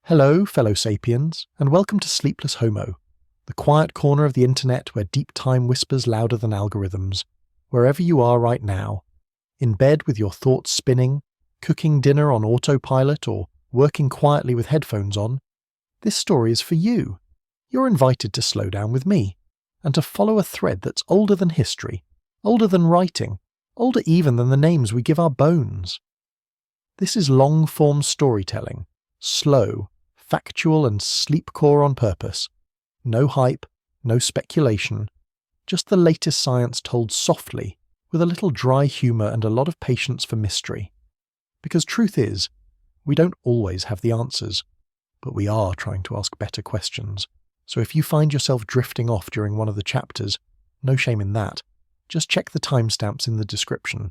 Hello, fellow sapiens, and welcome to Sleepless Homo, the quiet corner of the internet where deep time whispers louder than algorithms. Wherever you are right now, in bed with your thoughts spinning, cooking dinner on autopilot, or working quietly with headphones on, this story is for you. You're invited to slow down with me, and to follow a thread that's older than history, older than writing, older even than the names we give our bones. This is long-form storytelling, slow, factual and sleepcore on purpose. No hype, no speculation, just the latest science told softly, with a little dry humour and a lot of patience for mystery. Because truth is, we don't always have the answers, but we are trying to ask better questions. So if you find yourself drifting off during one of the chapters, no shame in that. Just check the timestamps in the description.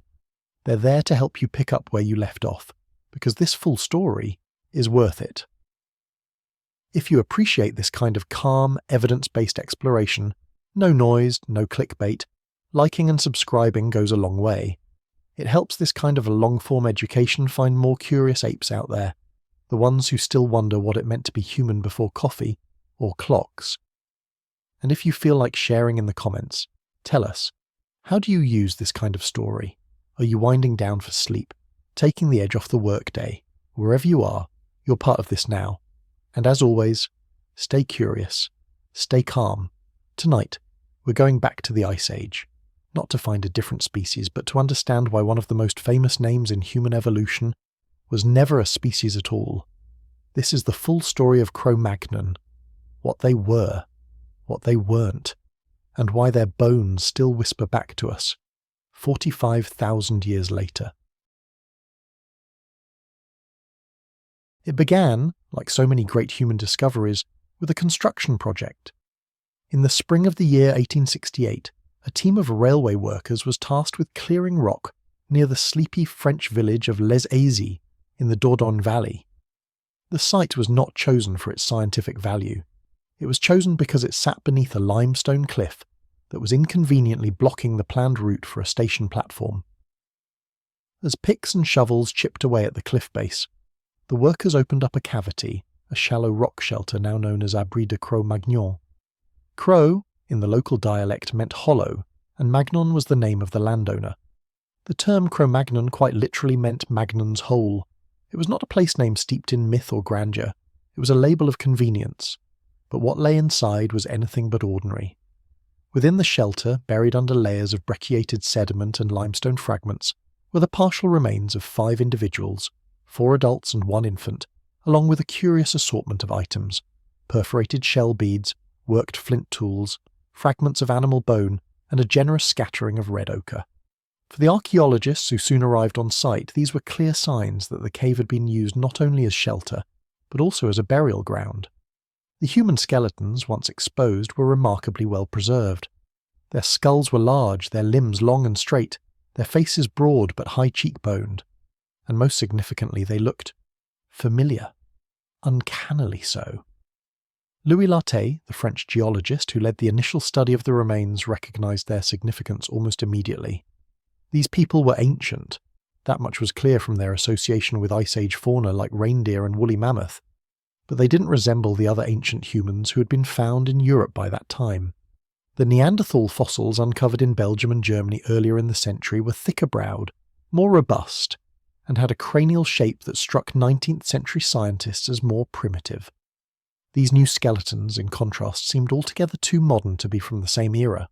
They're there to help you pick up where you left off, because this full story is worth it. If you appreciate this kind of calm, evidence-based exploration, no noise, no clickbait, liking and subscribing goes a long way. It helps this kind of a long-form education find more curious apes out there, the ones who still wonder what it meant to be human before coffee or clocks. And if you feel like sharing in the comments, tell us, how do you use this kind of story? Are you winding down for sleep, taking the edge off the workday? Wherever you are, you're part of this now. And as always, stay curious, stay calm. Tonight, we're going back to the Ice Age, not to find a different species, but to understand why one of the most famous names in human evolution was never a species at all. This is the full story of Cro-Magnon, what they were, what they weren't, and why their bones still whisper back to us, 45,000 years later. It began, like so many great human discoveries, with a construction project. In the spring of the year 1868, a team of railway workers was tasked with clearing rock near the sleepy French village of Les Ázes in the Dordogne Valley. The site was not chosen for its scientific value. It was chosen because it sat beneath a limestone cliff that was inconveniently blocking the planned route for a station platform. As picks and shovels chipped away at the cliff base, the workers opened up a cavity, a shallow rock shelter now known as Abri de Cro-Magnon. Cro, in the local dialect, meant hollow, and Magnon was the name of the landowner. The term Cro-Magnon quite literally meant Magnon's hole. It was not a place name steeped in myth or grandeur. It was a label of convenience. But what lay inside was anything but ordinary. Within the shelter, buried under layers of brecciated sediment and limestone fragments, were the partial remains of 5 individuals, 4 adults and 1 infant, along with a curious assortment of items: perforated shell beads, worked flint tools, fragments of animal bone, and a generous scattering of red ochre. For the archaeologists who soon arrived on site, these were clear signs that the cave had been used not only as shelter, but also as a burial ground. The human skeletons, once exposed, were remarkably well preserved. Their skulls were large, their limbs long and straight, their faces broad but high cheekboned, and most significantly they looked familiar, uncannily so. Louis Lartet, the French geologist who led the initial study of the remains, recognized their significance almost immediately. These people were ancient. That much was clear from their association with Ice Age fauna like reindeer and woolly mammoth. But they didn't resemble the other ancient humans who had been found in Europe by that time. The Neanderthal fossils uncovered in Belgium and Germany earlier in the century were thicker-browed, more robust, and had a cranial shape that struck 19th century scientists as more primitive. These new skeletons, in contrast, seemed altogether too modern to be from the same era.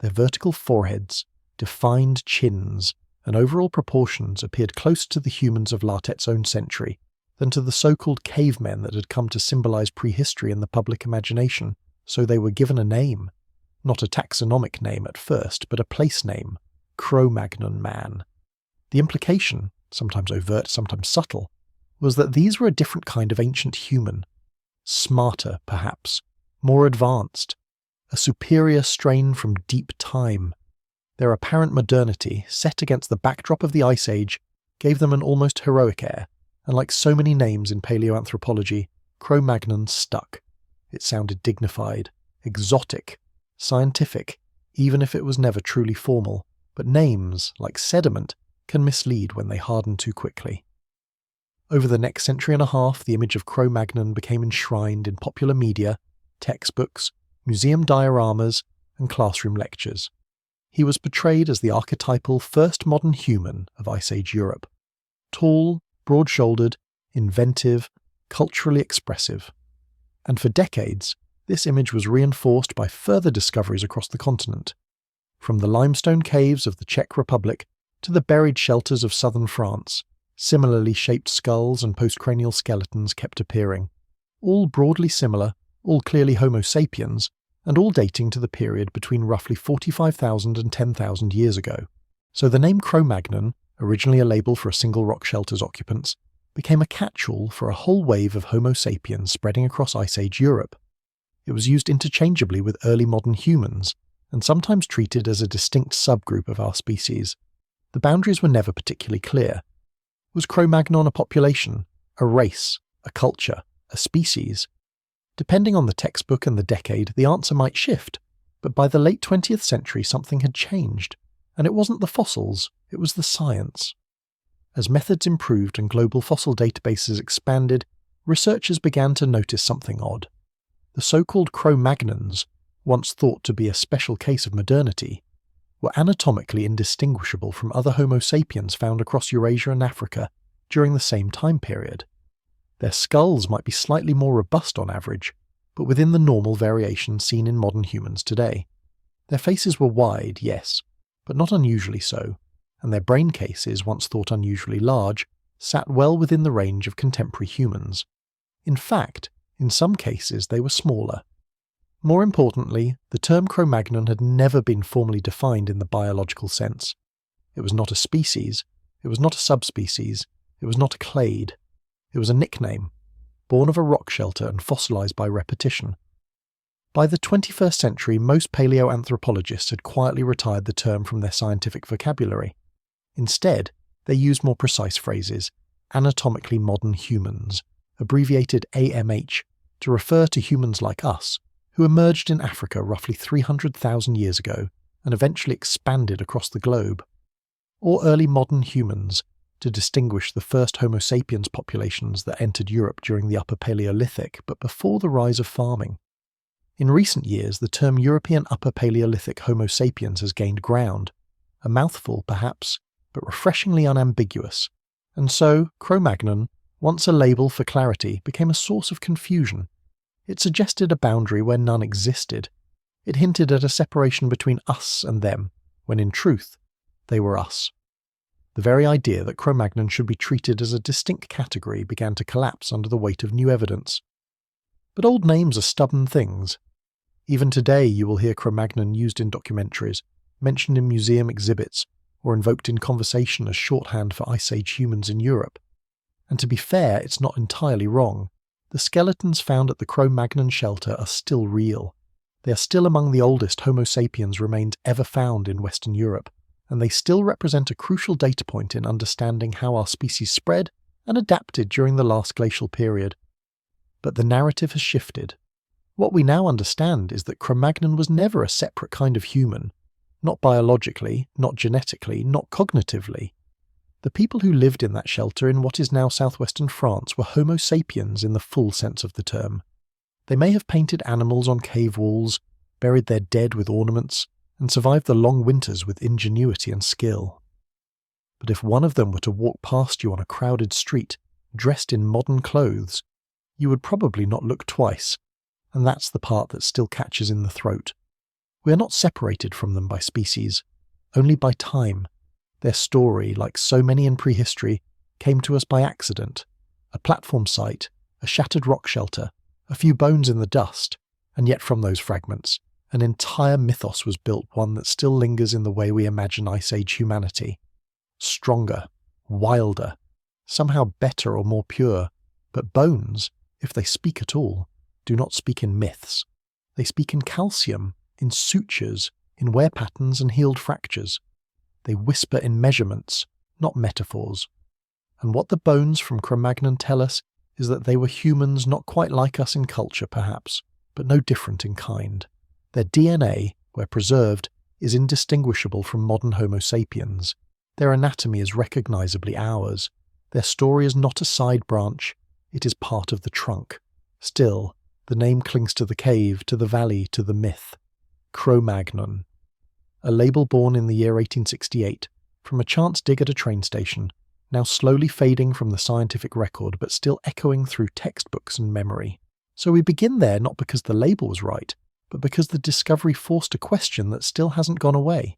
Their vertical foreheads, defined chins, and overall proportions appeared closer to the humans of Lartet's own century than to the so-called cavemen that had come to symbolize prehistory in the public imagination, so they were given a name. Not a taxonomic name at first, but a place name: Cro-Magnon man. The implication, sometimes overt, sometimes subtle, was that these were a different kind of ancient human. Smarter, perhaps, more advanced, a superior strain from deep time. Their apparent modernity, set against the backdrop of the Ice Age, gave them an almost heroic air, and like so many names in paleoanthropology, Cro-Magnon stuck. It sounded dignified, exotic, scientific, even if it was never truly formal, but names, like sediment, can mislead when they harden too quickly. Over the next century and a half, the image of Cro-Magnon became enshrined in popular media, textbooks, museum dioramas, and classroom lectures. He was portrayed as the archetypal first modern human of Ice Age Europe. Tall, broad-shouldered, inventive, culturally expressive. And for decades, this image was reinforced by further discoveries across the continent. From the limestone caves of the Czech Republic to the buried shelters of southern France, similarly shaped skulls and postcranial skeletons kept appearing, all broadly similar, all clearly Homo sapiens, and all dating to the period between roughly 45,000 and 10,000 years ago. So the name Cro-Magnon, originally a label for a single rock shelter's occupants, became a catch-all for a whole wave of Homo sapiens spreading across Ice Age Europe. It was used interchangeably with early modern humans, and sometimes treated as a distinct subgroup of our species. The boundaries were never particularly clear. Was Cro-Magnon a population, a race, a culture, a species? Depending on the textbook and the decade, the answer might shift, but by the late 20th century something had changed, and it wasn't the fossils, it was the science. As methods improved and global fossil databases expanded, researchers began to notice something odd. The so-called Cro-Magnons, once thought to be a special case of modernity, were anatomically indistinguishable from other Homo sapiens found across Eurasia and Africa during the same time period. Their skulls might be slightly more robust on average, but within the normal variation seen in modern humans today. Their faces were wide, yes, but not unusually so, and their brain cases, once thought unusually large, sat well within the range of contemporary humans. In fact, in some cases they were smaller. More importantly, the term Cro-Magnon had never been formally defined in the biological sense. It was not a species, it was not a subspecies, it was not a clade. It was a nickname, born of a rock shelter and fossilized by repetition. By the 21st century, most paleoanthropologists had quietly retired the term from their scientific vocabulary. Instead, they used more precise phrases, anatomically modern humans, abbreviated AMH, to refer to humans like us, who emerged in Africa roughly 300,000 years ago and eventually expanded across the globe. Or early modern humans, to distinguish the first Homo sapiens populations that entered Europe during the Upper Paleolithic but before the rise of farming. In recent years, the term European Upper Paleolithic Homo sapiens has gained ground, a mouthful perhaps, but refreshingly unambiguous, and so Cro-Magnon, once a label for clarity, became a source of confusion. It suggested a boundary where none existed. It hinted at a separation between us and them, when in truth, they were us. The very idea that Cro-Magnon should be treated as a distinct category began to collapse under the weight of new evidence. But old names are stubborn things. Even today you will hear Cro-Magnon used in documentaries, mentioned in museum exhibits, or invoked in conversation as shorthand for Ice Age humans in Europe. And to be fair, it's not entirely wrong. The skeletons found at the Cro-Magnon shelter are still real. They are still among the oldest Homo sapiens remains ever found in Western Europe, and they still represent a crucial data point in understanding how our species spread and adapted during the last glacial period. But the narrative has shifted. What we now understand is that Cro-Magnon was never a separate kind of human, not biologically, not genetically, not cognitively. The people who lived in that shelter in what is now southwestern France were Homo sapiens in the full sense of the term. They may have painted animals on cave walls, buried their dead with ornaments, and survived the long winters with ingenuity and skill. But if one of them were to walk past you on a crowded street, dressed in modern clothes, you would probably not look twice, and that's the part that still catches in the throat. We are not separated from them by species, only by time. Their story, like so many in prehistory, came to us by accident. A platform site, a shattered rock shelter, a few bones in the dust, and yet from those fragments, an entire mythos was built, one that still lingers in the way we imagine Ice Age humanity. Stronger, wilder, somehow better or more pure, but bones, if they speak at all, do not speak in myths. They speak in calcium, in sutures, in wear patterns and healed fractures. They whisper in measurements, not metaphors. And what the bones from Cro-Magnon tell us is that they were humans not quite like us in culture perhaps, but no different in kind. Their DNA, where preserved, is indistinguishable from modern Homo sapiens. Their anatomy is recognizably ours. Their story is not a side branch, it is part of the trunk. Still, the name clings to the cave, to the valley, to the myth. Cro-Magnon. A label born in the year 1868, from a chance dig at a train station, now slowly fading from the scientific record but still echoing through textbooks and memory. So we begin there not because the label was right, but because the discovery forced a question that still hasn't gone away.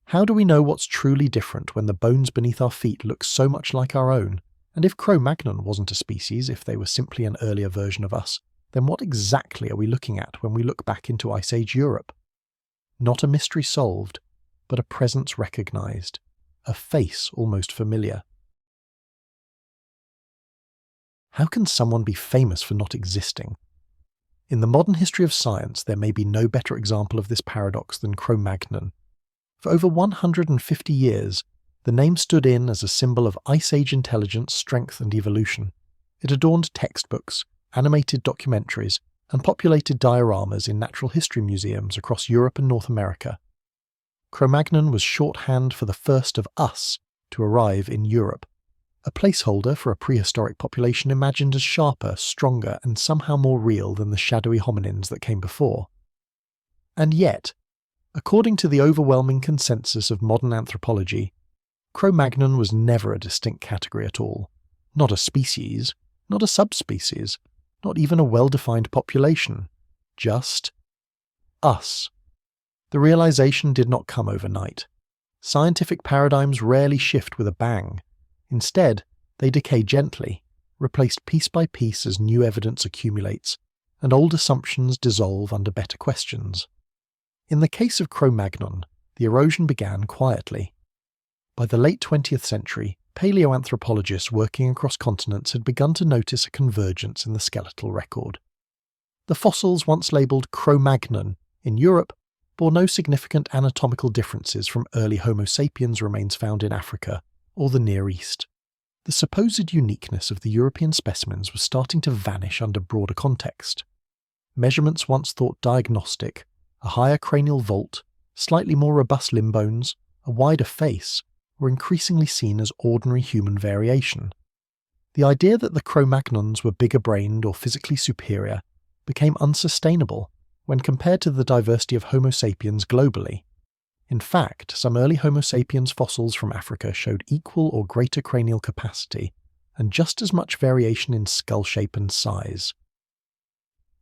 How do we know what's truly different when the bones beneath our feet look so much like our own? And if Cro-Magnon wasn't a species, if they were simply an earlier version of us, then what exactly are we looking at when we look back into Ice Age Europe? Not a mystery solved, but a presence recognised, a face almost familiar. How can someone be famous for not existing? In the modern history of science, there may be no better example of this paradox than Cro-Magnon. For over 150 years, the name stood in as a symbol of Ice Age intelligence, strength and evolution. It adorned textbooks, animated documentaries, and populated dioramas in natural history museums across Europe and North America. Cro-Magnon was shorthand for the first of us to arrive in Europe, a placeholder for a prehistoric population imagined as sharper, stronger, and somehow more real than the shadowy hominins that came before. And yet, according to the overwhelming consensus of modern anthropology, Cro-Magnon was never a distinct category at all. Not a species, not a subspecies, not even a well-defined population. Just us. The realization did not come overnight. Scientific paradigms rarely shift with a bang. Instead, they decay gently, replaced piece by piece as new evidence accumulates, and old assumptions dissolve under better questions. In the case of Cro-Magnon, the erosion began quietly. By the late 20th century, paleoanthropologists working across continents had begun to notice a convergence in the skeletal record. The fossils once labelled Cro-Magnon in Europe bore no significant anatomical differences from early Homo sapiens remains found in Africa or the Near East. The supposed uniqueness of the European specimens was starting to vanish under broader context. Measurements once thought diagnostic, a higher cranial vault, slightly more robust limb bones, a wider face, were increasingly seen as ordinary human variation. The idea that the Cro-Magnons were bigger-brained or physically superior became unsustainable when compared to the diversity of Homo sapiens globally. In fact, some early Homo sapiens fossils from Africa showed equal or greater cranial capacity and just as much variation in skull shape and size.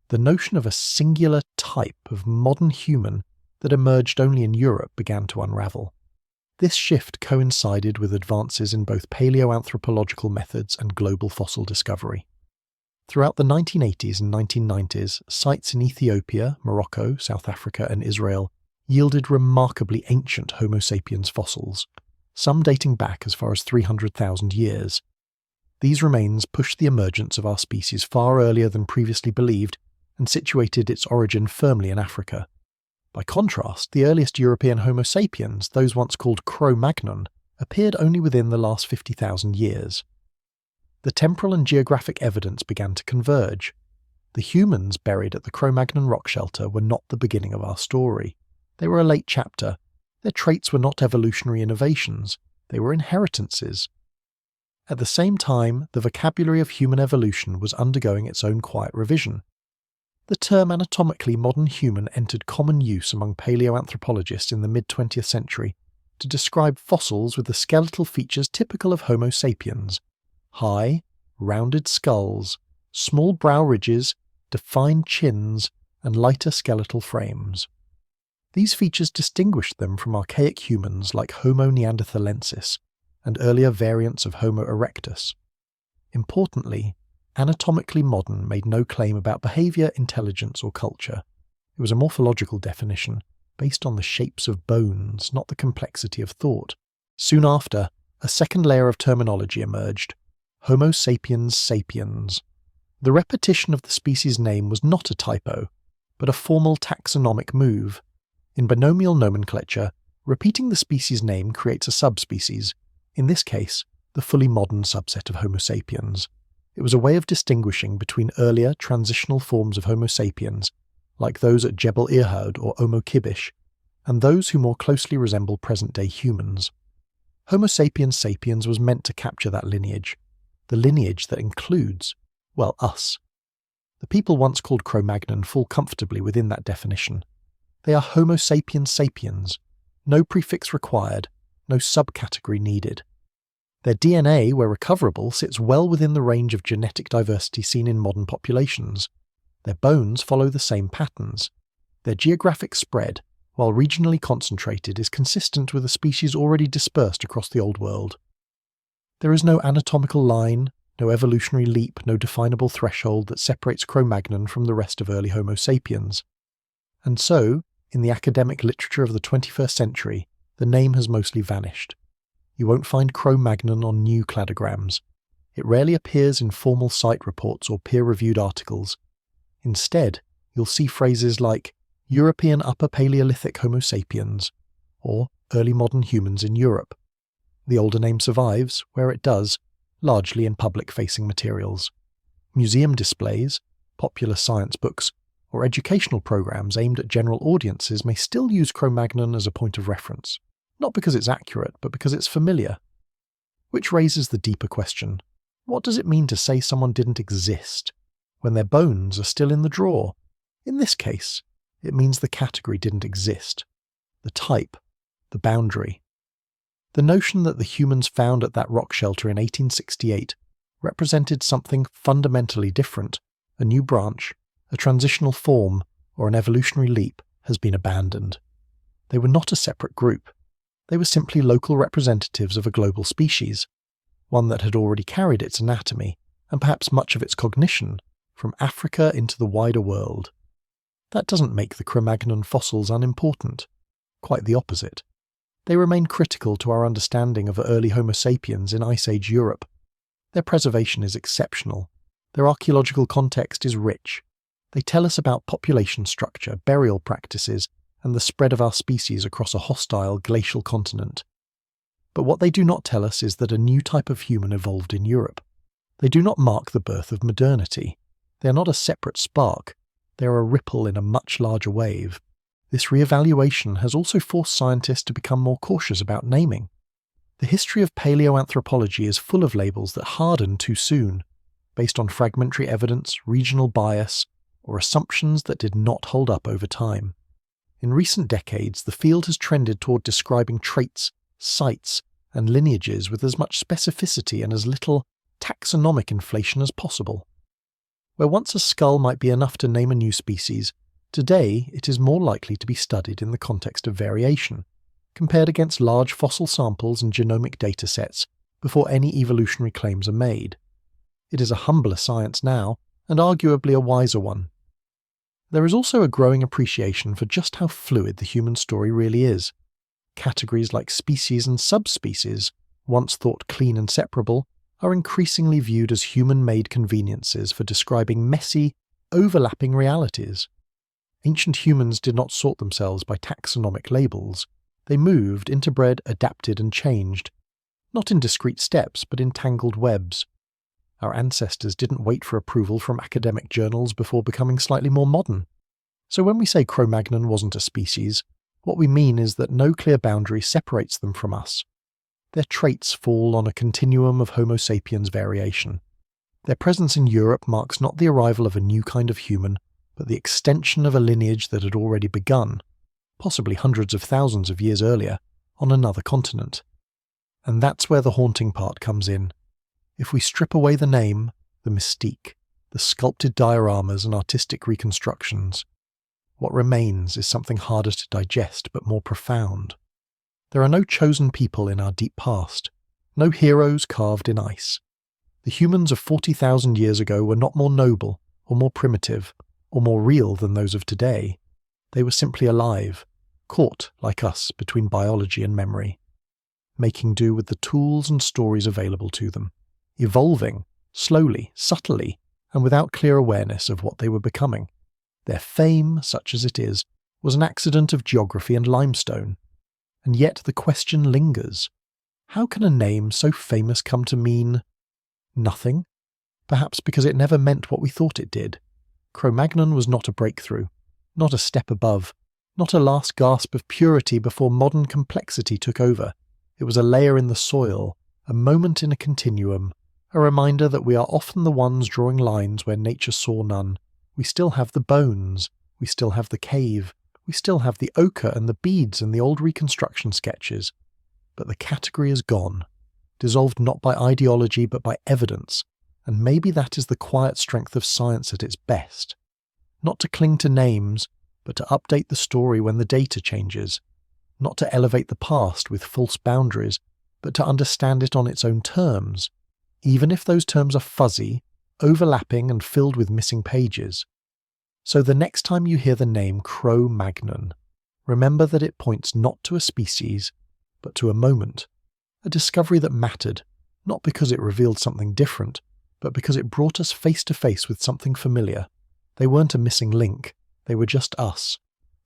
The notion of a singular type of modern human that emerged only in Europe began to unravel. This shift coincided with advances in both paleoanthropological methods and global fossil discovery. Throughout the 1980s and 1990s, sites in Ethiopia, Morocco, South Africa, and Israel yielded remarkably ancient Homo sapiens fossils, some dating back as far as 300,000 years. These remains pushed the emergence of our species far earlier than previously believed and situated its origin firmly in Africa. By contrast, the earliest European Homo sapiens, those once called Cro-Magnon, appeared only within the last 50,000 years. The temporal and geographic evidence began to converge. The humans buried at the Cro-Magnon rock shelter were not the beginning of our story. They were a late chapter. Their traits were not evolutionary innovations, they were inheritances. At the same time, the vocabulary of human evolution was undergoing its own quiet revision. The term anatomically modern human entered common use among paleoanthropologists in the mid-20th century to describe fossils with the skeletal features typical of Homo sapiens: high, rounded skulls, small brow ridges, defined chins, and lighter skeletal frames. These features distinguished them from archaic humans like Homo neanderthalensis and earlier variants of Homo erectus. Importantly, anatomically modern made no claim about behaviour, intelligence, or culture. It was a morphological definition, based on the shapes of bones, not the complexity of thought. Soon after, a second layer of terminology emerged: Homo sapiens sapiens. The repetition of the species name was not a typo, but a formal taxonomic move. In binomial nomenclature, repeating the species name creates a subspecies, in this case, the fully modern subset of Homo sapiens. It was a way of distinguishing between earlier transitional forms of Homo sapiens, like those at Jebel Irhoud or 𝐓𝐈𝐌𝐿𝐏𝐿, and those who more closely resemble present-day humans. Homo sapiens sapiens was meant to capture that lineage, the lineage that includes, well, us. The people once called Cro-Magnon fall comfortably within that definition. They are Homo sapiens sapiens, no prefix required, no subcategory needed. Their DNA, where recoverable, sits well within the range of genetic diversity seen in modern populations. Their bones follow the same patterns. Their geographic spread, while regionally concentrated, is consistent with a species already dispersed across the Old World. There is no anatomical line, no evolutionary leap, no definable threshold that separates Cro-Magnon from the rest of early Homo sapiens. And so, in the academic literature of the 21st century, the name has mostly vanished. You won't find Cro-Magnon on new cladograms. It rarely appears in formal site reports or peer-reviewed articles. Instead, you'll see phrases like European Upper Paleolithic Homo sapiens, or early modern humans in Europe. The older name survives, where it does, largely in public-facing materials. Museum displays, popular science books, or educational programs aimed at general audiences may still use Cro-Magnon as a point of reference. Not because it's accurate, but because it's familiar. Which raises the deeper question, what does it mean to say someone didn't exist, when their bones are still in the drawer? In this case, it means the category didn't exist. The type, the boundary. The notion that the humans found at that rock shelter in 1868 represented something fundamentally different, a new branch, a transitional form, or an evolutionary leap, has been abandoned. They were not a separate group. They were simply local representatives of a global species, one that had already carried its anatomy, and perhaps much of its cognition, from Africa into the wider world. That doesn't make the Cro-Magnon fossils unimportant. Quite the opposite. They remain critical to our understanding of early Homo sapiens in Ice Age Europe. Their preservation is exceptional. Their archaeological context is rich. They tell us about population structure, burial practices, and the spread of our species across a hostile glacial continent. But what they do not tell us is that a new type of human evolved in Europe. They do not mark the birth of modernity. They are not a separate spark. They are a ripple in a much larger wave. This re-evaluation has also forced scientists to become more cautious about naming. The history of paleoanthropology is full of labels that harden too soon, based on fragmentary evidence, regional bias, or assumptions that did not hold up over time. In recent decades, the field has trended toward describing traits, sites, and lineages with as much specificity and as little taxonomic inflation as possible. Where once a skull might be enough to name a new species, today it is more likely to be studied in the context of variation, compared against large fossil samples and genomic datasets before any evolutionary claims are made. It is a humbler science now, and arguably a wiser one. There is also a growing appreciation for just how fluid the human story really is. Categories like species and subspecies, once thought clean and separable, are increasingly viewed as human-made conveniences for describing messy, overlapping realities. Ancient humans did not sort themselves by taxonomic labels. They moved, interbred, adapted, and changed, not in discrete steps, but in tangled webs. Our ancestors didn't wait for approval from academic journals before becoming slightly more modern. So when we say Cro-Magnon wasn't a species, what we mean is that no clear boundary separates them from us. Their traits fall on a continuum of Homo sapiens variation. Their presence in Europe marks not the arrival of a new kind of human, but the extension of a lineage that had already begun, possibly hundreds of thousands of years earlier, on another continent. And that's where the haunting part comes in. If we strip away the name, the mystique, the sculpted dioramas and artistic reconstructions, what remains is something harder to digest but more profound. There are no chosen people in our deep past, no heroes carved in ice. The humans of 40,000 years ago were not more noble, or more primitive, or more real than those of today. They were simply alive, caught, like us, between biology and memory, making do with the tools and stories available to them, evolving, slowly, subtly, and without clear awareness of what they were becoming. Their fame, such as it is, was an accident of geography and limestone. And yet the question lingers. How can a name so famous come to mean nothing? Perhaps because it never meant what we thought it did. Cro-Magnon was not a breakthrough, not a step above, not a last gasp of purity before modern complexity took over. It was a layer in the soil, a moment in a continuum, a reminder that we are often the ones drawing lines where nature saw none. We still have the bones, we still have the cave, we still have the ochre and the beads and the old reconstruction sketches. But the category is gone, dissolved not by ideology but by evidence, and maybe that is the quiet strength of science at its best. Not to cling to names, but to update the story when the data changes. Not to elevate the past with false boundaries, but to understand it on its own terms, even if those terms are fuzzy, overlapping and filled with missing pages. So the next time you hear the name Cro-Magnon, remember that it points not to a species, but to a moment, a discovery that mattered, not because it revealed something different, but because it brought us face to face with something familiar. They weren't a missing link, they were just us,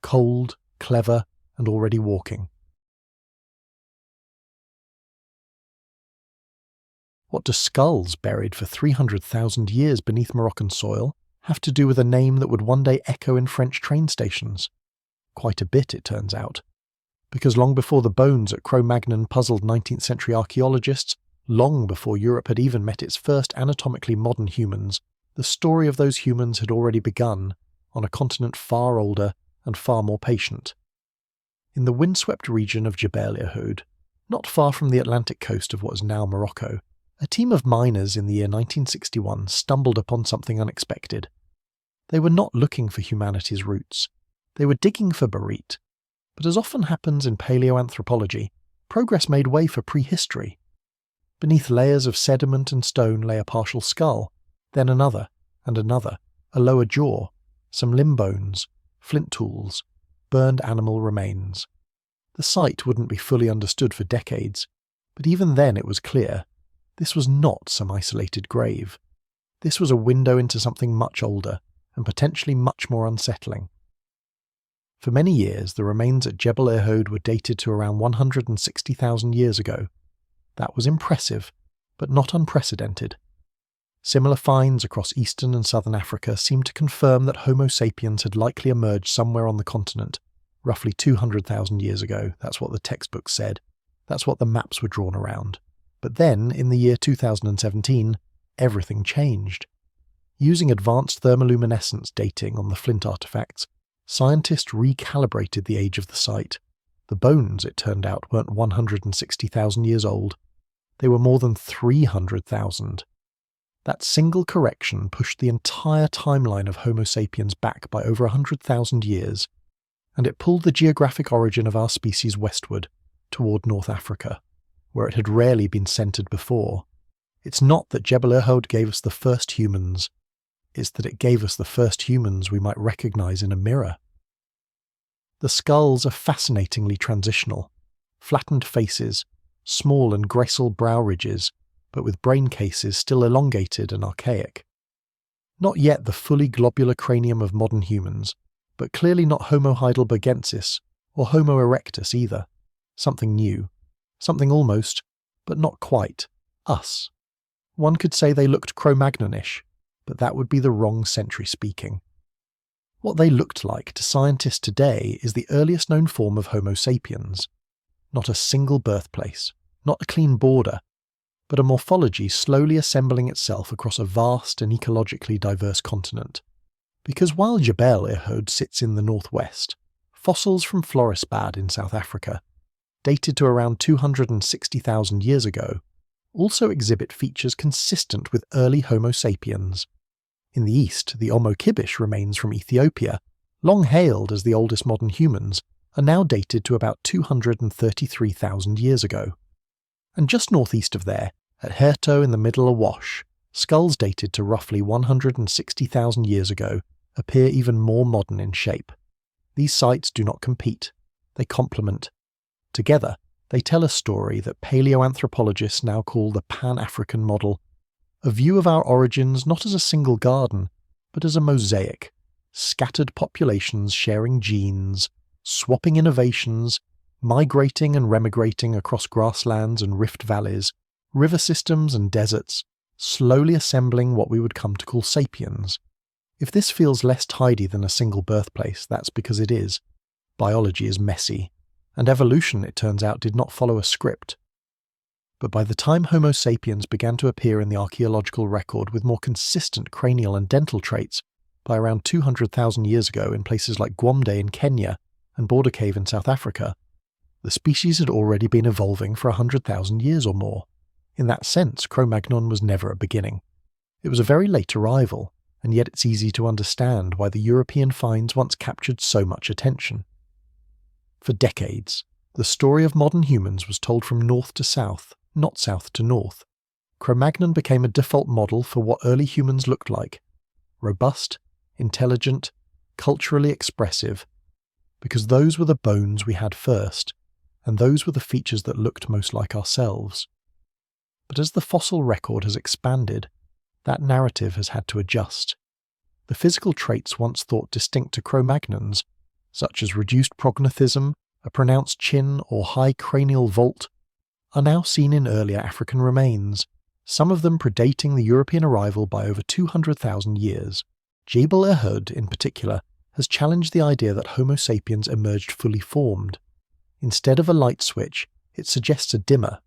cold, clever, and already walking. What do skulls buried for 300,000 years beneath Moroccan soil have to do with a name that would one day echo in French train stations? Quite a bit, it turns out. Because long before the bones at Cro-Magnon puzzled 19th century archaeologists, long before Europe had even met its first anatomically modern humans, the story of those humans had already begun, on a continent far older and far more patient. In the windswept region of 𝐓𝐈𝐌𝐿𝐄𝐒𝐒, not far from the Atlantic coast of what is now Morocco, a team of miners in the year 1961 stumbled upon something unexpected. They were not looking for humanity's roots. They were digging for barite. But as often happens in paleoanthropology, progress made way for prehistory. Beneath layers of sediment and stone lay a partial skull, then another, and another, a lower jaw, some limb bones, flint tools, burned animal remains. The site wouldn't be fully understood for decades, but even then it was clear. This was not some isolated grave. This was a window into something much older, and potentially much more unsettling. For many years, the remains at 𝐓𝐈𝐿𝐄𝐒𝐒 were dated to around 160,000 years ago. That was impressive, but not unprecedented. Similar finds across eastern and southern Africa seemed to confirm that Homo sapiens had likely emerged somewhere on the continent, roughly 200,000 years ago. That's what the textbooks said. That's what the maps were drawn around. But then, in the year 2017, everything changed. Using advanced thermoluminescence dating on the flint artifacts, scientists recalibrated the age of the site. The bones, it turned out, weren't 160,000 years old. They were more than 300,000. That single correction pushed the entire timeline of Homo sapiens back by over 100,000 years, and it pulled the geographic origin of our species westward, toward North Africa, where it had rarely been centered before. It's not that 𝐓𝐈𝐿𝐄𝐒𝐒 gave us the first humans, it's that it gave us the first humans we might recognize in a mirror. The skulls are fascinatingly transitional. Flattened faces, small and graceful brow ridges, but with brain cases still elongated and archaic. Not yet the fully globular cranium of modern humans, but clearly not Homo heidelbergensis or Homo erectus either. Something new. Something almost, but not quite, us. One could say they looked Cro-Magnon-ish, but that would be the wrong century speaking. What they looked like to scientists today is the earliest known form of Homo sapiens. Not a single birthplace, not a clean border, but a morphology slowly assembling itself across a vast and ecologically diverse continent. Because while 𝐓𝐈𝐿𝐿𝐄𝐒𝐒 sits in the northwest, fossils from Florisbad in South Africa, dated to around 260,000 years ago, also exhibit features consistent with early Homo sapiens. In the east, the 𝐓𝐈𝐌𝐿𝐄𝐒𝐒 remains from Ethiopia, long hailed as the oldest modern humans, are now dated to about 233,000 years ago. And just northeast of there, at 𝐓𝐿𝐻𝐻𝐿 in the Middle Awash, skulls dated to roughly 160,000 years ago appear even more modern in shape. These sites do not compete, they complement. Together, they tell a story that paleoanthropologists now call the Pan-African model, a view of our origins not as a single garden, but as a mosaic, scattered populations sharing genes, swapping innovations, migrating and remigrating across grasslands and rift valleys, river systems and deserts, slowly assembling what we would come to call sapiens. If this feels less tidy than a single birthplace, that's because it is. Biology is messy. And evolution, it turns out, did not follow a script. But by the time Homo sapiens began to appear in the archaeological record with more consistent cranial and dental traits, by around 200,000 years ago in places like 𝐓𝐈𝐌𝐿𝐄𝐒 in Kenya and Border Cave in South Africa, the species had already been evolving for 100,000 years or more. In that sense, Cro-Magnon was never a beginning. It was a very late arrival, and yet it's easy to understand why the European finds once captured so much attention. For decades, the story of modern humans was told from north to south, not south to north. Cro-Magnon became a default model for what early humans looked like: robust, intelligent, culturally expressive, because those were the bones we had first, and those were the features that looked most like ourselves. But as the fossil record has expanded, that narrative has had to adjust. The physical traits once thought distinct to Cro-Magnons, such as reduced prognathism, a pronounced chin, or high cranial vault, are now seen in earlier African remains, some of them predating the European arrival by over 200,000 years. 𝐓𝐈𝐌𝐿𝐄𝐒, in particular, has challenged the idea that Homo sapiens emerged fully formed. Instead of a light switch, it suggests a dimmer,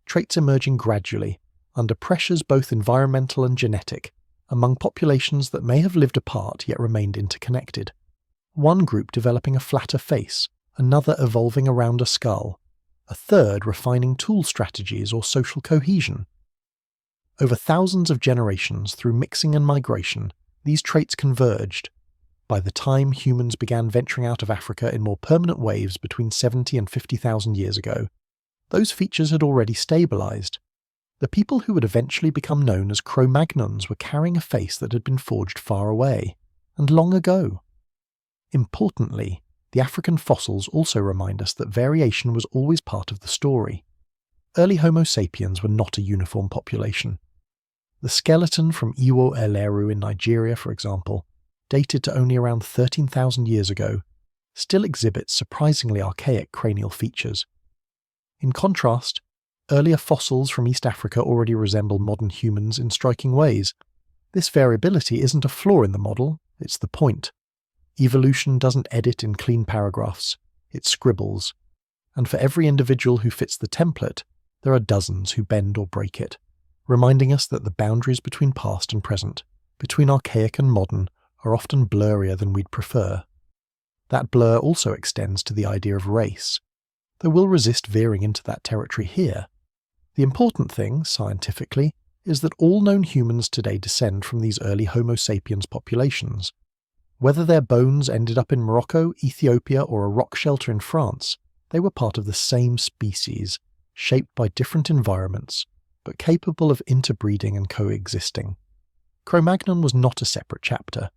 traits emerging gradually, under pressures both environmental and genetic, among populations that may have lived apart yet remained interconnected. One group developing a flatter face, another evolving around a skull, a third refining tool strategies or social cohesion. Over thousands of generations, through mixing and migration, these traits converged. By the time humans began venturing out of Africa in more permanent waves between 70 and 50,000 years ago, those features had already stabilized. The people who would eventually become known as Cro-Magnons were carrying a face that had been forged far away, and long ago. Importantly, the African fossils also remind us that variation was always part of the story. Early Homo sapiens were not a uniform population. The skeleton from 𝐓𝐈𝐌𝐿𝐿𝐄𝐒 in Nigeria, for example, dated to only around 13,000 years ago, still exhibits surprisingly archaic cranial features. In contrast, earlier fossils from East Africa already resemble modern humans in striking ways. This variability isn't a flaw in the model, it's the point. Evolution doesn't edit in clean paragraphs, it scribbles. And for every individual who fits the template, there are dozens who bend or break it, reminding us that the boundaries between past and present, between archaic and modern, are often blurrier than we'd prefer. That blur also extends to the idea of race, though we'll resist veering into that territory here. The important thing, scientifically, is that all known humans today descend from these early Homo sapiens populations. Whether their bones ended up in Morocco, Ethiopia, or a rock shelter in France, they were part of the same species, shaped by different environments, but capable of interbreeding and coexisting. Cro-Magnon was not a separate chapter.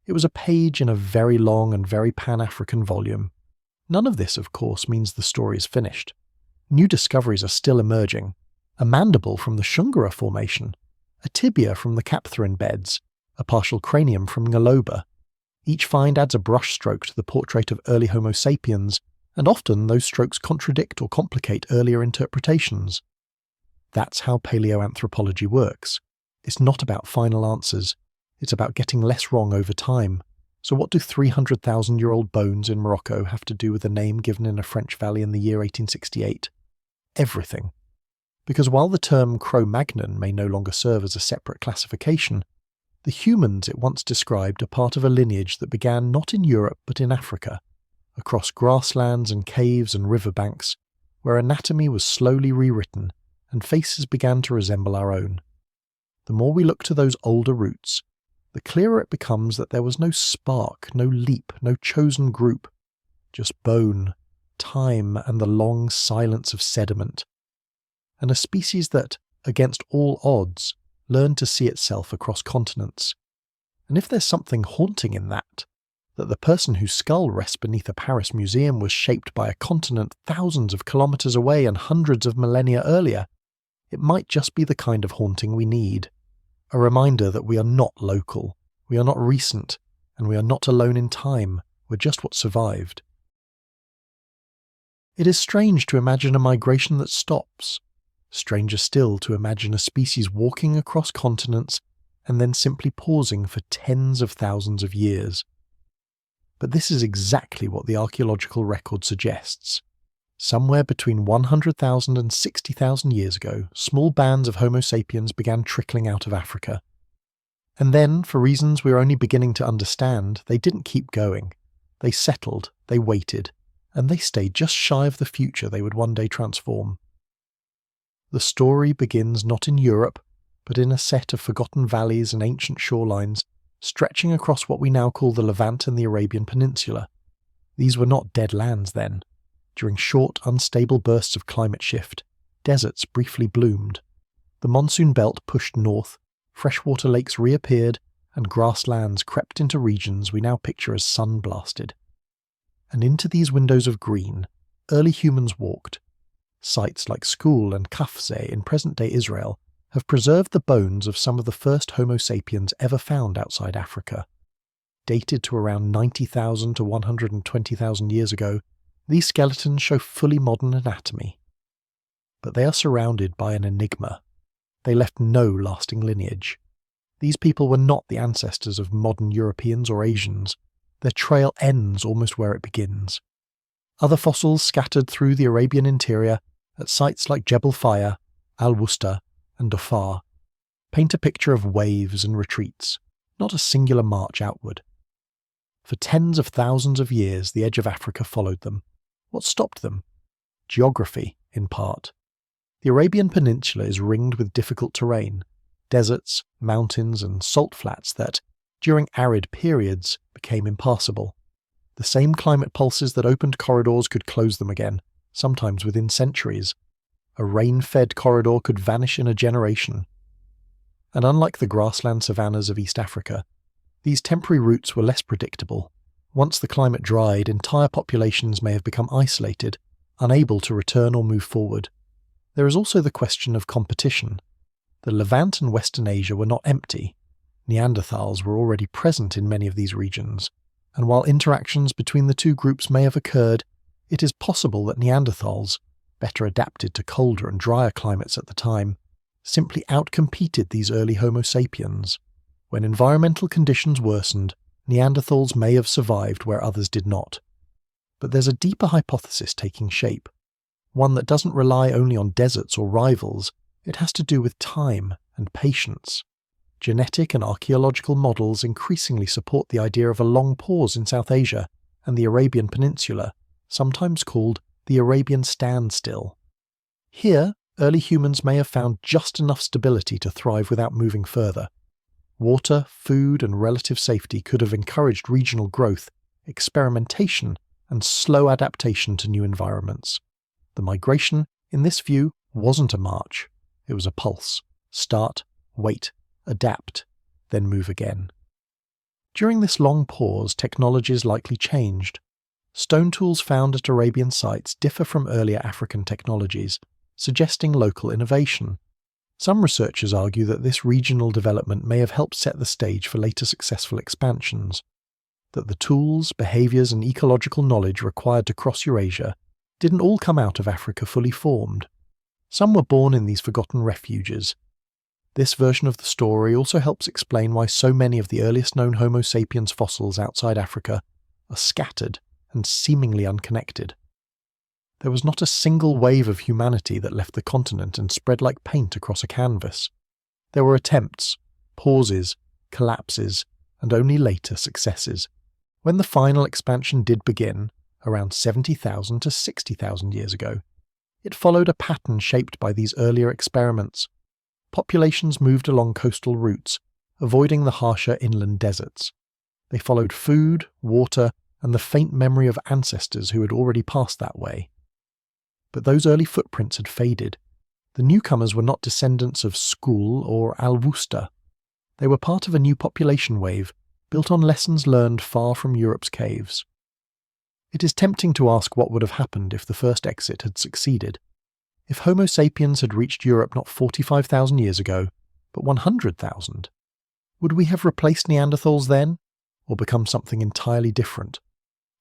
It was a page in a very long and very Pan-African volume. None of this, of course, means the story is finished. New discoveries are still emerging. A mandible from the Shungara Formation, a tibia from the Kaphtharin beds, a partial cranium from 𝐓𝐈𝐿𝐄𝐒. Each find adds a brushstroke to the portrait of early Homo sapiens, and often those strokes contradict or complicate earlier interpretations. That's how paleoanthropology works. It's not about final answers. It's about getting less wrong over time. So what do 300,000-year-old bones in Morocco have to do with a name given in a French valley in the year 1868? Everything. Because while the term Cro-Magnon may no longer serve as a separate classification, the humans it once described are part of a lineage that began not in Europe but in Africa, across grasslands and caves and riverbanks, where anatomy was slowly rewritten and faces began to resemble our own. The more we look to those older roots, the clearer it becomes that there was no spark, no leap, no chosen group, just bone, time, and the long silence of sediment, and a species that, against all odds, learned to see itself across continents. And if there's something haunting in that the person whose skull rests beneath a Paris museum was shaped by a continent thousands of kilometers away and hundreds of millennia earlier, it might just be the kind of haunting we need. A reminder that we are not local, we are not recent, and we are not alone in time, we're just what survived. It is strange to imagine a migration that stops. Stranger still to imagine a species walking across continents and then simply pausing for tens of thousands of years. But this is exactly what the archaeological record suggests. Somewhere between 100,000 and 60,000 years ago, small bands of Homo sapiens began trickling out of Africa. And then, for reasons we're only beginning to understand, they didn't keep going. They settled, they waited, and they stayed just shy of the future they would one day transform. The story begins not in Europe, but in a set of forgotten valleys and ancient shorelines stretching across what we now call the Levant and the Arabian Peninsula. These were not dead lands then. During short, unstable bursts of climate shift, deserts briefly bloomed. The monsoon belt pushed north, freshwater lakes reappeared, and grasslands crept into regions we now picture as sun-blasted. And into these windows of green, early humans walked. Sites like Skul and 𝐓𝐈𝐌𝐄𝐒𝐒 in present-day Israel have preserved the bones of some of the first Homo sapiens ever found outside Africa. Dated to around 90,000 to 120,000 years ago, these skeletons show fully modern anatomy. But they are surrounded by an enigma. They left no lasting lineage. These people were not the ancestors of modern Europeans or Asians. Their trail ends almost where it begins. Other fossils scattered through the Arabian interior at sites like Jebel Faya, Al-Wusta, and Dhofar paint a picture of waves and retreats, not a singular march outward. For tens of thousands of years the edge of Africa followed them. What stopped them? Geography, in part. The Arabian Peninsula is ringed with difficult terrain, deserts, mountains, and salt flats that, during arid periods, became impassable. The same climate pulses that opened corridors could close them again, sometimes within centuries. A rain-fed corridor could vanish in a generation. And unlike the grassland savannas of East Africa, these temporary routes were less predictable. Once the climate dried, entire populations may have become isolated, unable to return or move forward. There is also the question of competition. The Levant and Western Asia were not empty. Neanderthals were already present in many of these regions, and while interactions between the two groups may have occurred, it is possible that Neanderthals, better adapted to colder and drier climates at the time, simply outcompeted these early Homo sapiens. When environmental conditions worsened, Neanderthals may have survived where others did not. But there's a deeper hypothesis taking shape, one that doesn't rely only on deserts or rivals. It has to do with time and patience. Genetic and archaeological models increasingly support the idea of a long pause in South Asia and the Arabian Peninsula, sometimes called the Arabian standstill. Here, early humans may have found just enough stability to thrive without moving further. Water, food, and relative safety could have encouraged regional growth, experimentation, and slow adaptation to new environments. The migration, in this view, wasn't a march. It was a pulse. Start, wait, adapt, then move again. During this long pause, technologies likely changed. Stone tools found at Arabian sites differ from earlier African technologies, suggesting local innovation. Some researchers argue that this regional development may have helped set the stage for later successful expansions, that the tools, behaviours and ecological knowledge required to cross Eurasia didn't all come out of Africa fully formed. Some were born in these forgotten refuges. This version of the story also helps explain why so many of the earliest known Homo sapiens fossils outside Africa are scattered and seemingly unconnected. There was not a single wave of humanity that left the continent and spread like paint across a canvas. There were attempts, pauses, collapses, and only later successes. When the final expansion did begin, around 70,000 to 60,000 years ago, it followed a pattern shaped by these earlier experiments. Populations moved along coastal routes, avoiding the harsher inland deserts. They followed food, water, and the faint memory of ancestors who had already passed that way. But those early footprints had faded. The newcomers were not descendants of Skul or Al-Wusta. They were part of a new population wave, built on lessons learned far from Europe's caves. It is tempting to ask what would have happened if the first exit had succeeded. If Homo sapiens had reached Europe not 45,000 years ago, but 100,000, would we have replaced Neanderthals then, or become something entirely different?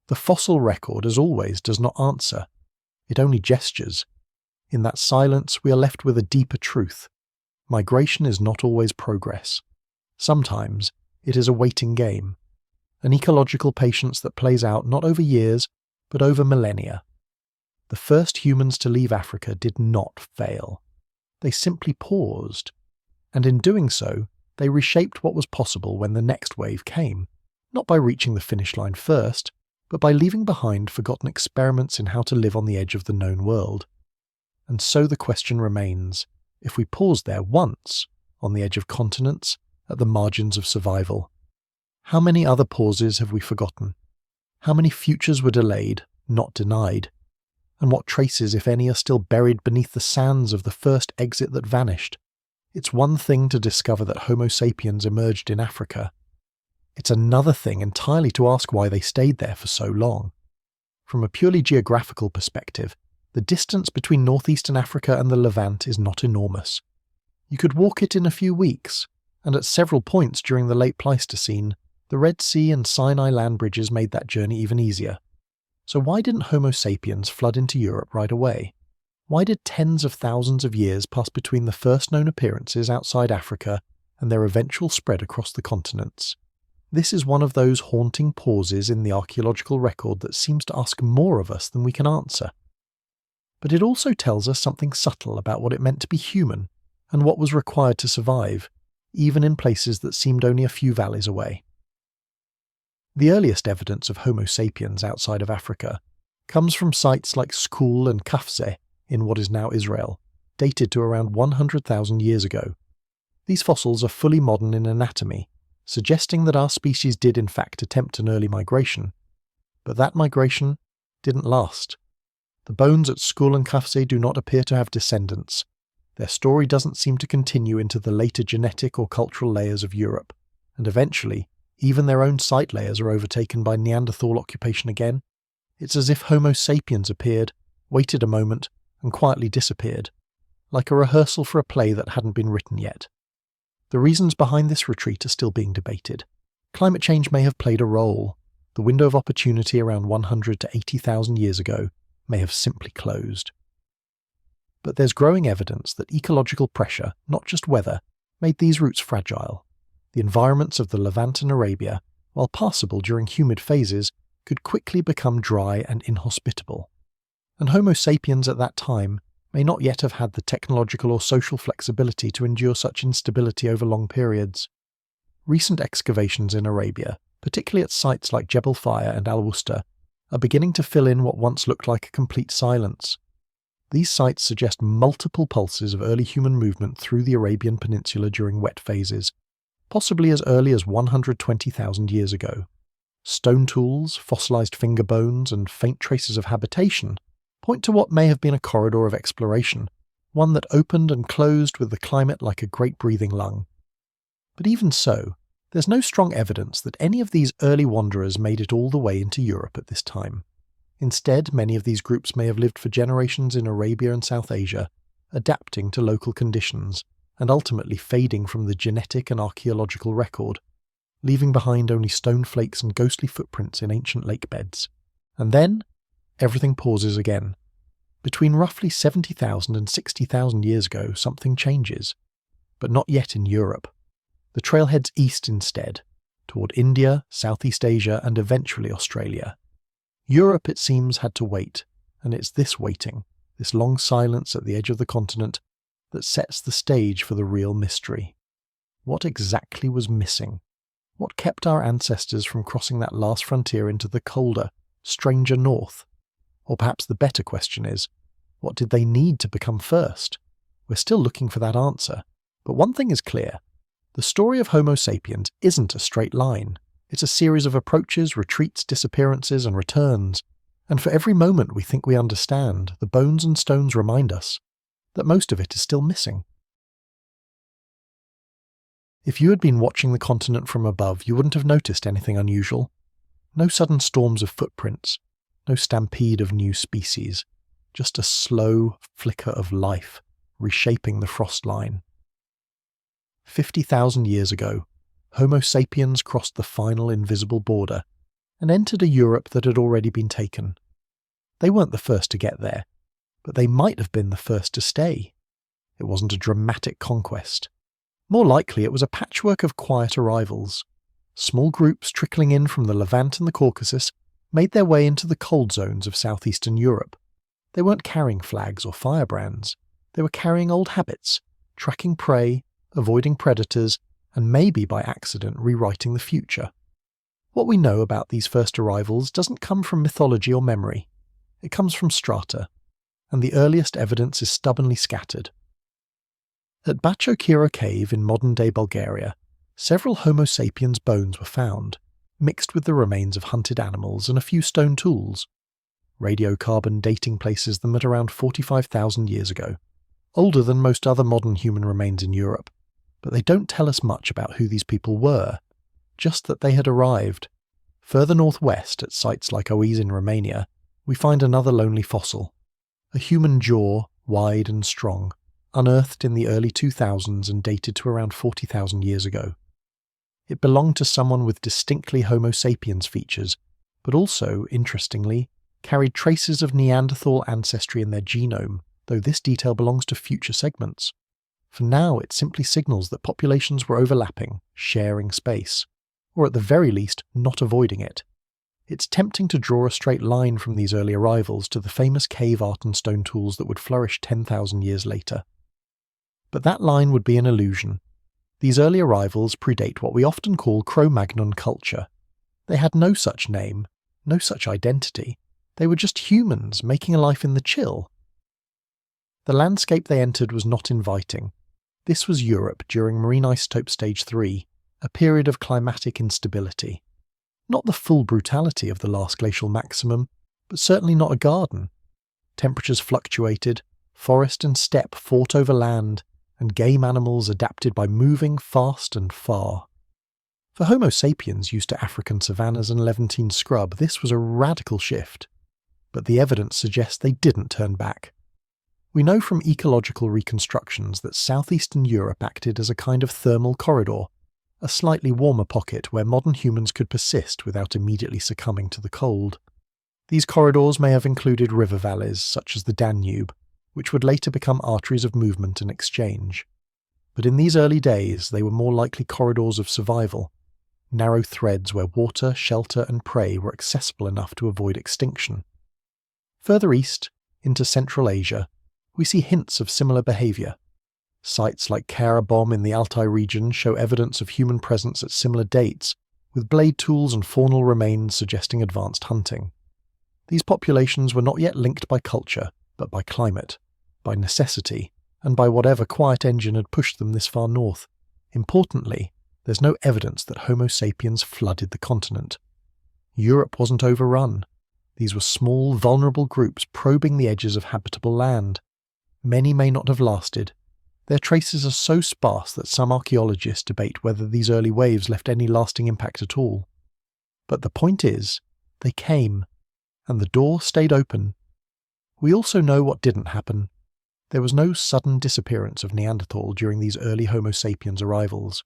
The fossil record, as always, does not answer. It only gestures. In that silence, we are left with a deeper truth. Migration is not always progress. Sometimes it is a waiting game, an ecological patience that plays out not over years, but over millennia. the first humans to leave Africa did not fail. They simply paused, and in doing so, they reshaped what was possible when the next wave came, not by reaching the finish line first, but by leaving behind forgotten experiments in how to live on the edge of the known world. And so the question remains, if we paused there once, on the edge of continents, at the margins of survival, how many other pauses have we forgotten? How many futures were delayed, not denied? And what traces, if any, are still buried beneath the sands of the first exit that vanished? It's one thing to discover that Homo sapiens emerged in Africa. It's another thing entirely to ask why they stayed there for so long. From a purely geographical perspective, the distance between northeastern Africa and the Levant is not enormous. You could walk it in a few weeks, and at several points during the late Pleistocene, the Red Sea and Sinai land bridges made that journey even easier. So why didn't Homo sapiens flood into Europe right away? Why did tens of thousands of years pass between the first known appearances outside Africa and their eventual spread across the continents? This is one of those haunting pauses in the archaeological record that seems to ask more of us than we can answer. But it also tells us something subtle about what it meant to be human and what was required to survive, even in places that seemed only a few valleys away. The earliest evidence of Homo sapiens outside of Africa comes from sites like 𝐓𝐈𝐌𝐿𝐄𝐒𝐓𝐀𝐌𝐿𝐏𝐒 in what is now Israel, dated to around 100,000 years ago. These fossils are fully modern in anatomy, suggesting that our species did in fact attempt an early migration. But that migration didn't last. The bones at 𝐓𝐈𝐿𝐿𝐄𝐒𝐓𝐀𝐌𝐿𝐏𝐒 do not appear to have descendants. Their story doesn't seem to continue into the later genetic or cultural layers of Europe, and eventually, even their own site layers are overtaken by Neanderthal occupation again. It's as if Homo sapiens appeared, waited a moment, and quietly disappeared, like a rehearsal for a play that hadn't been written yet. The reasons behind this retreat are still being debated. Climate change may have played a role. The window of opportunity around 100 to 80,000 years ago may have simply closed. But there's growing evidence that ecological pressure, not just weather, made these routes fragile. The environments of the Levant and Arabia, while passable during humid phases, could quickly become dry and inhospitable. And Homo sapiens at that time may not yet have had the technological or social flexibility to endure such instability over long periods. Recent excavations in Arabia, particularly at sites like Jebel Fire and Al-Wusta, are beginning to fill in what once looked like a complete silence. These sites suggest multiple pulses of early human movement through the Arabian Peninsula during wet phases, possibly as early as 120,000 years ago. Stone tools, fossilized finger bones, and faint traces of habitation point to what may have been a corridor of exploration, one that opened and closed with the climate like a great breathing lung. But even so, there's no strong evidence that any of these early wanderers made it all the way into Europe at this time. Instead, many of these groups may have lived for generations in Arabia and South Asia, adapting to local conditions, and ultimately fading from the genetic and archaeological record, leaving behind only stone flakes and ghostly footprints in ancient lake beds. And then, everything pauses again. Between roughly 70,000 and 60,000 years ago, something changes. But not yet in Europe. The trail heads east instead, toward India, Southeast Asia, and eventually Australia. Europe, it seems, had to wait, and it's this waiting, this long silence at the edge of the continent, that sets the stage for the real mystery. What exactly was missing? What kept our ancestors from crossing that last frontier into the colder, stranger north? Or perhaps the better question is, what did they need to become first? We're still looking for that answer, but one thing is clear. The story of Homo sapiens isn't a straight line. It's a series of approaches, retreats, disappearances, and returns. And for every moment we think we understand, the bones and stones remind us that most of it is still missing. If you had been watching the continent from above, you wouldn't have noticed anything unusual. No sudden storms of footprints, no stampede of new species, just a slow flicker of life reshaping the frost line. 50,000 years ago, Homo sapiens crossed the final invisible border and entered a Europe that had already been taken. They weren't the first to get there, but they might have been the first to stay. It wasn't a dramatic conquest. More likely it was a patchwork of quiet arrivals. Small groups trickling in from the Levant and the Caucasus made their way into the cold zones of southeastern Europe. They weren't carrying flags or firebrands. They were carrying old habits, tracking prey, avoiding predators, and maybe by accident rewriting the future. What we know about these first arrivals doesn't come from mythology or memory. It comes from strata, and the earliest evidence is stubbornly scattered. At 𝐓𝐌𝐄𝐒𝐌𝐏𝐻𝐒 cave in modern-day Bulgaria, several Homo sapiens bones were found, mixed with the remains of hunted animals and a few stone tools. Radiocarbon dating places them at around 45,000 years ago, older than most other modern human remains in Europe, but they don't tell us much about who these people were, just that they had arrived. Further northwest, at sites like 𝐓𝐈𝐌𝐿 in Romania, we find another lonely fossil, a human jaw, wide and strong, unearthed in the early 2000s and dated to around 40,000 years ago. It belonged to someone with distinctly Homo sapiens features, but also, interestingly, carried traces of Neanderthal ancestry in their genome, though this detail belongs to future segments. For now, it simply signals that populations were overlapping, sharing space, or at the very least, not avoiding it. It's tempting to draw a straight line from these early arrivals to the famous cave art and stone tools that would flourish 10,000 years later. But that line would be an illusion. These early arrivals predate what we often call Cro-Magnon culture. They had no such name, no such identity. They were just humans making a life in the chill. The landscape they entered was not inviting. This was Europe during marine isotope stage 3, a period of climatic instability. Not the full brutality of the last glacial maximum, but certainly not a garden. Temperatures fluctuated, forest and steppe fought over land, and game animals adapted by moving fast and far. For Homo sapiens used to African savannas and Levantine scrub, this was a radical shift. But the evidence suggests they didn't turn back. We know from ecological reconstructions that southeastern Europe acted as a kind of thermal corridor, a slightly warmer pocket where modern humans could persist without immediately succumbing to the cold. These corridors may have included river valleys such as the Danube, which would later become arteries of movement and exchange. But in these early days, they were more likely corridors of survival, narrow threads where water, shelter and prey were accessible enough to avoid extinction. Further east, into Central Asia, we see hints of similar behaviour. Sites like Kara-Bom in the Altai region show evidence of human presence at similar dates, with blade tools and faunal remains suggesting advanced hunting. These populations were not yet linked by culture, but by climate, by necessity, and by whatever quiet engine had pushed them this far north. Importantly, there's no evidence that Homo sapiens flooded the continent. Europe wasn't overrun. These were small, vulnerable groups probing the edges of habitable land. Many may not have lasted. Their traces are so sparse that some archaeologists debate whether these early waves left any lasting impact at all. But the point is, they came, and the door stayed open. We also know what didn't happen. There was no sudden disappearance of Neanderthal during these early Homo sapiens arrivals.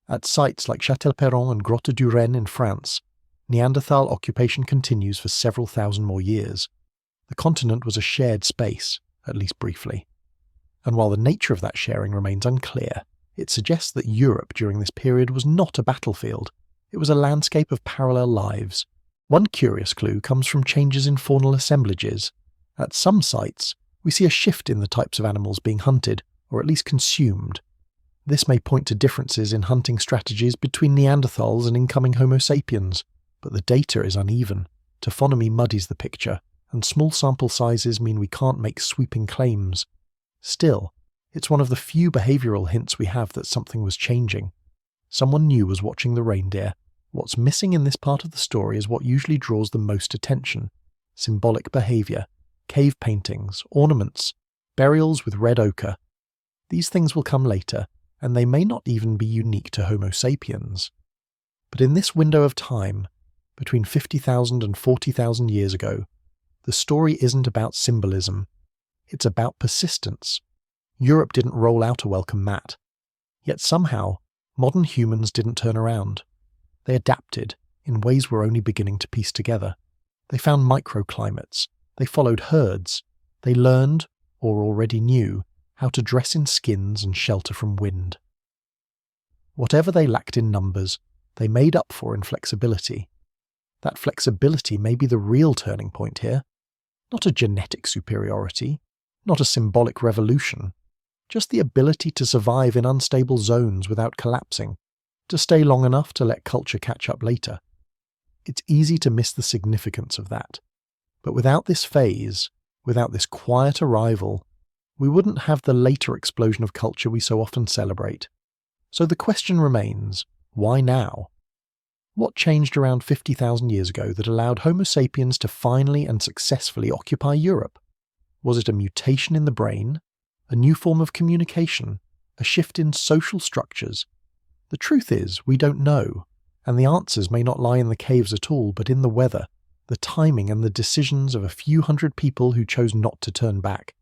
At sites like Châtel-Perron and Grotte du Renne in France, Neanderthal occupation continues for several thousand more years. The continent was a shared space, at least briefly. And while the nature of that sharing remains unclear, it suggests that Europe during this period was not a battlefield. It was a landscape of parallel lives. One curious clue comes from changes in faunal assemblages. At some sites, we see a shift in the types of animals being hunted, or at least consumed. This may point to differences in hunting strategies between Neanderthals and incoming Homo sapiens, but the data is uneven. Taphonomy muddies the picture, and small sample sizes mean we can't make sweeping claims. Still, it's one of the few behavioural hints we have that something was changing. Someone new was watching the reindeer. What's missing in this part of the story is what usually draws the most attention: symbolic behaviour, cave paintings, ornaments, burials with red ochre. These things will come later, and they may not even be unique to Homo sapiens. But in this window of time, between 50,000 and 40,000 years ago, the story isn't about symbolism. It's about persistence. Europe didn't roll out a welcome mat. Yet somehow, modern humans didn't turn around. They adapted in ways we're only beginning to piece together. They found microclimates. They followed herds. They learned, or already knew, how to dress in skins and shelter from wind. Whatever they lacked in numbers, they made up for in flexibility. That flexibility may be the real turning point here. Not a genetic superiority, not a symbolic revolution, just the ability to survive in unstable zones without collapsing, to stay long enough to let culture catch up later. It's easy to miss the significance of that. But without this phase, without this quiet arrival, we wouldn't have the later explosion of culture we so often celebrate. So the question remains, why now? What changed around 50,000 years ago that allowed Homo sapiens to finally and successfully occupy Europe? Was it a mutation in the brain? A new form of communication? A shift in social structures? The truth is, we don't know, and the answers may not lie in the caves at all, but in the weather, the timing and the decisions of a few hundred people who chose not to turn back.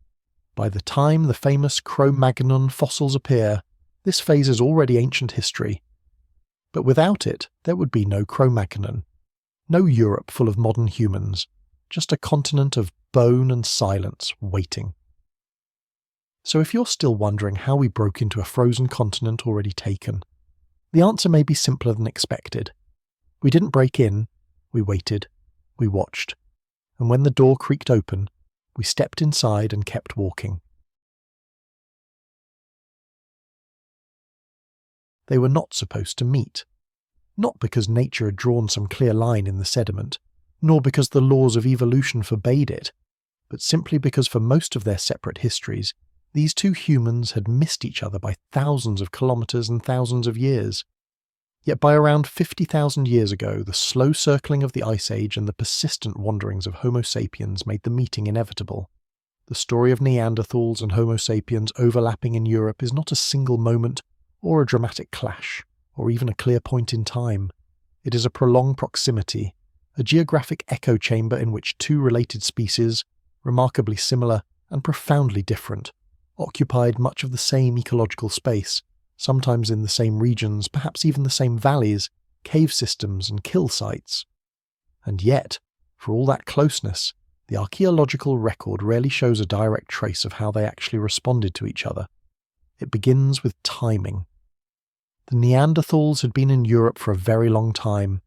By the time the famous Cro-Magnon fossils appear, this phase is already ancient history. But without it, there would be no Cro-Magnon, no Europe full of modern humans, just a continent of bone and silence waiting. So if you're still wondering how we broke into a frozen continent already taken, the answer may be simpler than expected. We didn't break in, we waited, we watched, and when the door creaked open, we stepped inside and kept walking. They were not supposed to meet. Not because nature had drawn some clear line in the sediment, nor because the laws of evolution forbade it, but simply because for most of their separate histories, these two humans had missed each other by thousands of kilometers and thousands of years. Yet by around 50,000 years ago, the slow circling of the Ice Age and the persistent wanderings of Homo sapiens made the meeting inevitable. The story of Neanderthals and Homo sapiens overlapping in Europe is not a single moment, or a dramatic clash, or even a clear point in time. It is a prolonged proximity, a geographic echo chamber in which two related species, remarkably similar and profoundly different, occupied much of the same ecological space, sometimes in the same regions, perhaps even the same valleys, cave systems and kill sites. And yet, for all that closeness, the archaeological record rarely shows a direct trace of how they actually responded to each other. It begins with timing. The Neanderthals had been in Europe for a very long time.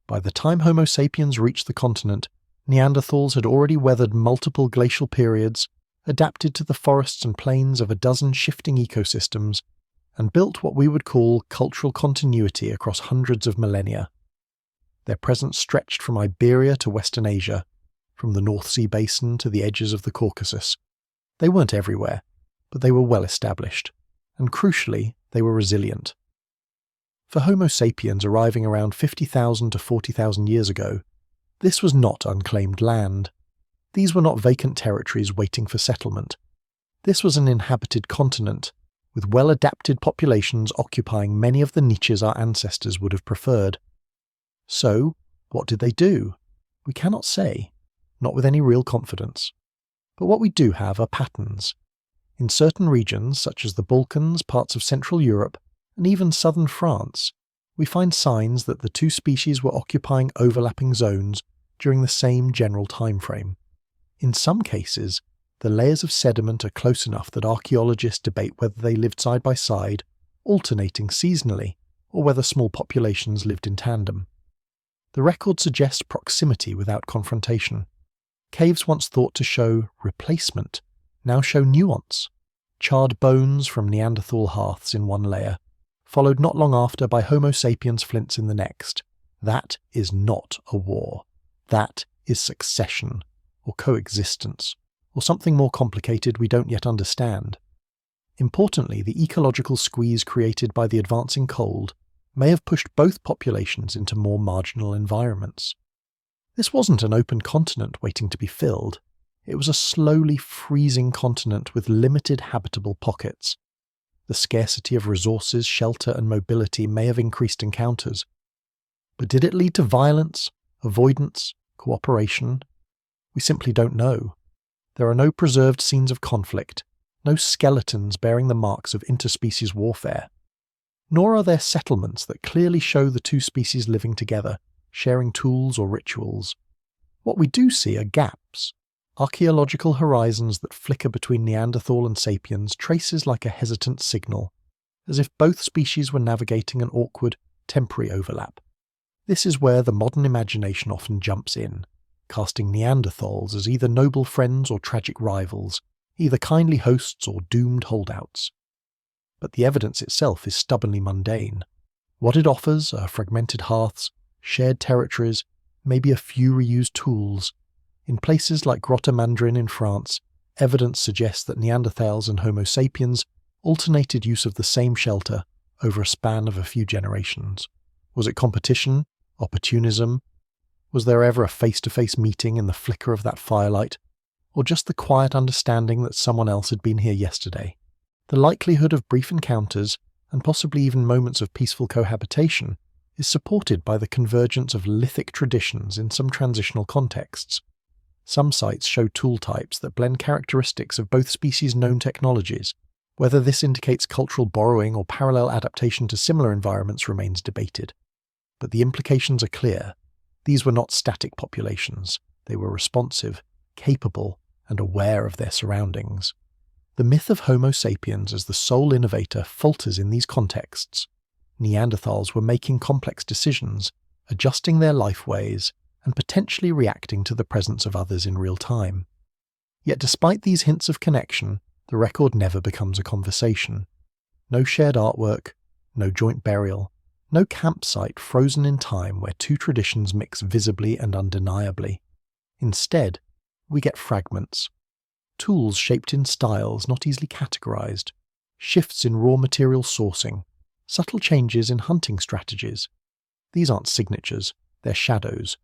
By the time Homo sapiens reached the continent, Neanderthals had already weathered multiple glacial periods, adapted to the forests and plains of a dozen shifting ecosystems, and built what we would call cultural continuity across hundreds of millennia. Their presence stretched from Iberia to Western Asia, from the North Sea basin to the edges of the Caucasus. They weren't everywhere, but they were well established, and crucially, they were resilient. For Homo sapiens arriving around 50,000 to 40,000 years ago, this was not unclaimed land. These were not vacant territories waiting for settlement. This was an inhabited continent, with well-adapted populations occupying many of the niches our ancestors would have preferred. So, what did they do? We cannot say, not with any real confidence. But what we do have are patterns. In certain regions, such as the Balkans, parts of Central Europe, and even southern France, we find signs that the two species were occupying overlapping zones during the same general time frame. In some cases, the layers of sediment are close enough that archaeologists debate whether they lived side by side, alternating seasonally, or whether small populations lived in tandem. The record suggests proximity without confrontation. Caves once thought to show replacement now show nuance. Charred bones from Neanderthal hearths in one layer, followed not long after by Homo sapiens flints in the next. That is not a war. That is succession, or coexistence, or something more complicated we don't yet understand. Importantly, the ecological squeeze created by the advancing cold may have pushed both populations into more marginal environments. This wasn't an open continent waiting to be filled. It was a slowly freezing continent with limited habitable pockets. The scarcity of resources, shelter, and mobility may have increased encounters. But did it lead to violence, avoidance, cooperation? We simply don't know. There are no preserved scenes of conflict, no skeletons bearing the marks of interspecies warfare. Nor are there settlements that clearly show the two species living together, sharing tools or rituals. What we do see are gaps. Archaeological horizons that flicker between Neanderthal and sapiens, traces like a hesitant signal, as if both species were navigating an awkward, temporary overlap. This is where the modern imagination often jumps in. casting Neanderthals as either noble friends or tragic rivals, either kindly hosts or doomed holdouts. But the evidence itself is stubbornly mundane. What it offers are fragmented hearths, shared territories, maybe a few reused tools. In places like Cro-Magnon in France, evidence suggests that Neanderthals and Homo sapiens alternated use of the same shelter over a span of a few generations. Was it competition? Opportunism? Was there ever a face-to-face meeting in the flicker of that firelight? Or just the quiet understanding that someone else had been here yesterday? The likelihood of brief encounters, and possibly even moments of peaceful cohabitation, is supported by the convergence of lithic traditions in some transitional contexts. Some sites show tool types that blend characteristics of both species' known technologies. Whether this indicates cultural borrowing or parallel adaptation to similar environments remains debated. But the implications are clear. These were not static populations. They were responsive, capable, and aware of their surroundings. The myth of Homo sapiens as the sole innovator falters in these contexts. Neanderthals were making complex decisions, adjusting their life ways, and potentially reacting to the presence of others in real time. Yet despite these hints of connection, the record never becomes a conversation. No shared artwork, no joint burial, no campsite frozen in time where two traditions mix visibly and undeniably. Instead, we get fragments. Tools shaped in styles not easily categorized, shifts in raw material sourcing, subtle changes in hunting strategies. These aren't signatures, they're shadows.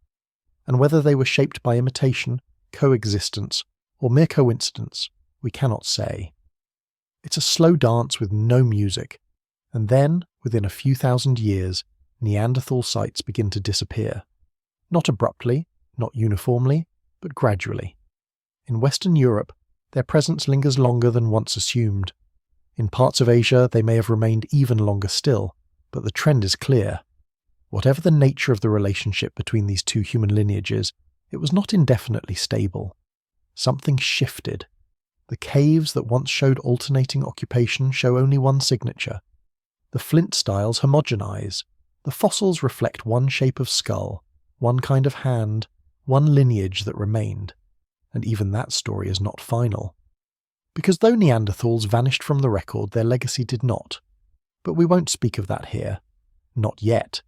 And whether they were shaped by imitation, coexistence, or mere coincidence, we cannot say. It's a slow dance with no music, and then, within a few thousand years, Neanderthal sites begin to disappear. Not abruptly, not uniformly, but gradually. In Western Europe, their presence lingers longer than once assumed. In parts of Asia, they may have remained even longer still, but the trend is clear. Whatever the nature of the relationship between these two human lineages, it was not indefinitely stable. Something shifted. The caves that once showed alternating occupation show only one signature. The flint styles homogenize. The fossils reflect one shape of skull, one kind of hand, one lineage that remained. And even that story is not final. Because though Neanderthals vanished from the record, their legacy did not. But we won't speak of that here. Not yet.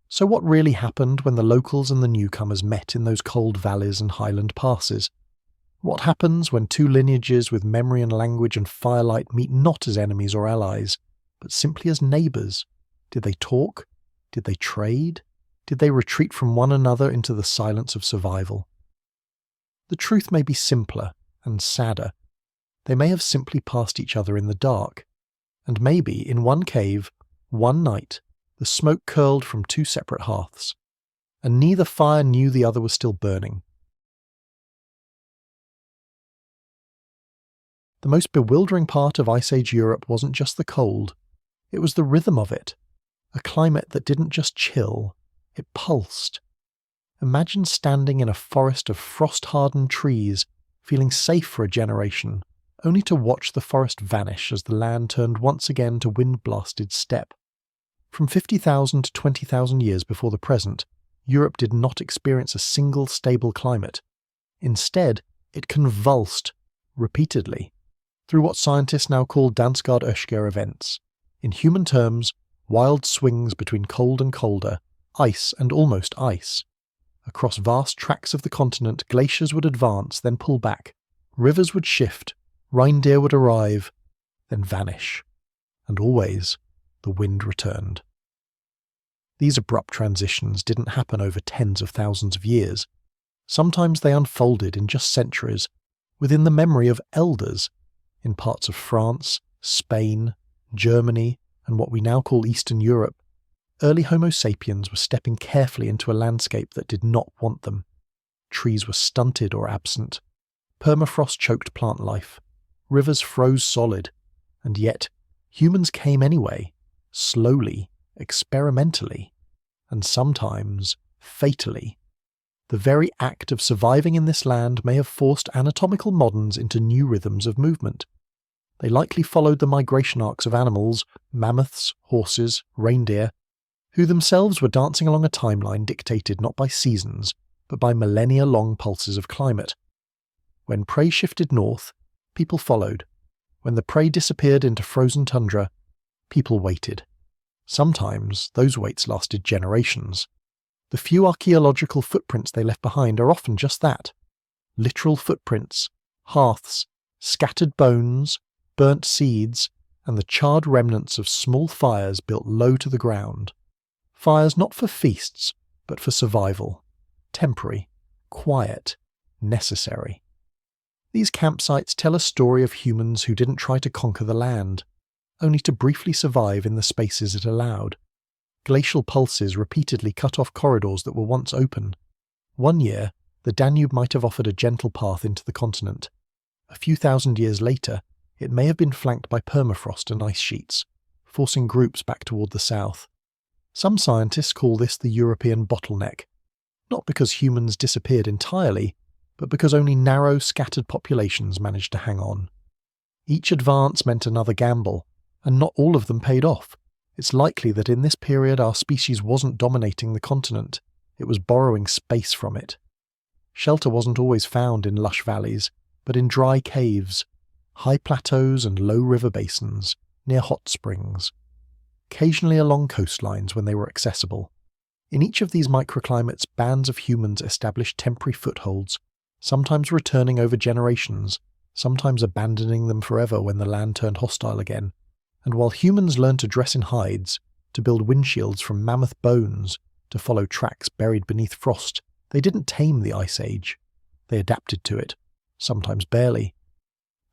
So what really happened when the locals and the newcomers met in those cold valleys and highland passes? What happens when two lineages with memory and language and firelight meet not as enemies or allies, but simply as neighbours? Did they talk? Did they trade? Did they retreat from one another into the silence of survival? The truth may be simpler and sadder. They may have simply passed each other in the dark, and maybe in one cave, one night, the smoke curled from two separate hearths, and neither fire knew the other was still burning. The most bewildering part of Ice Age Europe wasn't just the cold, it was the rhythm of it, a climate that didn't just chill, it pulsed. Imagine standing in a forest of frost-hardened trees, feeling safe for a generation, only to watch the forest vanish as the land turned once again to wind-blasted steppe. From 50,000 to 20,000 years before the present, Europe did not experience a single stable climate. Instead, it convulsed, repeatedly, through what scientists now call 𝐓𝐈𝐌𝐄𝐒𝐒 events. In human terms, wild swings between cold and colder, ice and almost ice. Across vast tracts of the continent, glaciers would advance, then pull back. Rivers would shift, reindeer would arrive, then vanish. And always, the wind returned. These abrupt transitions didn't happen over tens of thousands of years. Sometimes they unfolded in just centuries, within the memory of elders, in parts of France, Spain, Germany, and what we now call Eastern Europe. Early Homo sapiens were stepping carefully into a landscape that did not want them. Trees were stunted or absent. Permafrost choked plant life. Rivers froze solid. And yet, humans came anyway, slowly, experimentally, and sometimes fatally. The very act of surviving in this land may have forced anatomical moderns into new rhythms of movement. They likely followed the migration arcs of animals, mammoths, horses, reindeer, who themselves were dancing along a timeline dictated not by seasons, but by millennia-long pulses of climate. When prey shifted north, people followed. When the prey disappeared into frozen tundra, people waited. Sometimes those waits lasted generations. The few archaeological footprints they left behind are often just that. Literal footprints, hearths, scattered bones, burnt seeds, and the charred remnants of small fires built low to the ground. Fires not for feasts, but for survival. Temporary, quiet, necessary. These campsites tell a story of humans who didn't try to conquer the land, only to briefly survive in the spaces it allowed. Glacial pulses repeatedly cut off corridors that were once open. One year, the Danube might have offered a gentle path into the continent. A few thousand years later, it may have been flanked by permafrost and ice sheets, forcing groups back toward the south. Some scientists call this the European bottleneck, not because humans disappeared entirely, but because only narrow, scattered populations managed to hang on. Each advance meant another gamble, and not all of them paid off. It's likely that in this period our species wasn't dominating the continent, it was borrowing space from it. Shelter wasn't always found in lush valleys, but in dry caves, high plateaus and low river basins, near hot springs. Occasionally along coastlines when they were accessible. In each of these microclimates, bands of humans established temporary footholds, sometimes returning over generations, sometimes abandoning them forever when the land turned hostile again. And while humans learned to dress in hides, to build windshields from mammoth bones, to follow tracks buried beneath frost, they didn't tame the Ice Age. They adapted to it, sometimes barely.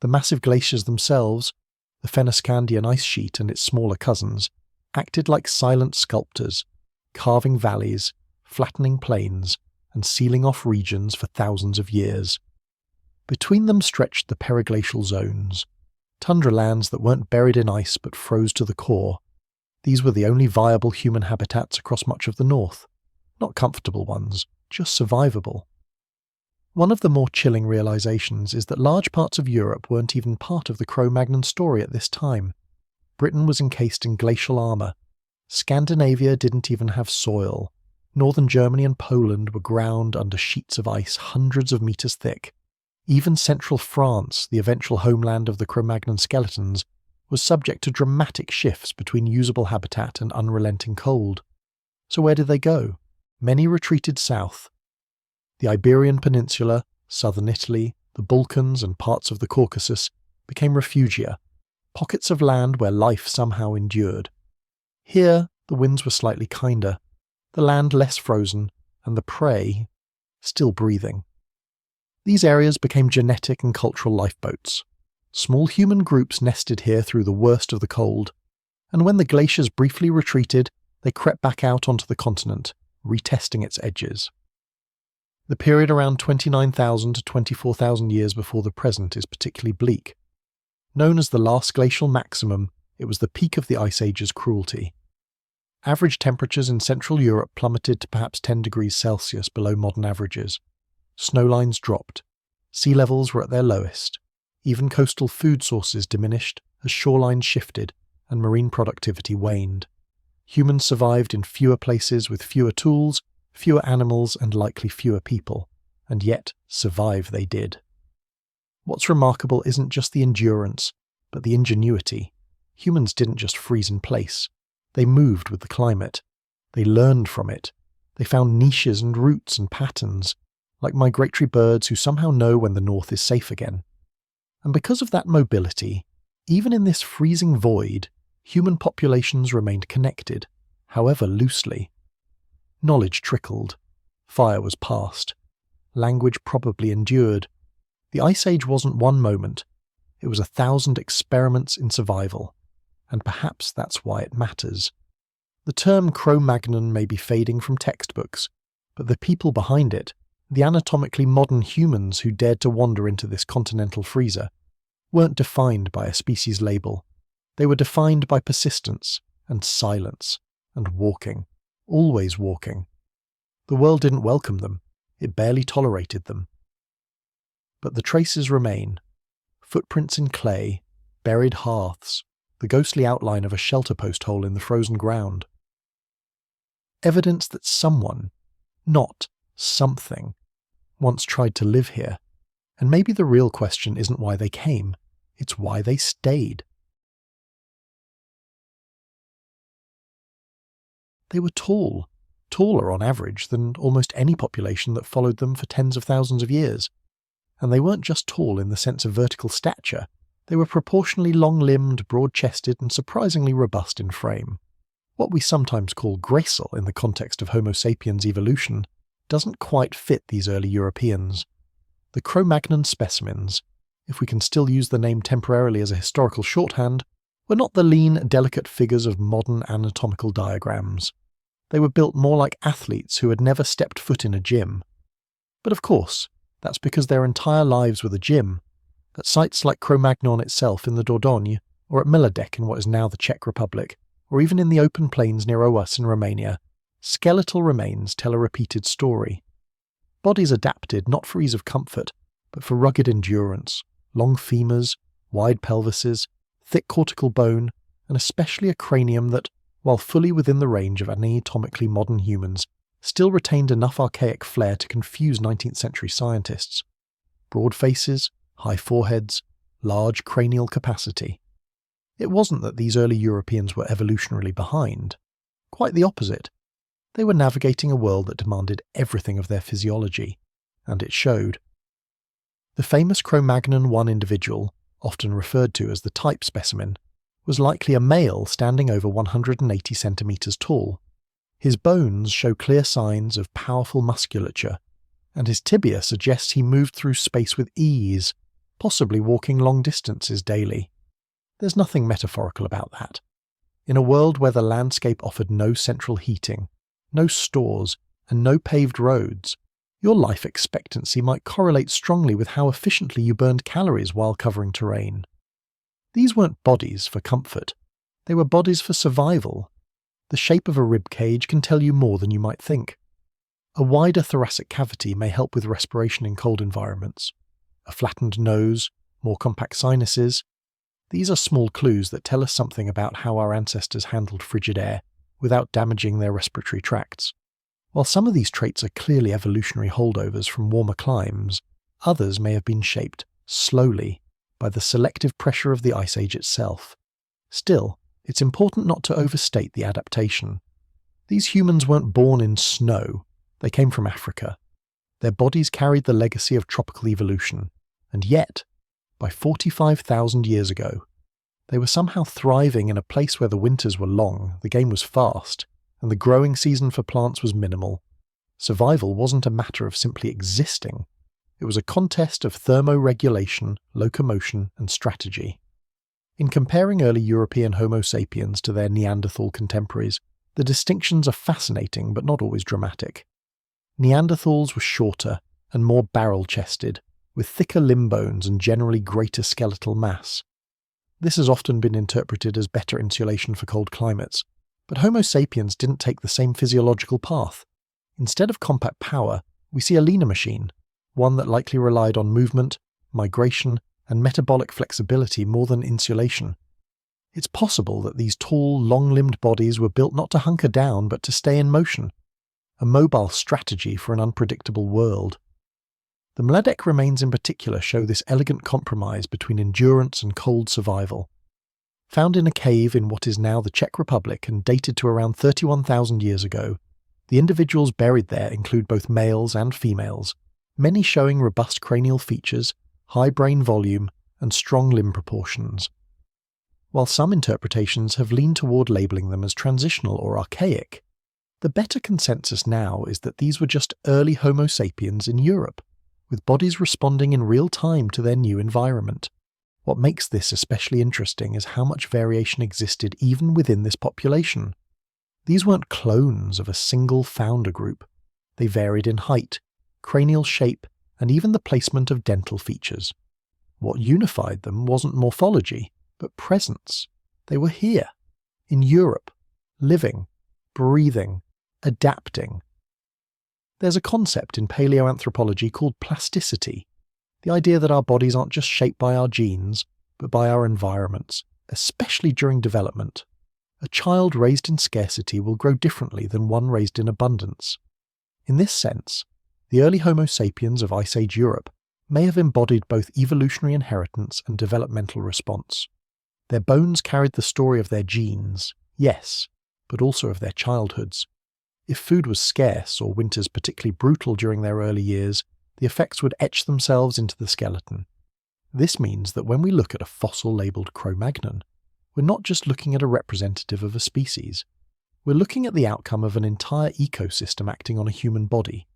The massive glaciers themselves, the Fennoscandian ice sheet and its smaller cousins, acted like silent sculptors, carving valleys, flattening plains, and sealing off regions for thousands of years. Between them stretched the periglacial zones, tundra lands that weren't buried in ice but froze to the core. These were the only viable human habitats across much of the north. Not comfortable ones, just survivable. One of the more chilling realizations is that large parts of Europe weren't even part of the Cro-Magnon story at this time. Britain was encased in glacial armour. Scandinavia didn't even have soil. Northern Germany and Poland were ground under sheets of ice hundreds of metres thick. Even central France, the eventual homeland of the Cro-Magnon skeletons, was subject to dramatic shifts between usable habitat and unrelenting cold. So where did they go? Many retreated south. The Iberian Peninsula, southern Italy, the Balkans and parts of the Caucasus became refugia, pockets of land where life somehow endured. Here, the winds were slightly kinder, the land less frozen, and the prey still breathing. These areas became genetic and cultural lifeboats. Small human groups nested here through the worst of the cold, and when the glaciers briefly retreated, they crept back out onto the continent, retesting its edges. The period around 29,000 to 24,000 years before the present is particularly bleak. Known as the last glacial maximum, it was the peak of the Ice Age's cruelty. Average temperatures in Central Europe plummeted to perhaps 10 degrees Celsius below modern averages. Snowlines dropped. Sea levels were at their lowest. Even coastal food sources diminished as shorelines shifted and marine productivity waned. Humans survived in fewer places with fewer tools, fewer animals and likely fewer people, and yet survive they did. What's remarkable isn't just the endurance, but the ingenuity. Humans didn't just freeze in place. They moved with the climate. They learned from it. They found niches and routes and patterns, like migratory birds who somehow know when the north is safe again. And because of that mobility, even in this freezing void, human populations remained connected, however loosely. Knowledge trickled. Fire was passed. Language probably endured. The Ice Age wasn't one moment. It was 1,000 experiments in survival. And perhaps that's why it matters. The term Cro-Magnon may be fading from textbooks, but the people behind it, the anatomically modern humans who dared to wander into this continental freezer, weren't defined by a species label. They were defined by persistence and silence and walking, always walking. The world didn't welcome them, it barely tolerated them. But the traces remain. Footprints in clay, buried hearths, the ghostly outline of a shelter post hole in the frozen ground. Evidence that someone, not something, once tried to live here. And maybe the real question isn't why they came, it's why they stayed. They were tall, taller on average than almost any population that followed them for tens of thousands of years. And they weren't just tall in the sense of vertical stature, they were proportionally long-limbed, broad-chested, and surprisingly robust in frame. What we sometimes call gracile in the context of Homo sapiens evolution doesn't quite fit these early Europeans. The Cro-Magnon specimens, if we can still use the name temporarily as a historical shorthand, were not the lean, delicate figures of modern anatomical diagrams. They were built more like athletes who had never stepped foot in a gym. But of course, that's because their entire lives were the gym. At sites like Cro-Magnon itself in the Dordogne, or at Milodec in what is now the Czech Republic, or even in the open plains near Oas in Romania, skeletal remains tell a repeated story. Bodies adapted not for ease of comfort, but for rugged endurance, long femurs, wide pelvises, thick cortical bone, and especially a cranium that, while fully within the range of anatomically modern humans, still retained enough archaic flair to confuse 19th century scientists. Broad faces, high foreheads, large cranial capacity. It wasn't that these early Europeans were evolutionarily behind. Quite the opposite. They were navigating a world that demanded everything of their physiology, and it showed. The famous Cro-Magnon 1 individual, often referred to as the type specimen, was likely a male standing over 180 centimeters tall. His bones show clear signs of powerful musculature, and his tibia suggests he moved through space with ease, possibly walking long distances daily. There's nothing metaphorical about that. In a world where the landscape offered no central heating, no stores, and no paved roads, your life expectancy might correlate strongly with how efficiently you burned calories while covering terrain. These weren't bodies for comfort. They were bodies for survival. The shape of a rib cage can tell you more than you might think. A wider thoracic cavity may help with respiration in cold environments. A flattened nose, more compact sinuses. These are small clues that tell us something about how our ancestors handled frigid air without damaging their respiratory tracts. While some of these traits are clearly evolutionary holdovers from warmer climes, others may have been shaped, slowly, by the selective pressure of the Ice Age itself. Still, it's important not to overstate the adaptation. These humans weren't born in snow, they came from Africa. Their bodies carried the legacy of tropical evolution, and yet, by 45,000 years ago, they were somehow thriving in a place where the winters were long, the game was fast, and the growing season for plants was minimal. Survival wasn't a matter of simply existing. It was a contest of thermoregulation, locomotion, and strategy. In comparing early European Homo sapiens to their Neanderthal contemporaries, the distinctions are fascinating but not always dramatic. Neanderthals were shorter and more barrel-chested, with thicker limb bones and generally greater skeletal mass. This has often been interpreted as better insulation for cold climates, but Homo sapiens didn't take the same physiological path. Instead of compact power, we see a leaner machine, one that likely relied on movement, migration, and metabolic flexibility more than insulation. It's possible that these tall, long-limbed bodies were built not to hunker down but to stay in motion, a mobile strategy for an unpredictable world. The Milodec remains in particular show this elegant compromise between endurance and cold survival. Found in a cave in what is now the Czech Republic and dated to around 31,000 years ago, the individuals buried there include both males and females, many showing robust cranial features, high brain volume, and strong limb proportions. While some interpretations have leaned toward labeling them as transitional or archaic, the better consensus now is that these were just early Homo sapiens in Europe, with bodies responding in real time to their new environment. What makes this especially interesting is how much variation existed even within this population. These weren't clones of a single founder group. They varied in height, cranial shape, and even the placement of dental features. What unified them wasn't morphology, but presence. They were here, in Europe, living, breathing, adapting. There's a concept in paleoanthropology called plasticity, the idea that our bodies aren't just shaped by our genes, but by our environments, especially during development. A child raised in scarcity will grow differently than one raised in abundance. In this sense, The early Homo sapiens of Ice Age Europe may have embodied both evolutionary inheritance and developmental response. Their bones carried the story of their genes, yes, but also of their childhoods. If food was scarce or winters particularly brutal during their early years, the effects would etch themselves into the skeleton. This means that when we look at a fossil labelled Cro-Magnon, we're not just looking at a representative of a species. We're looking at the outcome of an entire ecosystem acting on a human body.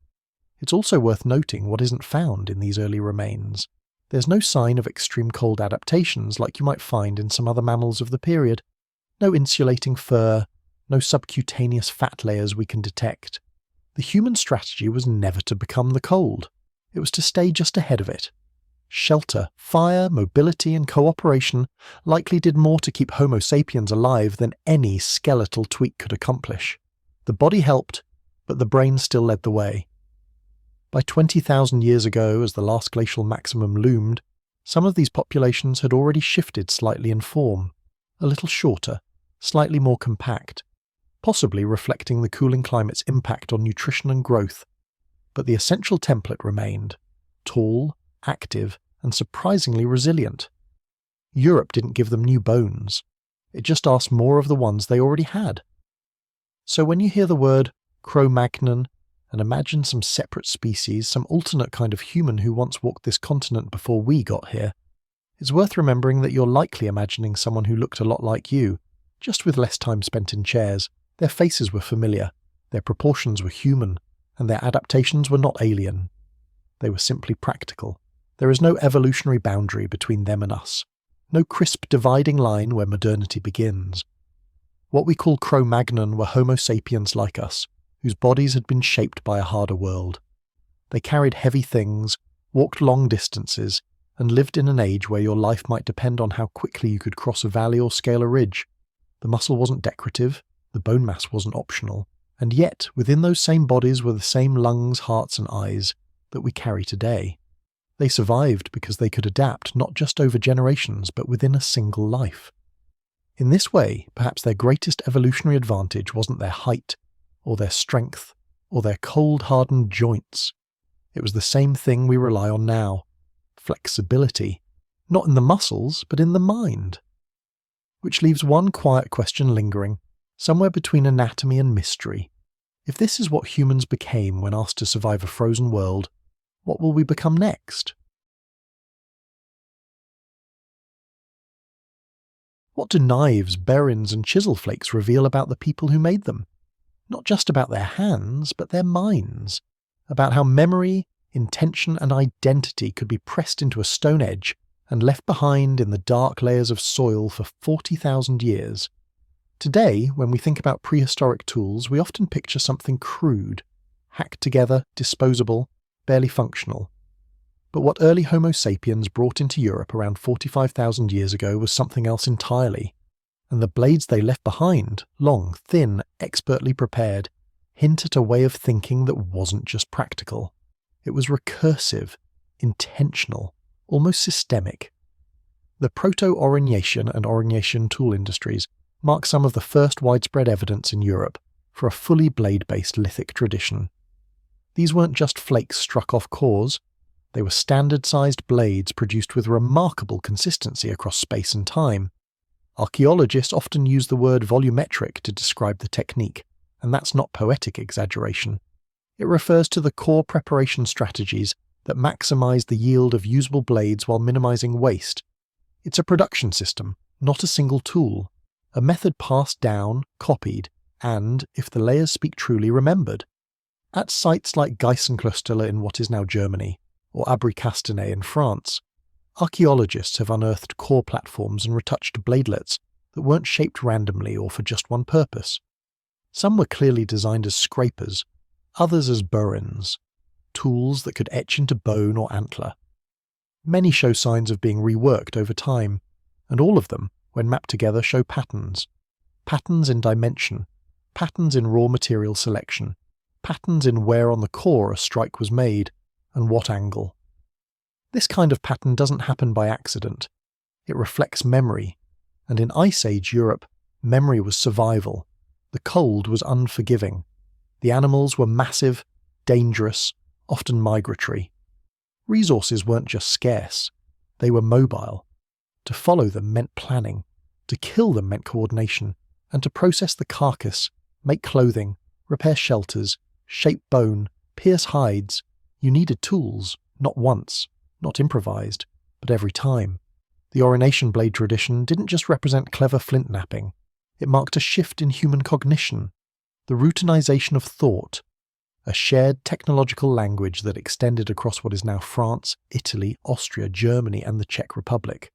It's also worth noting what isn't found in these early remains. There's no sign of extreme cold adaptations like you might find in some other mammals of the period. No insulating fur, no subcutaneous fat layers we can detect. The human strategy was never to become the cold. It was to stay just ahead of it. Shelter, fire, mobility, and cooperation likely did more to keep Homo sapiens alive than any skeletal tweak could accomplish. The body helped, but the brain still led the way. By 20,000 years ago, as the last glacial maximum loomed, some of these populations had already shifted slightly in form, a little shorter, slightly more compact, possibly reflecting the cooling climate's impact on nutrition and growth. But the essential template remained: tall, active, and surprisingly resilient. Europe didn't give them new bones. It just asked more of the ones they already had. So when you hear the word Cro-Magnon, and imagine some separate species, some alternate kind of human who once walked this continent before we got here, it's worth remembering that you're likely imagining someone who looked a lot like you, just with less time spent in chairs. Their faces were familiar, their proportions were human, and their adaptations were not alien. They were simply practical. There is no evolutionary boundary between them and us, no crisp dividing line where modernity begins. What we call Cro-Magnon were Homo sapiens like us, whose bodies had been shaped by a harder world. They carried heavy things, walked long distances, and lived in an age where your life might depend on how quickly you could cross a valley or scale a ridge. The muscle wasn't decorative, the bone mass wasn't optional, and yet within those same bodies were the same lungs, hearts, and eyes that we carry today. They survived because they could adapt not just over generations but within a single life. In this way, perhaps their greatest evolutionary advantage wasn't their height, or their strength, or their cold-hardened joints. It was the same thing we rely on now: flexibility, not in the muscles, but in the mind. Which leaves one quiet question lingering, somewhere between anatomy and mystery. If this is what humans became when asked to survive a frozen world, what will we become next? What do knives, berins, and chisel flakes reveal about the people who made them? Not just about their hands, but their minds. About how memory, intention, and identity could be pressed into a stone edge and left behind in the dark layers of soil for 40,000 years. Today, when we think about prehistoric tools, we often picture something crude, hacked together, disposable, barely functional. But what early Homo sapiens brought into Europe around 45,000 years ago was something else entirely. And the blades they left behind, long, thin, expertly prepared, hint at a way of thinking that wasn't just practical. It was recursive, intentional, almost systemic. The proto-aurignacian and aurignacian tool industries mark some of the first widespread evidence in Europe for a fully blade-based lithic tradition. These weren't just flakes struck off cores, they were standard-sized blades produced with remarkable consistency across space and time. Archaeologists often use the word volumetric to describe the technique, and that's not poetic exaggeration. It refers to the core preparation strategies that maximize the yield of usable blades while minimizing waste. It's a production system, not a single tool, a method passed down, copied, and, if the layers speak truly, remembered. At sites like Geissenklösterle in what is now Germany, or Abri-Castanet in France, archaeologists have unearthed core platforms and retouched bladelets that weren't shaped randomly or for just one purpose. Some were clearly designed as scrapers, others as burins, tools that could etch into bone or antler. Many show signs of being reworked over time, and all of them, when mapped together, show patterns. Patterns in dimension, patterns in raw material selection, patterns in where on the core a strike was made, and what angle. This kind of pattern doesn't happen by accident. It reflects memory, and in Ice Age Europe, memory was survival. The cold was unforgiving. The animals were massive, dangerous, often migratory. Resources weren't just scarce, they were mobile. To follow them meant planning, to kill them meant coordination, and to process the carcass, make clothing, repair shelters, shape bone, pierce hides, you needed tools, not once, not improvised, but every time. The orination blade tradition didn't just represent clever flint knapping, it marked a shift in human cognition, the routinization of thought, a shared technological language that extended across what is now France, Italy, Austria, Germany, and the Czech Republic.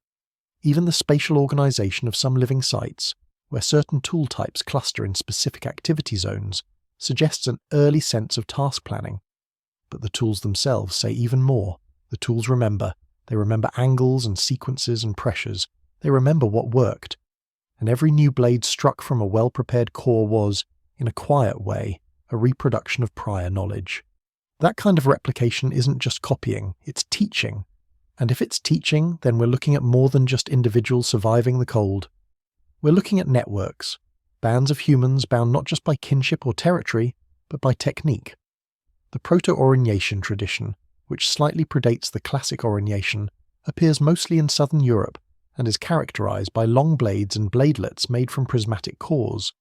Even the spatial organization of some living sites, where certain tool types cluster in specific activity zones, suggests an early sense of task planning. But the tools themselves say even more. The tools remember. They remember angles and sequences and pressures. They remember what worked. And every new blade struck from a well-prepared core was, in a quiet way, a reproduction of prior knowledge. That kind of replication isn't just copying, it's teaching. And if it's teaching, then we're looking at more than just individuals surviving the cold. We're looking at networks, bands of humans bound not just by kinship or territory, but by technique. The proto-orination tradition, which slightly predates the classic orination, appears mostly in southern Europe and is characterized by long blades and bladelets made from prismatic cores.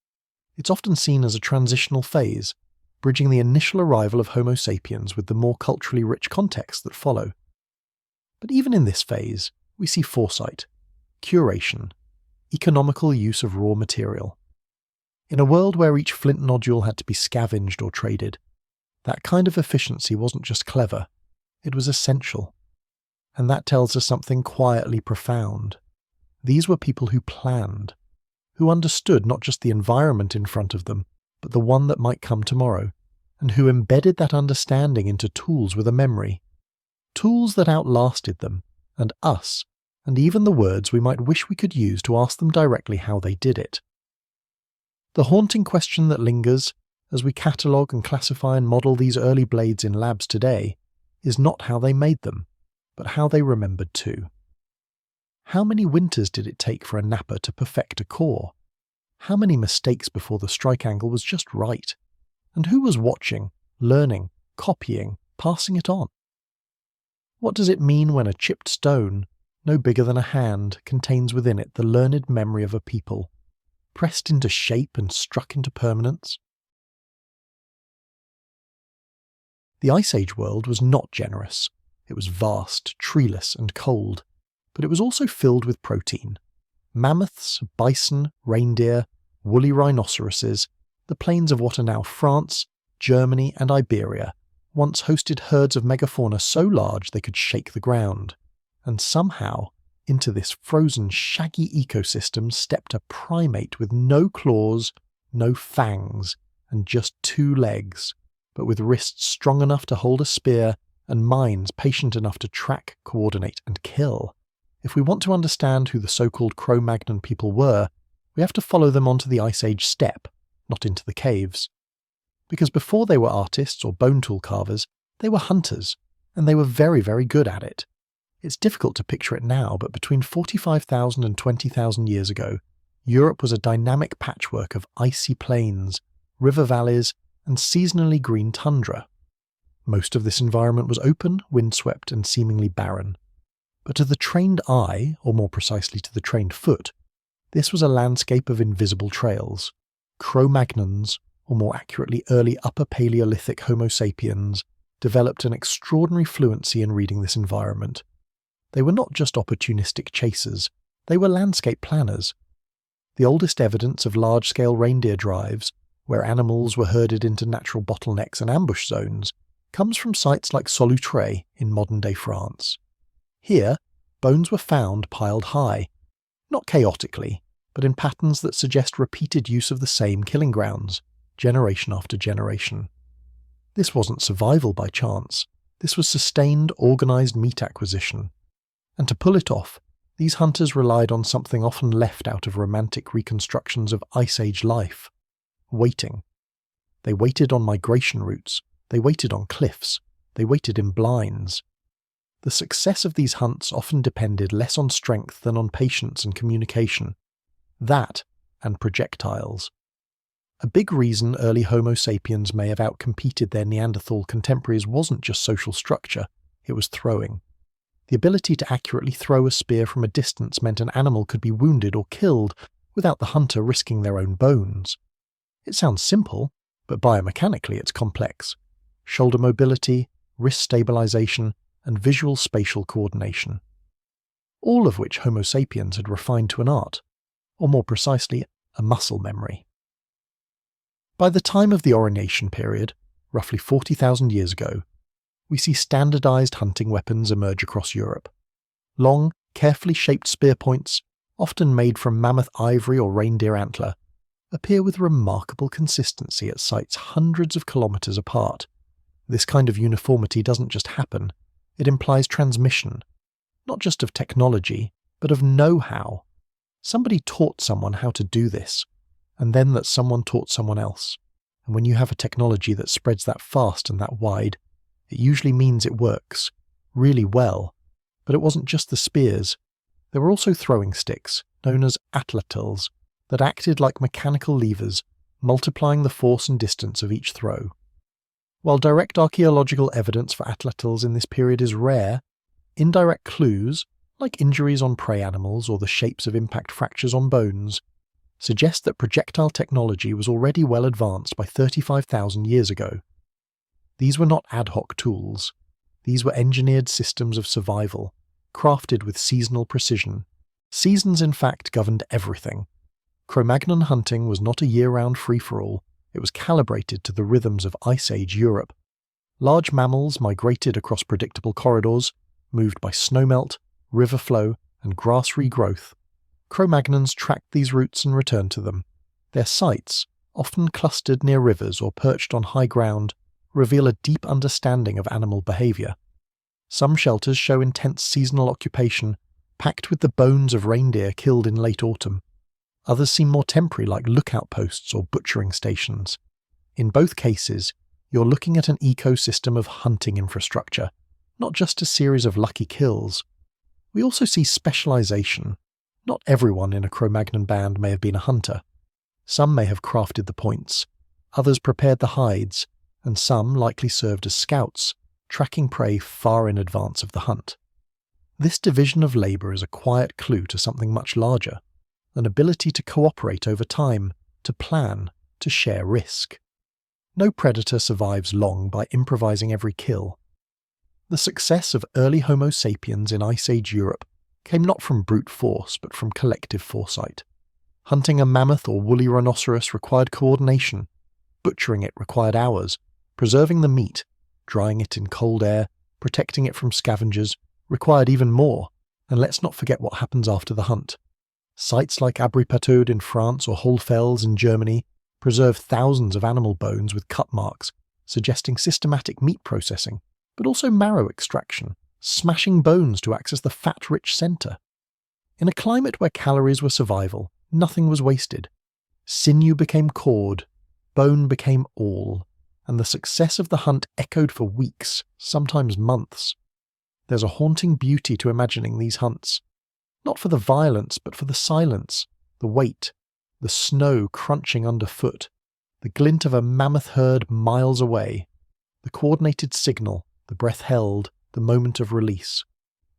It's often seen as a transitional phase, bridging the initial arrival of Homo sapiens with the more culturally rich contexts that follow. But even in this phase, we see foresight, curation, economical use of raw material. In a world where each flint nodule had to be scavenged or traded, that kind of efficiency wasn't just clever, it was essential. And that tells us something quietly profound. These were people who planned, who understood not just the environment in front of them, but the one that might come tomorrow, and who embedded that understanding into tools with a memory. Tools that outlasted them, and us, and even the words we might wish we could use to ask them directly how they did it. The haunting question that lingers, as we catalogue and classify and model these early blades in labs today, is not how they made them, but how they remembered too. How many winters did it take for a napper to perfect a core? How many mistakes before the strike angle was just right? And who was watching, learning, copying, passing it on? What does it mean when a chipped stone, no bigger than a hand, contains within it the learned memory of a people, pressed into shape and struck into permanence? The Ice Age world was not generous. It was vast, treeless, and cold, but it was also filled with protein. Mammoths, bison, reindeer, woolly rhinoceroses, the plains of what are now France, Germany, and Iberia, once hosted herds of megafauna so large they could shake the ground. And somehow, into this frozen, shaggy ecosystem stepped a primate with no claws, no fangs, and just 2 legs, but with wrists strong enough to hold a spear and minds patient enough to track, coordinate, and kill. If we want to understand who the so-called Cro-Magnon people were, we have to follow them onto the Ice Age steppe, not into the caves. Because before they were artists or bone tool carvers, they were hunters, and they were very, very good at it. It's difficult to picture it now, but between 45,000 and 20,000 years ago, Europe was a dynamic patchwork of icy plains, river valleys, and seasonally green tundra. Most of this environment was open, windswept, and seemingly barren. But to the trained eye, or more precisely to the trained foot, this was a landscape of invisible trails. Cro-Magnons, or more accurately early Upper Paleolithic Homo sapiens, developed an extraordinary fluency in reading this environment. They were not just opportunistic chasers, they were landscape planners. The oldest evidence of large-scale reindeer drives, where animals were herded into natural bottlenecks and ambush zones, comes from sites like Solutré in modern-day France. Here, bones were found piled high, not chaotically, but in patterns that suggest repeated use of the same killing grounds, generation after generation. This wasn't survival by chance, this was sustained, organised meat acquisition. And to pull it off, these hunters relied on something often left out of romantic reconstructions of Ice Age life: waiting. They waited on migration routes, they waited on cliffs, they waited in blinds. The success of these hunts often depended less on strength than on patience and communication. That, and projectiles. A big reason early Homo sapiens may have outcompeted their Neanderthal contemporaries wasn't just social structure, it was throwing. The ability to accurately throw a spear from a distance meant an animal could be wounded or killed without the hunter risking their own bones. It sounds simple, but biomechanically it's complex. Shoulder mobility, wrist stabilization, and visual spatial coordination. All of which Homo sapiens had refined to an art, or more precisely, a muscle memory. By the time of the Oronation period, roughly 40,000 years ago, we see standardized hunting weapons emerge across Europe. Long, carefully shaped spear points, often made from mammoth ivory or reindeer antler, appear with remarkable consistency at sites hundreds of kilometers apart. This kind of uniformity doesn't just happen, it implies transmission, not just of technology, but of know-how. Somebody taught someone how to do this, and then that someone taught someone else. And when you have a technology that spreads that fast and that wide, it usually means it works really well. But it wasn't just the spears. There were also throwing sticks, known as atlatls, that acted like mechanical levers, multiplying the force and distance of each throw. While direct archaeological evidence for atlatls in this period is rare, indirect clues, like injuries on prey animals or the shapes of impact fractures on bones, suggest that projectile technology was already well advanced by 35,000 years ago. These were not ad hoc tools. These were engineered systems of survival, crafted with seasonal precision. Seasons, in fact, governed everything. Cro-Magnon hunting was not a year-round free-for-all, it was calibrated to the rhythms of Ice Age Europe. Large mammals migrated across predictable corridors, moved by snowmelt, river flow, and grass regrowth. Cro-Magnons tracked these routes and returned to them. Their sites, often clustered near rivers or perched on high ground, reveal a deep understanding of animal behavior. Some shelters show intense seasonal occupation, packed with the bones of reindeer killed in late autumn. Others seem more temporary, like lookout posts or butchering stations. In both cases, you're looking at an ecosystem of hunting infrastructure, not just a series of lucky kills. We also see specialization. Not everyone in a Cro-Magnon band may have been a hunter. Some may have crafted the points, others prepared the hides, and some likely served as scouts, tracking prey far in advance of the hunt. This division of labor is a quiet clue to something much larger, an ability to cooperate over time, to plan, to share risk. No predator survives long by improvising every kill. The success of early Homo sapiens in Ice Age Europe came not from brute force but from collective foresight. Hunting a mammoth or woolly rhinoceros required coordination. Butchering it required hours. Preserving the meat, drying it in cold air, protecting it from scavengers, required even more. And let's not forget what happens after the hunt. Sites like Abri-Pataude in France or Hohlfels in Germany preserve thousands of animal bones with cut marks, suggesting systematic meat processing, but also marrow extraction, smashing bones to access the fat-rich centre. In a climate where calories were survival, nothing was wasted. Sinew became cord, bone became all, and the success of the hunt echoed for weeks, sometimes months. There's a haunting beauty to imagining these hunts. Not for the violence, but for the silence, the weight, the snow crunching underfoot, the glint of a mammoth herd miles away, the coordinated signal, the breath held, the moment of release.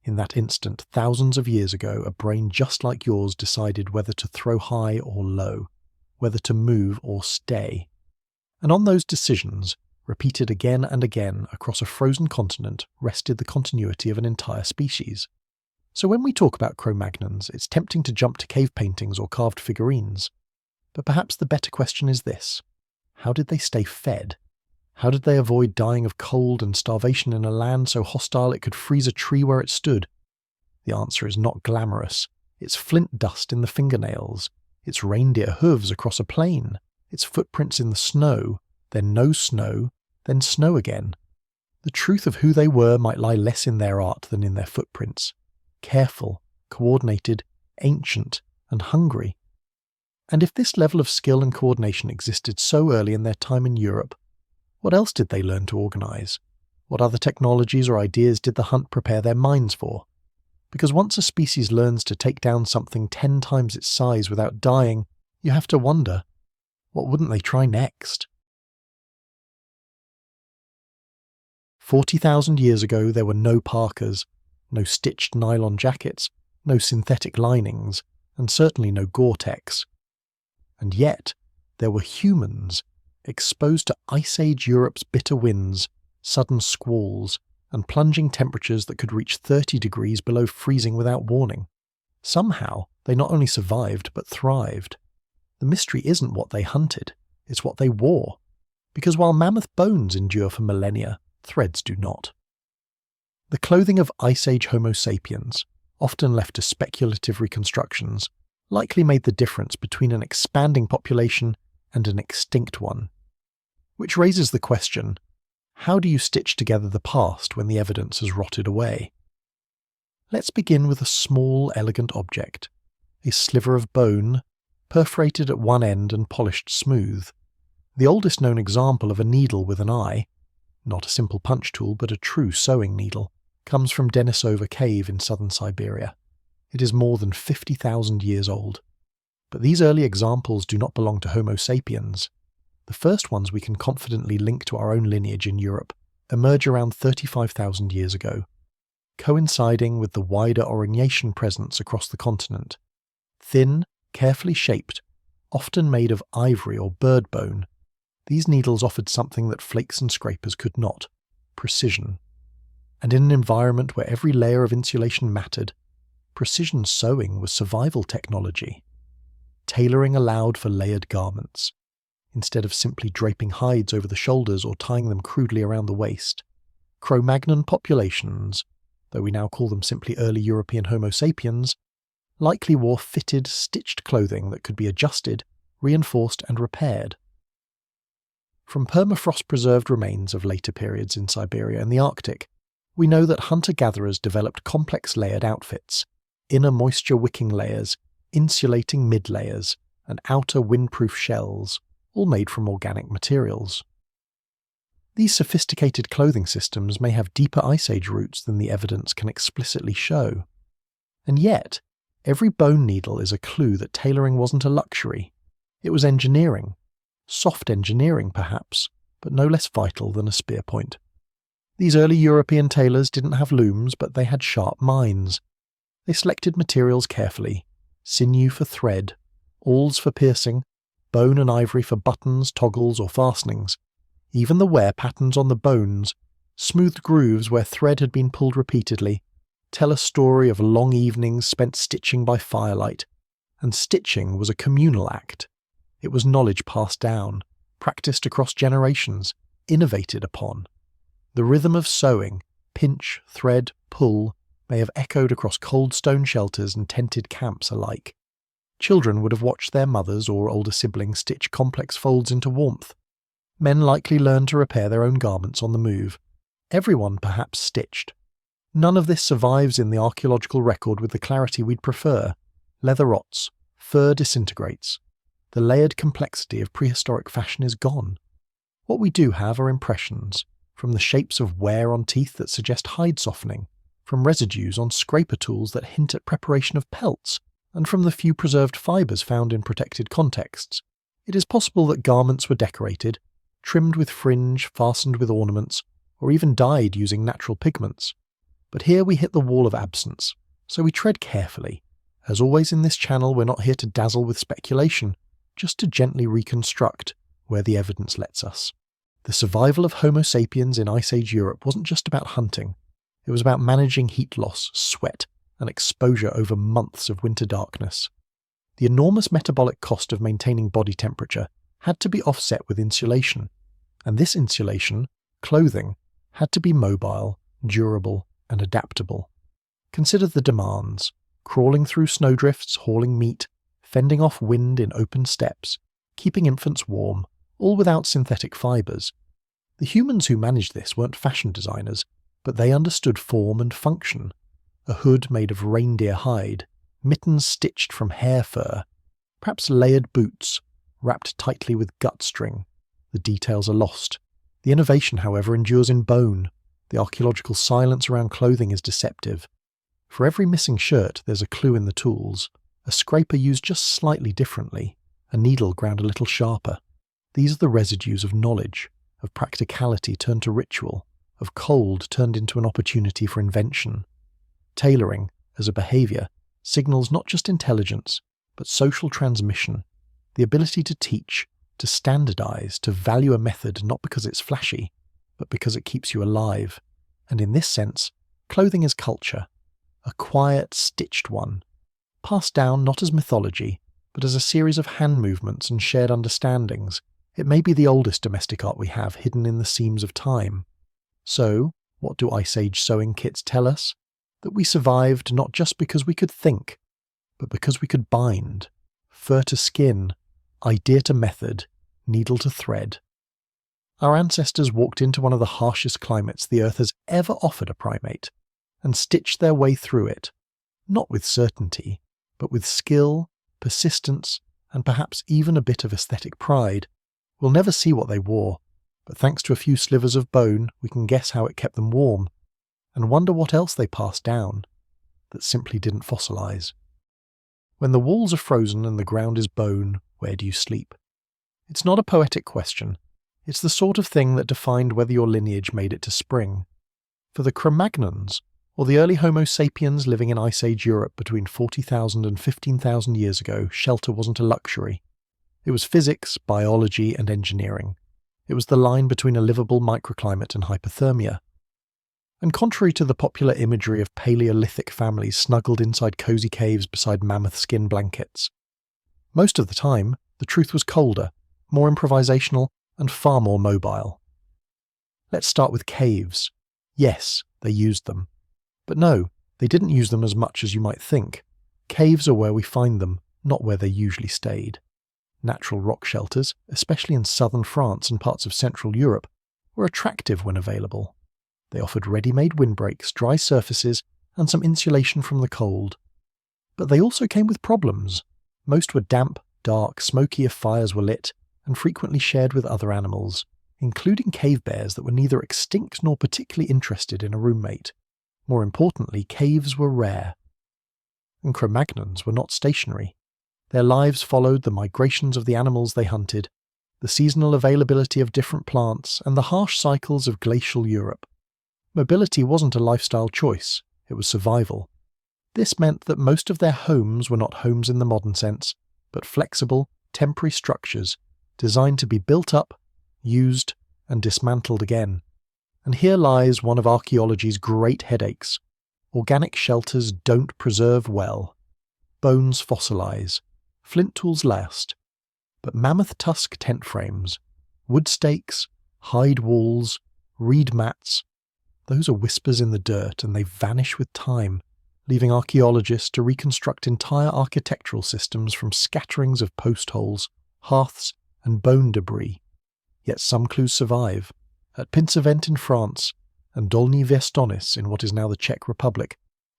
In that instant, thousands of years ago, a brain just like yours decided whether to throw high or low, whether to move or stay. And on those decisions, repeated again and again across a frozen continent, rested the continuity of an entire species. So when we talk about Cro-Magnons, it's tempting to jump to cave paintings or carved figurines. But perhaps the better question is this: how did they stay fed? How did they avoid dying of cold and starvation in a land so hostile it could freeze a tree where it stood? The answer is not glamorous. It's flint dust in the fingernails. It's reindeer hooves across a plain. It's footprints in the snow, then no snow, then snow again. The truth of who they were might lie less in their art than in their footprints. Careful, coordinated, ancient, and hungry. And if this level of skill and coordination existed so early in their time in Europe, what else did they learn to organize? What other technologies or ideas did the hunt prepare their minds for? Because once a species learns to take down something 10 times its size without dying, you have to wonder, What wouldn't they try next? 40,000 years ago there were no parkas, no stitched nylon jackets, no synthetic linings, and certainly no Gore-Tex. And yet, there were humans, exposed to Ice Age Europe's bitter winds, sudden squalls, and plunging temperatures that could reach 30 degrees below freezing without warning. Somehow, they not only survived, but thrived. The mystery isn't what they hunted, it's what they wore. Because while mammoth bones endure for millennia, threads do not. The clothing of Ice Age Homo sapiens, often left to speculative reconstructions, likely made the difference between an expanding population and an extinct one. Which raises the question, how do you stitch together the past when the evidence has rotted away? Let's begin with a small, elegant object, a sliver of bone, perforated at one end and polished smooth. The oldest known example of a needle with an eye, not a simple punch tool but a true sewing needle, comes from Denisova Cave in southern Siberia. It is more than 50,000 years old. But these early examples do not belong to Homo sapiens. The first ones we can confidently link to our own lineage in Europe emerge around 35,000 years ago, coinciding with the wider Aurignacian presence across the continent. Thin, carefully shaped, often made of ivory or bird bone, these needles offered something that flakes and scrapers could not: precision. And in an environment where every layer of insulation mattered, precision sewing was survival technology. Tailoring allowed for layered garments, instead of simply draping hides over the shoulders or tying them crudely around the waist. Cro-Magnon populations, though we now call them simply early European Homo sapiens, likely wore fitted, stitched clothing that could be adjusted, reinforced and repaired. From permafrost-preserved remains of later periods in Siberia and the Arctic, we know that hunter-gatherers developed complex layered outfits, inner moisture-wicking layers, insulating mid-layers, and outer windproof shells, all made from organic materials. These sophisticated clothing systems may have deeper Ice Age roots than the evidence can explicitly show. And yet, every bone needle is a clue that tailoring wasn't a luxury. It was engineering. Soft engineering, perhaps, but no less vital than a spear point. These early European tailors didn't have looms, but they had sharp minds. They selected materials carefully: sinew for thread, awls for piercing, bone and ivory for buttons, toggles, or fastenings. Even the wear patterns on the bones, smoothed grooves where thread had been pulled repeatedly, tell a story of long evenings spent stitching by firelight. And stitching was a communal act. It was knowledge passed down, practiced across generations, innovated upon. The rhythm of sewing, pinch, thread, pull, may have echoed across cold stone shelters and tented camps alike. Children would have watched their mothers or older siblings stitch complex folds into warmth. Men likely learned to repair their own garments on the move. Everyone perhaps stitched. None of this survives in the archaeological record with the clarity we'd prefer. Leather rots, fur disintegrates. The layered complexity of prehistoric fashion is gone. What we do have are impressions, from the shapes of wear on teeth that suggest hide softening, from residues on scraper tools that hint at preparation of pelts, and from the few preserved fibres found in protected contexts. It is possible that garments were decorated, trimmed with fringe, fastened with ornaments, or even dyed using natural pigments. But here we hit the wall of absence, so we tread carefully. As always in this channel, we're not here to dazzle with speculation, just to gently reconstruct where the evidence lets us. The survival of Homo sapiens in Ice Age Europe wasn't just about hunting. It was about managing heat loss, sweat, and exposure over months of winter darkness. The enormous metabolic cost of maintaining body temperature had to be offset with insulation, and this insulation, clothing, had to be mobile, durable, and adaptable. Consider the demands: crawling through snowdrifts, hauling meat, fending off wind in open steppes, keeping infants warm, all without synthetic fibres. The humans who managed this weren't fashion designers, but they understood form and function. A hood made of reindeer hide, mittens stitched from hare fur, perhaps layered boots, wrapped tightly with gut string. The details are lost. The innovation, however, endures in bone. The archaeological silence around clothing is deceptive. For every missing shirt, there's a clue in the tools. A scraper used just slightly differently, a needle ground a little sharper. These are the residues of knowledge, of practicality turned to ritual, of cold turned into an opportunity for invention. Tailoring, as a behaviour, signals not just intelligence, but social transmission, the ability to teach, to standardise, to value a method not because it's flashy, but because it keeps you alive. And in this sense, clothing is culture, a quiet, stitched one, passed down not as mythology, but as a series of hand movements and shared understandings. It may be the oldest domestic art we have, hidden in the seams of time. So, what do Ice Age sewing kits tell us? That we survived not just because we could think, but because we could bind, fur to skin, idea to method, needle to thread. Our ancestors walked into one of the harshest climates the Earth has ever offered a primate, and stitched their way through it, not with certainty, but with skill, persistence, and perhaps even a bit of aesthetic pride. We'll never see what they wore, but thanks to a few slivers of bone, we can guess how it kept them warm, and wonder what else they passed down that simply didn't fossilise. When the walls are frozen and the ground is bone, where do you sleep? It's not a poetic question. It's the sort of thing that defined whether your lineage made it to spring. For the Cro-Magnons, or the early Homo sapiens living in Ice Age Europe between 40,000 and 15,000 years ago, shelter wasn't a luxury. It was physics, biology, and engineering. It was the line between a livable microclimate and hypothermia. And contrary to the popular imagery of Paleolithic families snuggled inside cosy caves beside mammoth skin blankets, most of the time, the truth was colder, more improvisational, and far more mobile. Let's start with caves. Yes, they used them. But no, they didn't use them as much as you might think. Caves are where we find them, not where they usually stayed. Natural rock shelters, especially in southern France and parts of Central Europe, were attractive when available. They offered ready-made windbreaks, dry surfaces, and some insulation from the cold. But they also came with problems. Most were damp, dark, smoky if fires were lit, and frequently shared with other animals, including cave bears that were neither extinct nor particularly interested in a roommate. More importantly, caves were rare. And Cro-Magnons were not stationary. Their lives followed the migrations of the animals they hunted, the seasonal availability of different plants, and the harsh cycles of glacial Europe. Mobility wasn't a lifestyle choice, it was survival. This meant that most of their homes were not homes in the modern sense, but flexible, temporary structures designed to be built up, used, and dismantled again. And here lies one of archaeology's great headaches. Organic shelters don't preserve well. Bones fossilise. Flint tools last. But mammoth tusk tent frames, wood stakes, hide walls, reed mats, those are whispers in the dirt and they vanish with time, leaving archaeologists to reconstruct entire architectural systems from scatterings of post holes, hearths, and bone debris. Yet some clues survive. At Pinsevent in France and Dolní Věstonice in what is now the Czech Republic,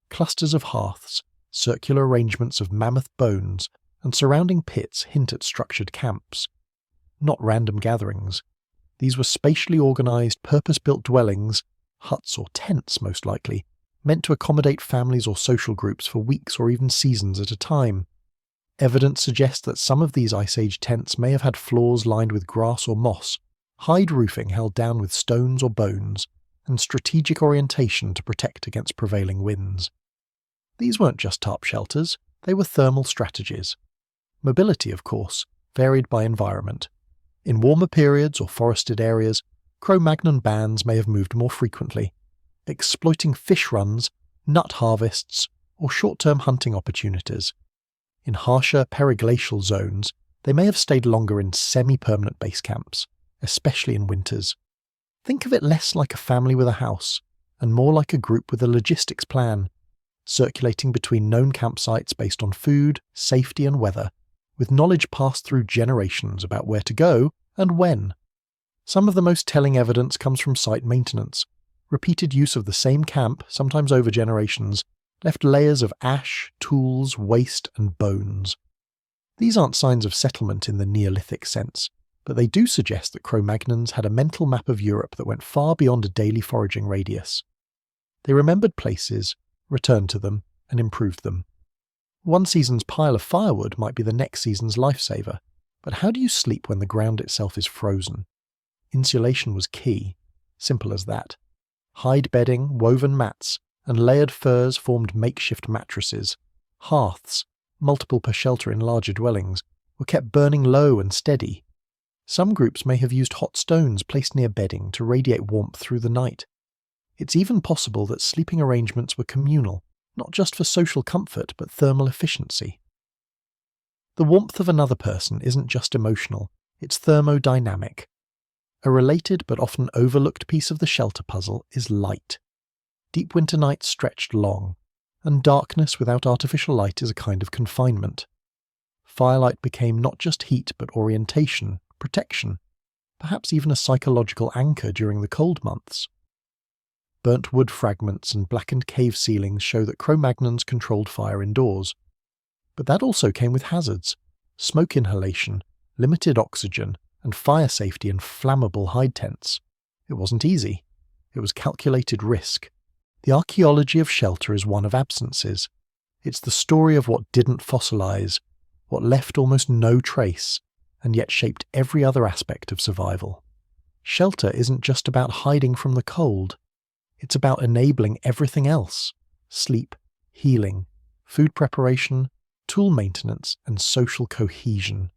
clusters of hearths, circular arrangements of mammoth bones, and surrounding pits hint at structured camps. Not random gatherings. These were spatially organised, purpose-built dwellings, huts or tents most likely, meant to accommodate families or social groups for weeks or even seasons at a time. Evidence suggests that some of these Ice Age tents may have had floors lined with grass or moss, hide roofing held down with stones or bones, and strategic orientation to protect against prevailing winds. These weren't just tarp shelters, they were thermal strategies. Mobility, of course, varied by environment. In warmer periods or forested areas, Cro-Magnon bands may have moved more frequently, exploiting fish runs, nut harvests, or short-term hunting opportunities. In harsher periglacial zones, they may have stayed longer in semi-permanent base camps, especially in winters. Think of it less like a family with a house, and more like a group with a logistics plan, circulating between known campsites based on food, safety, and weather, with knowledge passed through generations about where to go and when. Some of the most telling evidence comes from site maintenance. Repeated use of the same camp, sometimes over generations, left layers of ash, tools, waste, and bones. These aren't signs of settlement in the Neolithic sense, but they do suggest that Cro-Magnons had a mental map of Europe that went far beyond a daily foraging radius. They remembered places, returned to them, and improved them. One season's pile of firewood might be the next season's lifesaver, But how do you sleep when the ground itself is frozen? Insulation was key. Simple as that. Hide bedding, woven mats, and layered furs formed makeshift mattresses. Hearths, multiple per shelter in larger dwellings, were kept burning low and steady. Some groups may have used hot stones placed near bedding to radiate warmth through the night. It's even possible that sleeping arrangements were communal, not just for social comfort but thermal efficiency. The warmth of another person isn't just emotional, it's thermodynamic. A related but often overlooked piece of the shelter puzzle is light. Deep winter nights stretched long, and darkness without artificial light is a kind of confinement. Firelight became not just heat but orientation, protection, perhaps even a psychological anchor during the cold months. Burnt wood fragments and blackened cave ceilings show that Cro-Magnons controlled fire indoors. But that also came with hazards: smoke inhalation, limited oxygen, and fire safety in flammable hide tents. It wasn't easy. It was calculated risk. The archaeology of shelter is one of absences. It's the story of what didn't fossilize, what left almost no trace, and yet shaped every other aspect of survival. Shelter isn't just about hiding from the cold. It's about enabling everything else: sleep, healing, food preparation, tool maintenance, and social cohesion.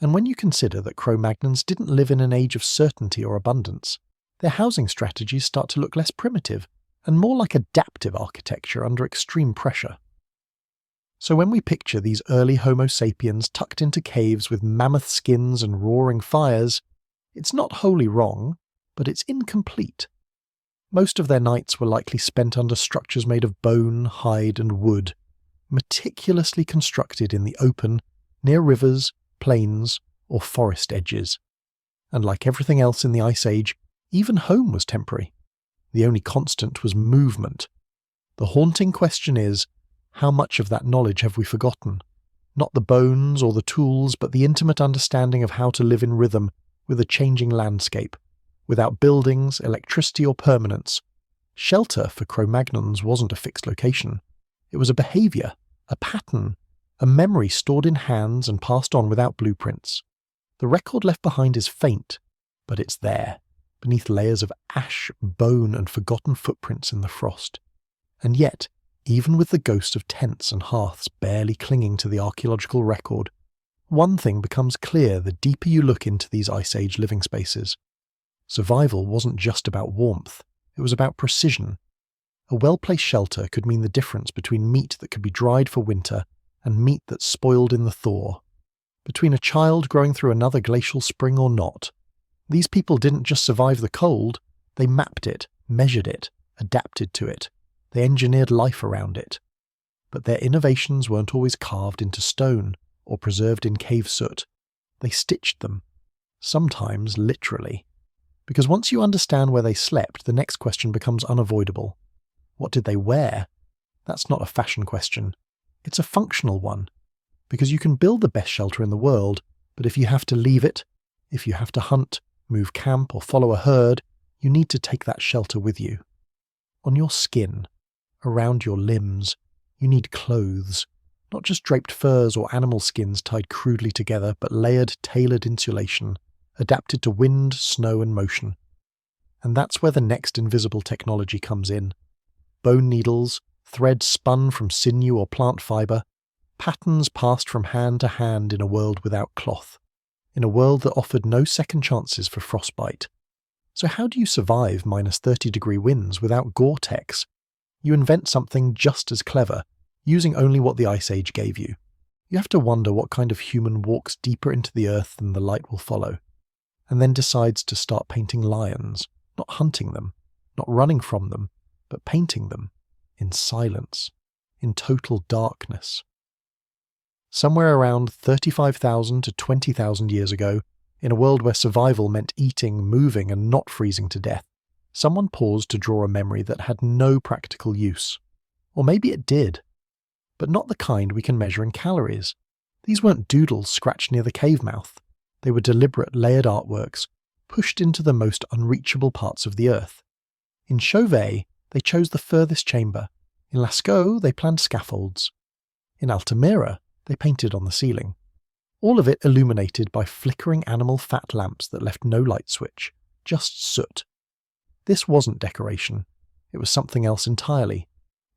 And when you consider that Cro-Magnons didn't live in an age of certainty or abundance, their housing strategies start to look less primitive and more like adaptive architecture under extreme pressure. So when we picture these early Homo sapiens tucked into caves with mammoth skins and roaring fires, it's not wholly wrong, but it's incomplete. Most of their nights were likely spent under structures made of bone, hide, and wood, meticulously constructed in the open, near rivers, plains, or forest edges. And like everything else in the Ice Age, even home was temporary. The only constant was movement. The haunting question is, how much of that knowledge have we forgotten? Not the bones or the tools, but the intimate understanding of how to live in rhythm with a changing landscape, without buildings, electricity, or permanence. Shelter for Cro-Magnons wasn't a fixed location. It was a behaviour, a pattern, a memory stored in hands and passed on without blueprints. The record left behind is faint, but it's there, beneath layers of ash, bone, and forgotten footprints in the frost. And yet, even with the ghost of tents and hearths barely clinging to the archaeological record, one thing becomes clear the deeper you look into these Ice Age living spaces. Survival wasn't just about warmth, it was about precision. A well-placed shelter could mean the difference between meat that could be dried for winter and meat that's spoiled in the thaw, between a child growing through another glacial spring or not. These people didn't just survive the cold, they mapped it, measured it, adapted to it. They engineered life around it. But their innovations weren't always carved into stone or preserved in cave soot. They stitched them, sometimes literally. Because once you understand where they slept, the next question becomes unavoidable. What did they wear? That's not a fashion question. It's a functional one. Because you can build the best shelter in the world, but if you have to leave it, if you have to hunt, move camp, or follow a herd, you need to take that shelter with you. On your skin, around your limbs, you need clothes, not just draped furs or animal skins tied crudely together, but layered, tailored insulation, adapted to wind, snow, and motion. And that's where the next invisible technology comes in. Bone needles, threads spun from sinew or plant fibre, patterns passed from hand to hand in a world without cloth, in a world that offered no second chances for frostbite. So how do you survive minus 30-degree winds without Gore-Tex? You invent something just as clever, using only what the Ice Age gave you. You have to wonder what kind of human walks deeper into the earth than the light will follow, and then decides to start painting lions, not hunting them, not running from them, but painting them, in silence, in total darkness. Somewhere around 35,000 to 20,000 years ago, in a world where survival meant eating, moving, and not freezing to death, someone paused to draw a memory that had no practical use. Or maybe it did, but not the kind we can measure in calories. These weren't doodles scratched near the cave mouth. They were deliberate, layered artworks, pushed into the most unreachable parts of the earth. In 𝐓𝐈𝐌𝐿𝐄𝐒𝐓𝐀𝐌𝐿𝐄𝐒, they chose the furthest chamber. In Lascaux, they planned scaffolds. In Altamira, they painted on the ceiling. all of it illuminated by flickering animal fat lamps that left no light switch, just soot. This wasn't decoration. It was something else entirely.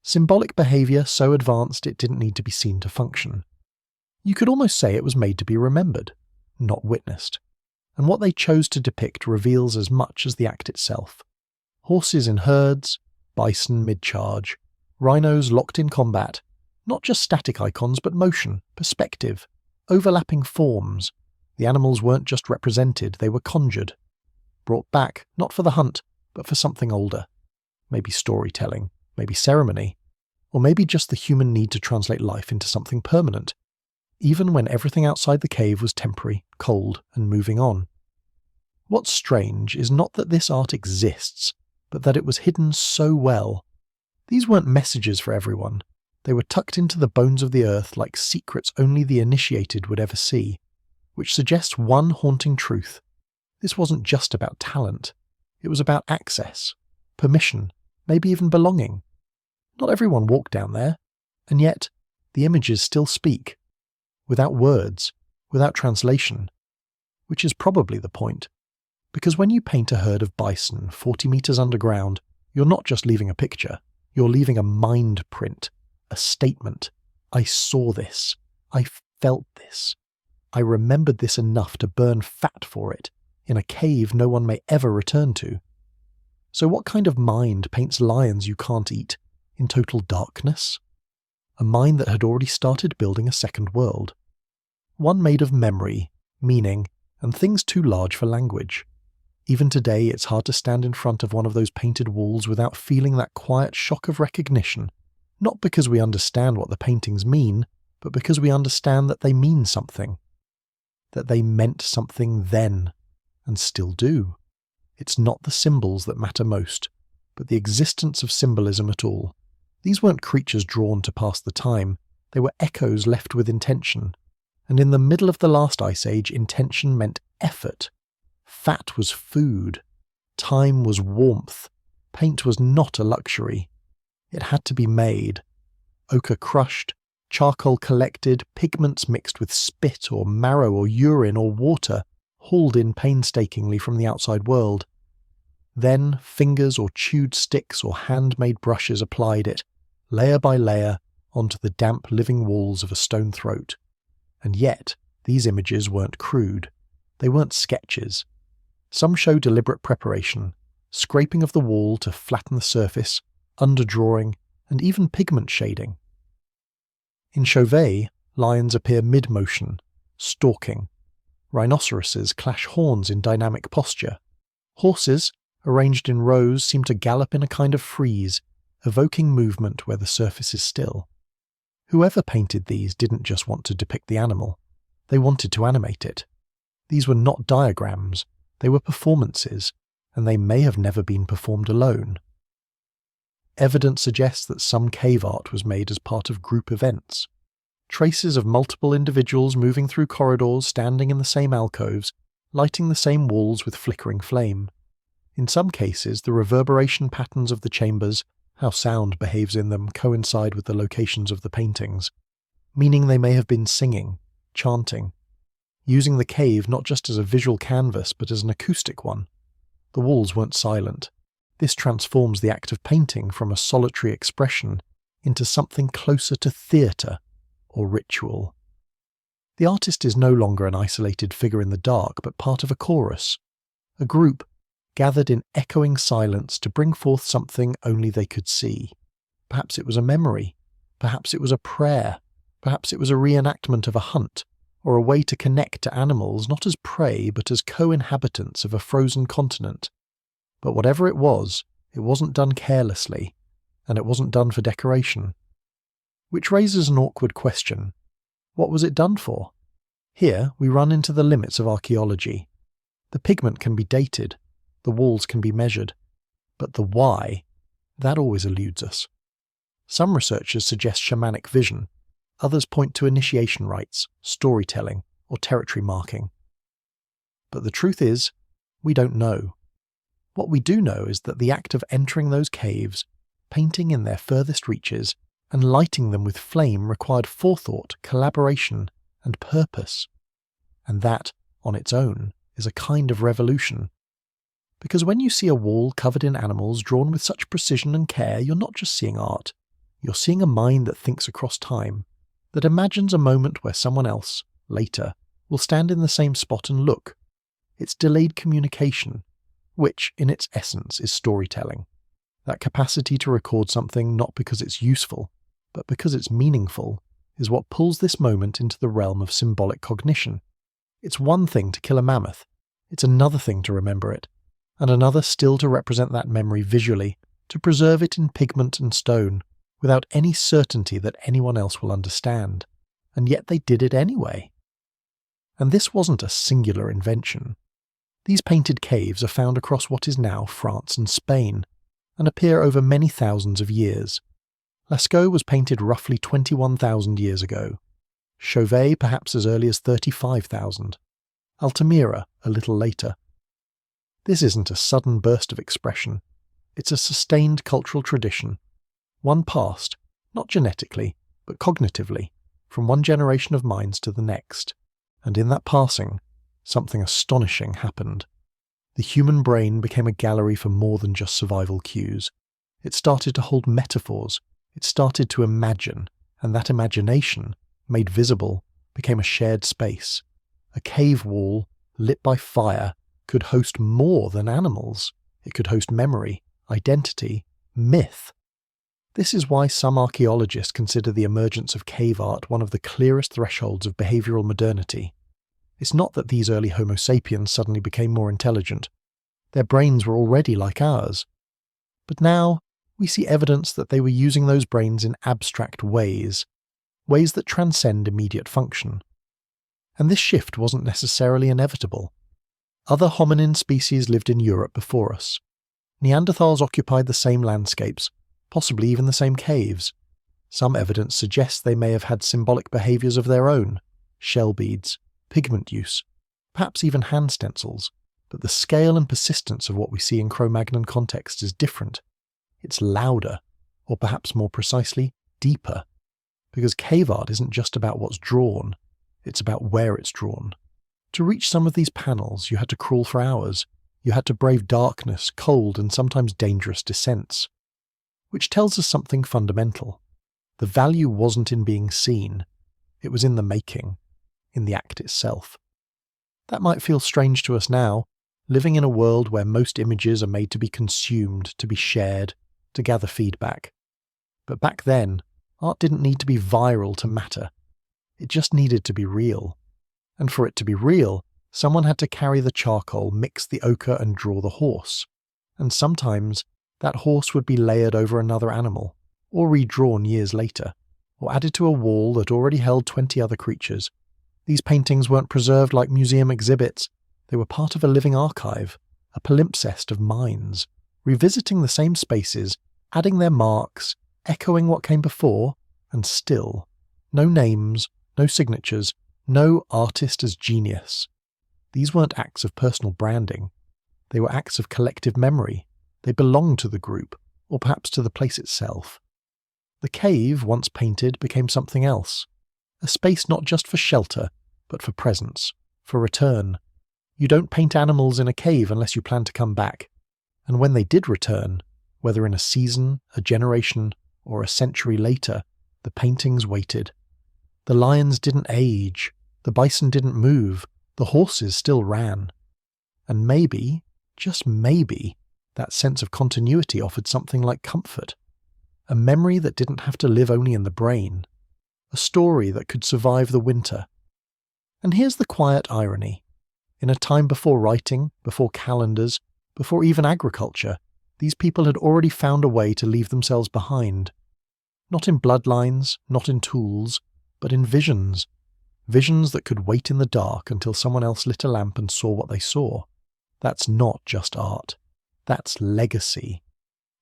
Symbolic behaviour so advanced it didn't need to be seen to function. You could almost say it was made to be remembered, not witnessed. And what they chose to depict reveals as much as the act itself. Horses in herds, bison mid-charge, rhinos locked in combat, not just static icons but motion, perspective, overlapping forms. The animals weren't just represented, they were conjured. Brought back, not for the hunt, but for something older. Maybe storytelling, maybe ceremony, or maybe just the human need to translate life into something permanent, even when everything outside the cave was temporary, cold, and moving on. What's strange is not that this art exists, but that it was hidden so well. These weren't messages for everyone. They were tucked into the bones of the earth like secrets only the initiated would ever see, which suggests one haunting truth. This wasn't just about talent. It was about access, permission, maybe even belonging. Not everyone walked down there, and yet the images still speak, without words, without translation, which is probably the point. Because when you paint a herd of bison 40 meters underground, you're not just leaving a picture, you're leaving a mind print, a statement. I saw this. I felt this. I remembered this enough to burn fat for it, in a cave no one may ever return to. So what kind of mind paints lions you can't eat, in total darkness? A mind that had already started building a second world. One made of memory, meaning, and things too large for language. Even today, it's hard to stand in front of one of those painted walls without feeling that quiet shock of recognition, not because we understand what the paintings mean, but because we understand that they mean something. That they meant something then, and still do. It's not the symbols that matter most, but the existence of symbolism at all. These weren't creatures drawn to pass the time, they were echoes left with intention. And in the middle of the last ice age, intention meant effort. Fat was food. Time was warmth. Paint was not a luxury. It had to be made. Ochre crushed, charcoal collected, pigments mixed with spit or marrow or urine or water, hauled in painstakingly from the outside world. Then fingers or chewed sticks or handmade brushes applied it, layer by layer, onto the damp living walls of a stone throat. And yet, these images weren't crude. They weren't sketches. Some show deliberate preparation, scraping of the wall to flatten the surface, underdrawing, and even pigment shading. In Chauvet, lions appear mid-motion, stalking. Rhinoceroses clash horns in dynamic posture. Horses, arranged in rows, seem to gallop in a kind of freeze, evoking movement where the surface is still. Whoever painted these didn't just want to depict the animal. They wanted to animate it. These were not diagrams. They were performances, and they may have never been performed alone. Evidence suggests that some cave art was made as part of group events. Traces of multiple individuals moving through corridors, standing in the same alcoves, lighting the same walls with flickering flame. In some cases, the reverberation patterns of the chambers, how sound behaves in them, coincide with the locations of the paintings, meaning they may have been singing, chanting, using the cave not just as a visual canvas but as an acoustic one. The walls weren't silent. This transforms the act of painting from a solitary expression into something closer to theatre or ritual. The artist is no longer an isolated figure in the dark but part of a chorus, a group gathered in echoing silence to bring forth something only they could see. Perhaps it was a memory, perhaps it was a prayer, perhaps it was a reenactment of a hunt, or a way to connect to animals not as prey but as co-inhabitants of a frozen continent. But whatever it wasn't done carelessly, and it wasn't done for decoration. Which raises an awkward question. What was it done for? Here we run into the limits of archaeology. The pigment can be dated, the walls can be measured, but the why, that always eludes us. Some researchers suggest shamanic vision, others point to initiation rites, storytelling, or territory marking. But the truth is, we don't know. What we do know is that the act of entering those caves, painting in their furthest reaches, and lighting them with flame required forethought, collaboration, and purpose. And that, on its own, is a kind of revolution. Because when you see a wall covered in animals drawn with such precision and care, you're not just seeing art. You're seeing a mind that thinks across time, that imagines a moment where someone else, later, will stand in the same spot and look. It's delayed communication, which, in its essence, is storytelling. That capacity to record something not because it's useful, but because it's meaningful, is what pulls this moment into the realm of symbolic cognition. It's one thing to kill a mammoth, it's another thing to remember it, and another still to represent that memory visually, to preserve it in pigment and stone, without any certainty that anyone else will understand. And yet they did it anyway. And this wasn't a singular invention. These painted caves are found across what is now France and Spain, and appear over many thousands of years. Lascaux was painted roughly 21,000 years ago. Chauvet perhaps as early as 35,000. Altamira a little later. This isn't a sudden burst of expression. It's a sustained cultural tradition. One passed, not genetically, but cognitively, from one generation of minds to the next. And in that passing, something astonishing happened. The human brain became a gallery for more than just survival cues. It started to hold metaphors. It started to imagine, and that imagination, made visible, became a shared space. A cave wall, lit by fire, could host more than animals. It could host memory, identity, myth. This is why some archaeologists consider the emergence of cave art one of the clearest thresholds of behavioral modernity. It's not that these early Homo sapiens suddenly became more intelligent. Their brains were already like ours. But now, we see evidence that they were using those brains in abstract ways, ways that transcend immediate function. And this shift wasn't necessarily inevitable. Other hominin species lived in Europe before us. Neanderthals occupied the same landscapes, possibly even the same caves. Some evidence suggests they may have had symbolic behaviours of their own, shell beads, pigment use, perhaps even hand stencils, but the scale and persistence of what we see in Cro-Magnon contexts is different. It's louder, or perhaps more precisely, deeper, because cave art isn't just about what's drawn, it's about where it's drawn. To reach some of these panels, you had to crawl for hours. You had to brave darkness, cold, and sometimes dangerous descents. Which tells us something fundamental. The value wasn't in being seen. It was in the making, in the act itself. That might feel strange to us now, living in a world where most images are made to be consumed, to be shared, to gather feedback. But back then, art didn't need to be viral to matter. It just needed to be real. And for it to be real, someone had to carry the charcoal, mix the ochre, and draw the horse. And sometimes, that horse would be layered over another animal, or redrawn years later, or added to a wall that already held 20 other creatures. These paintings weren't preserved like museum exhibits. They were part of a living archive, a palimpsest of minds, revisiting the same spaces, adding their marks, echoing what came before, and still. No names, no signatures, no artist as genius. These weren't acts of personal branding. They were acts of collective memory. They belonged to the group, or perhaps to the place itself. The cave, once painted, became something else. A space not just for shelter, but for presence, for return. You don't paint animals in a cave unless you plan to come back. And when they did return, whether in a season, a generation, or a century later, the paintings waited. The lions didn't age, the bison didn't move, the horses still ran. And maybe, just maybe, that sense of continuity offered something like comfort. A memory that didn't have to live only in the brain. A story that could survive the winter. And here's the quiet irony. In a time before writing, before calendars, before even agriculture, these people had already found a way to leave themselves behind. Not in bloodlines, not in tools, but in visions. Visions that could wait in the dark until someone else lit a lamp and saw what they saw. That's not just art. That's legacy.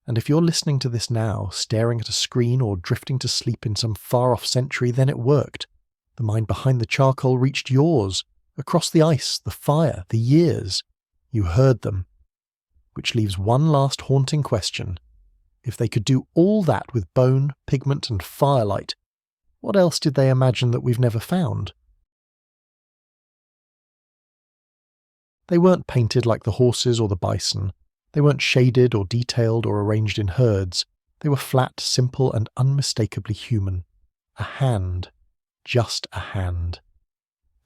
And if you're listening to this now, staring at a screen or drifting to sleep in some far-off century, then it worked. The mind behind the charcoal reached yours, across the ice, the fire, the years. You heard them. Which leaves one last haunting question. If they could do all that with bone, pigment, and firelight, what else did they imagine that we've never found? They weren't painted like the horses or the bison. They weren't shaded or detailed or arranged in herds. They were flat, simple, and unmistakably human. A hand. Just a hand.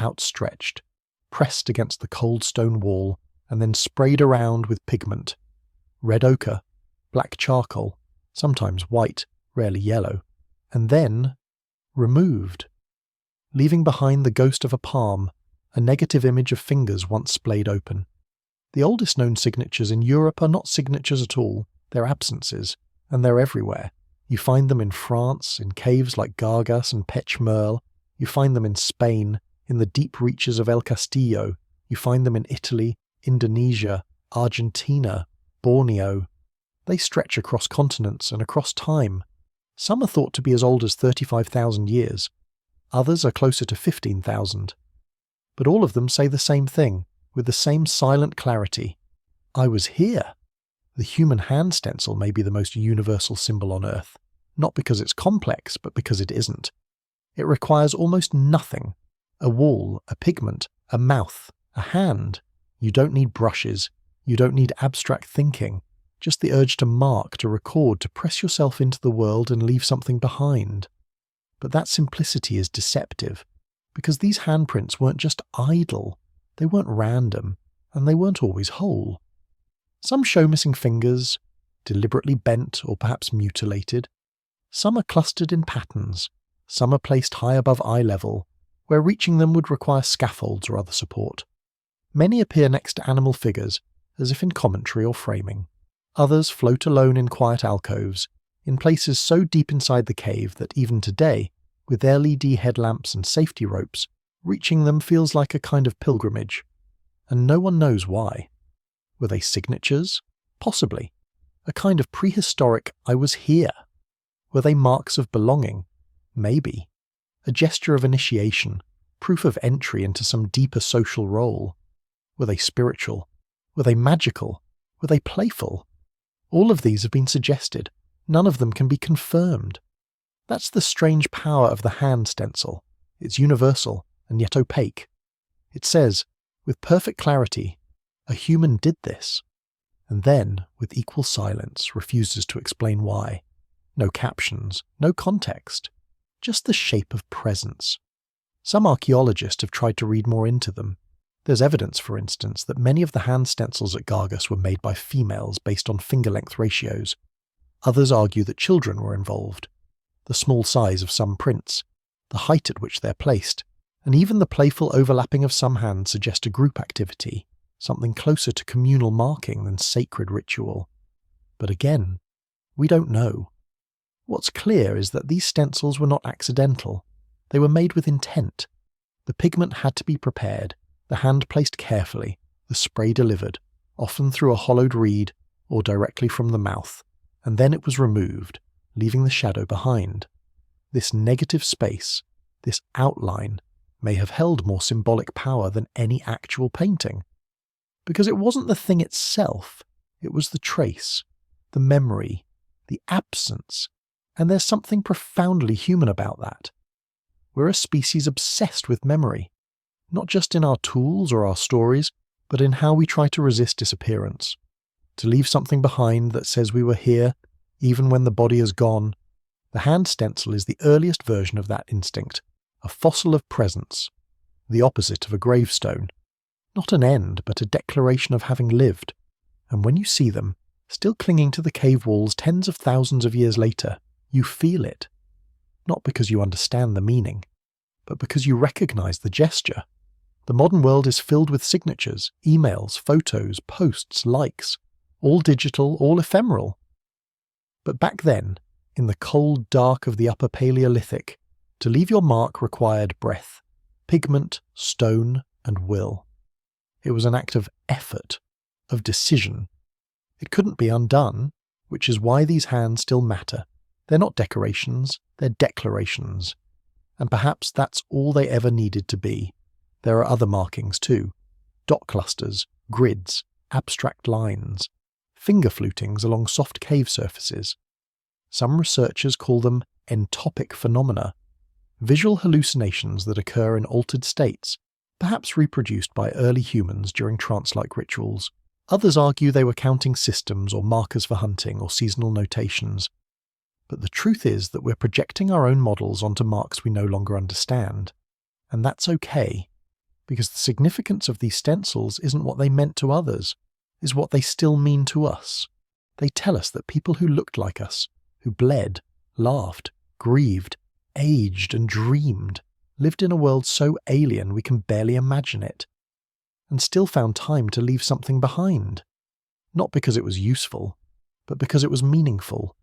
Outstretched, pressed against the cold stone wall, and then sprayed around with pigment. Red ochre, black charcoal, sometimes white, rarely yellow, and then removed, leaving behind the ghost of a palm, a negative image of fingers once splayed open. The oldest known signatures in Europe are not signatures at all, they're absences, and they're everywhere. You find them in France, in caves like Gargas and Pech Merle. You find them in Spain, in the deep reaches of El Castillo. You find them in Italy, Indonesia, Argentina, Borneo. They stretch across continents and across time. Some are thought to be as old as 35,000 years. Others are closer to 15,000. But all of them say the same thing, with the same silent clarity. I was here. The human hand stencil may be the most universal symbol on Earth, not because it's complex, but because it isn't. It requires almost nothing. A wall, a pigment, a mouth, a hand. You don't need brushes. You don't need abstract thinking. Just the urge to mark, to record, to press yourself into the world and leave something behind. But that simplicity is deceptive, because these handprints weren't just idle. They weren't random, and they weren't always whole. Some show missing fingers, deliberately bent or perhaps mutilated. Some are clustered in patterns. Some are placed high above eye level, where reaching them would require scaffolds or other support. Many appear next to animal figures, as if in commentary or framing. Others float alone in quiet alcoves, in places so deep inside the cave that even today, with LED headlamps and safety ropes, reaching them feels like a kind of pilgrimage. And no one knows why. Were they signatures? Possibly. A kind of prehistoric "I was here." Were they marks of belonging? Maybe. A gesture of initiation, proof of entry into some deeper social role. Were they spiritual? Were they magical? Were they playful? All of these have been suggested. None of them can be confirmed. That's the strange power of the hand stencil. It's universal and yet opaque. It says, with perfect clarity, a human did this, and then, with equal silence, refuses to explain why. No captions, no context, just the shape of presence. Some archaeologists have tried to read more into them. There's evidence, for instance, that many of the hand stencils at Gargas were made by females based on finger-length ratios. Others argue that children were involved. The small size of some prints, the height at which they're placed, and even the playful overlapping of some hands suggest a group activity, something closer to communal marking than sacred ritual. But again, we don't know. What's clear is that these stencils were not accidental. They were made with intent. The pigment had to be prepared, the hand placed carefully, the spray delivered, often through a hollowed reed or directly from the mouth, and then it was removed, leaving the shadow behind. This negative space, this outline, may have held more symbolic power than any actual painting. Because it wasn't the thing itself, it was the trace, the memory, the absence, and there's something profoundly human about that. We're a species obsessed with memory, not just in our tools or our stories, but in how we try to resist disappearance, to leave something behind that says we were here, even when the body is gone. The hand stencil is the earliest version of that instinct, a fossil of presence, the opposite of a gravestone. Not an end, but a declaration of having lived. And when you see them, still clinging to the cave walls tens of thousands of years later, you feel it. Not because you understand the meaning, but because you recognize the gesture. The modern world is filled with signatures, emails, photos, posts, likes, all digital, all ephemeral. But back then, in the cold dark of the Upper Paleolithic, to leave your mark required breath, pigment, stone, and will. It was an act of effort, of decision. It couldn't be undone, which is why these hands still matter. They're not decorations, they're declarations. And perhaps that's all they ever needed to be. There are other markings too. Dot clusters, grids, abstract lines, finger flutings along soft cave surfaces. Some researchers call them entopic phenomena, visual hallucinations that occur in altered states, perhaps reproduced by early humans during trance-like rituals. Others argue they were counting systems or markers for hunting or seasonal notations. But the truth is that we're projecting our own models onto marks we no longer understand. And that's okay, because the significance of these stencils isn't what they meant to others, is what they still mean to us. They tell us that people who looked like us, who bled, laughed, grieved, aged and dreamed, lived in a world so alien we can barely imagine it, and still found time to leave something behind. Not because it was useful, but because it was meaningful.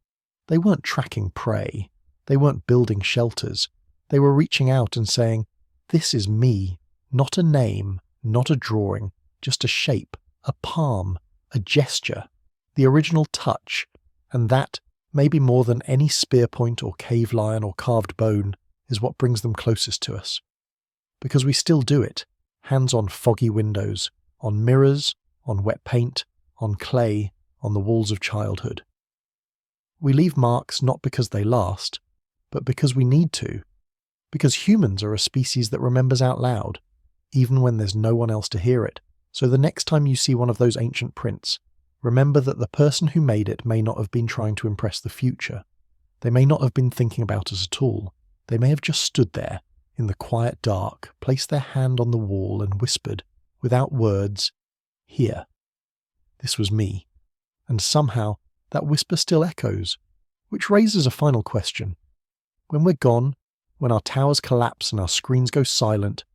They weren't tracking prey. They weren't building shelters. They were reaching out and saying, "This is me, not a name, not a drawing, just a shape, a palm, a gesture, the original touch," and that, maybe more than any spear point or cave lion or carved bone, is what brings them closest to us. Because we still do it, hands on foggy windows, on mirrors, on wet paint, on clay, on the walls of childhood. We leave marks not because they last, but because we need to. Because humans are a species that remembers out loud, even when there's no one else to hear it. So the next time you see one of those ancient prints, remember that the person who made it may not have been trying to impress the future. They may not have been thinking about us at all. They may have just stood there, in the quiet dark, placed their hand on the wall and whispered, without words, "Here. This was me." And somehow, that whisper still echoes, which raises a final question. When we're gone, when our towers collapse and our screens go silent,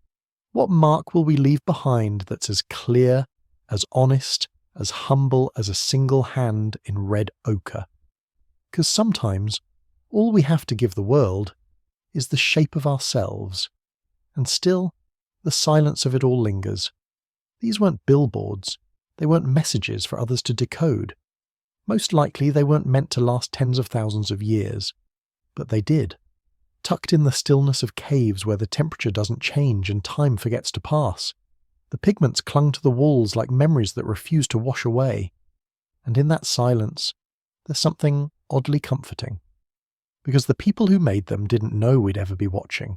what mark will we leave behind that's as clear, as honest, as humble as a single hand in red ochre? Because sometimes, all we have to give the world is the shape of ourselves, and still, the silence of it all lingers. These weren't billboards, they weren't messages for others to decode. Most likely they weren't meant to last tens of thousands of years, but they did. Tucked in the stillness of caves where the temperature doesn't change and time forgets to pass. The pigments clung to the walls like memories that refuse to wash away. And in that silence, there's something oddly comforting. Because the people who made them didn't know we'd ever be watching.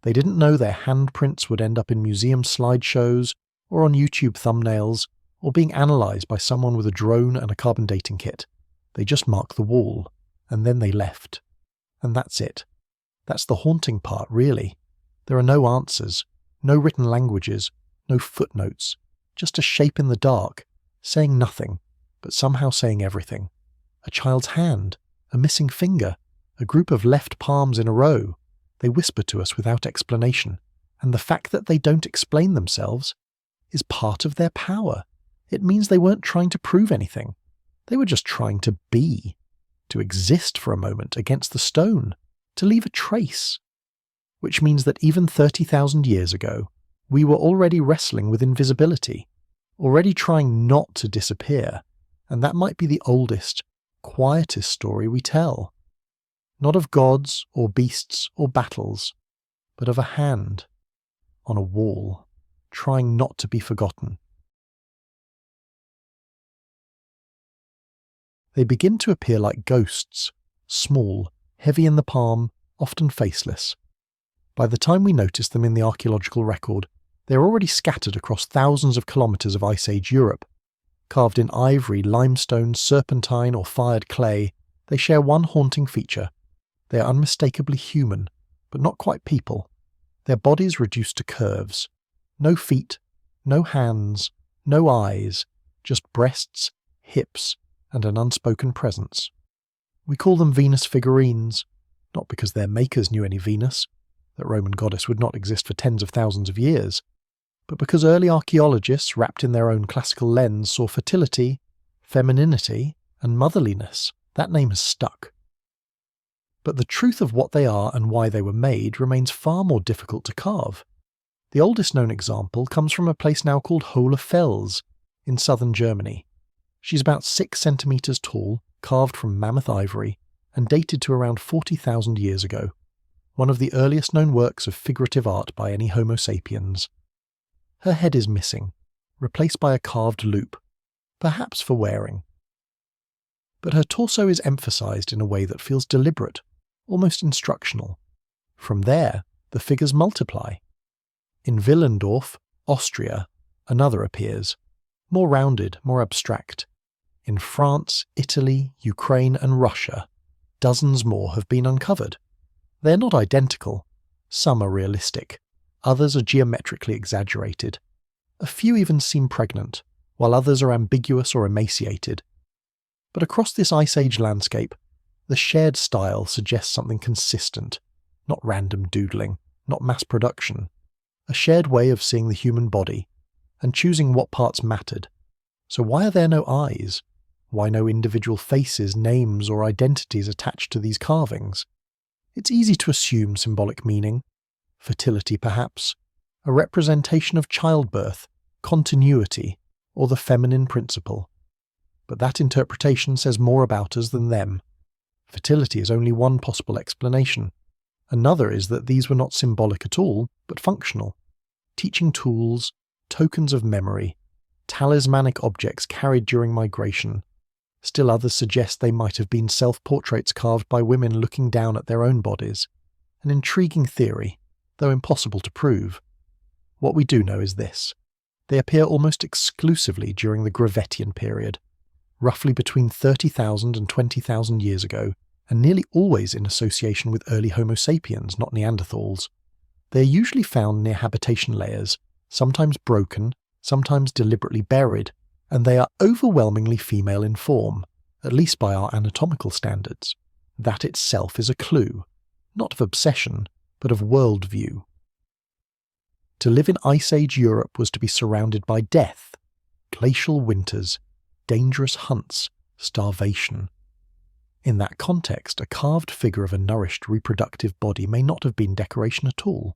They didn't know their handprints would end up in museum slideshows, or on YouTube thumbnails, or being analysed by someone with a drone and a carbon dating kit. They just marked the wall, and then they left. And that's it. That's the haunting part, really. There are no answers, no written languages, no footnotes, just a shape in the dark, saying nothing, but somehow saying everything. A child's hand, a missing finger, a group of left palms in a row. They whisper to us without explanation, and the fact that they don't explain themselves is part of their power. It means they weren't trying to prove anything. They were just trying to be, to exist for a moment against the stone, to leave a trace. Which means that even 30,000 years ago, we were already wrestling with invisibility, already trying not to disappear, and that might be the oldest, quietest story we tell. Not of gods or beasts or battles, but of a hand on a wall, trying not to be forgotten. They begin to appear like ghosts, small, heavy in the palm, often faceless. By the time we notice them in the archaeological record, they are already scattered across thousands of kilometres of Ice Age Europe. Carved in ivory, limestone, serpentine or fired clay, they share one haunting feature. They are unmistakably human, but not quite people. Their bodies reduced to curves. No feet, no hands, no eyes, just breasts, hips, and an unspoken presence. We call them Venus figurines, not because their makers knew any Venus, that Roman goddess would not exist for tens of thousands of years, but because early archaeologists, wrapped in their own classical lens, saw fertility, femininity, and motherliness. That name has stuck. But the truth of what they are and why they were made remains far more difficult to carve. The oldest known example comes from a place now called 𝐓𝐈𝐌𝐿𝐴 in southern Germany. She's about 6 centimetres tall, carved from mammoth ivory, and dated to around 40,000 years ago. One of the earliest known works of figurative art by any Homo sapiens. Her head is missing, replaced by a carved loop, perhaps for wearing. But her torso is emphasised in a way that feels deliberate, almost instructional. From there, the figures multiply. In Willendorf, Austria, another appears, more rounded, more abstract. In France, Italy, Ukraine and Russia, dozens more have been uncovered. They're not identical. Some are realistic, others are geometrically exaggerated. A few even seem pregnant, while others are ambiguous or emaciated. But across this Ice Age landscape, the shared style suggests something consistent, not random doodling, not mass production, a shared way of seeing the human body, and choosing what parts mattered. So why are there no eyes? Why no individual faces, names or identities attached to these carvings? It's easy to assume symbolic meaning. Fertility perhaps, a representation of childbirth, continuity, or the feminine principle. But that interpretation says more about us than them. Fertility is only one possible explanation. Another is that these were not symbolic at all, but functional. Teaching tools, tokens of memory, talismanic objects carried during migration. Still others suggest they might have been self-portraits carved by women looking down at their own bodies. An intriguing theory, though impossible to prove. What we do know is this. They appear almost exclusively during the Gravettian period, roughly between 30,000 and 20,000 years ago, and nearly always in association with early Homo sapiens, not Neanderthals. They are usually found near habitation layers, sometimes broken, sometimes deliberately buried, and they are overwhelmingly female in form, at least by our anatomical standards. That itself is a clue, not of obsession, but of worldview. To live in Ice Age Europe was to be surrounded by death, glacial winters, dangerous hunts, starvation. In that context, a carved figure of a nourished reproductive body may not have been decoration at all.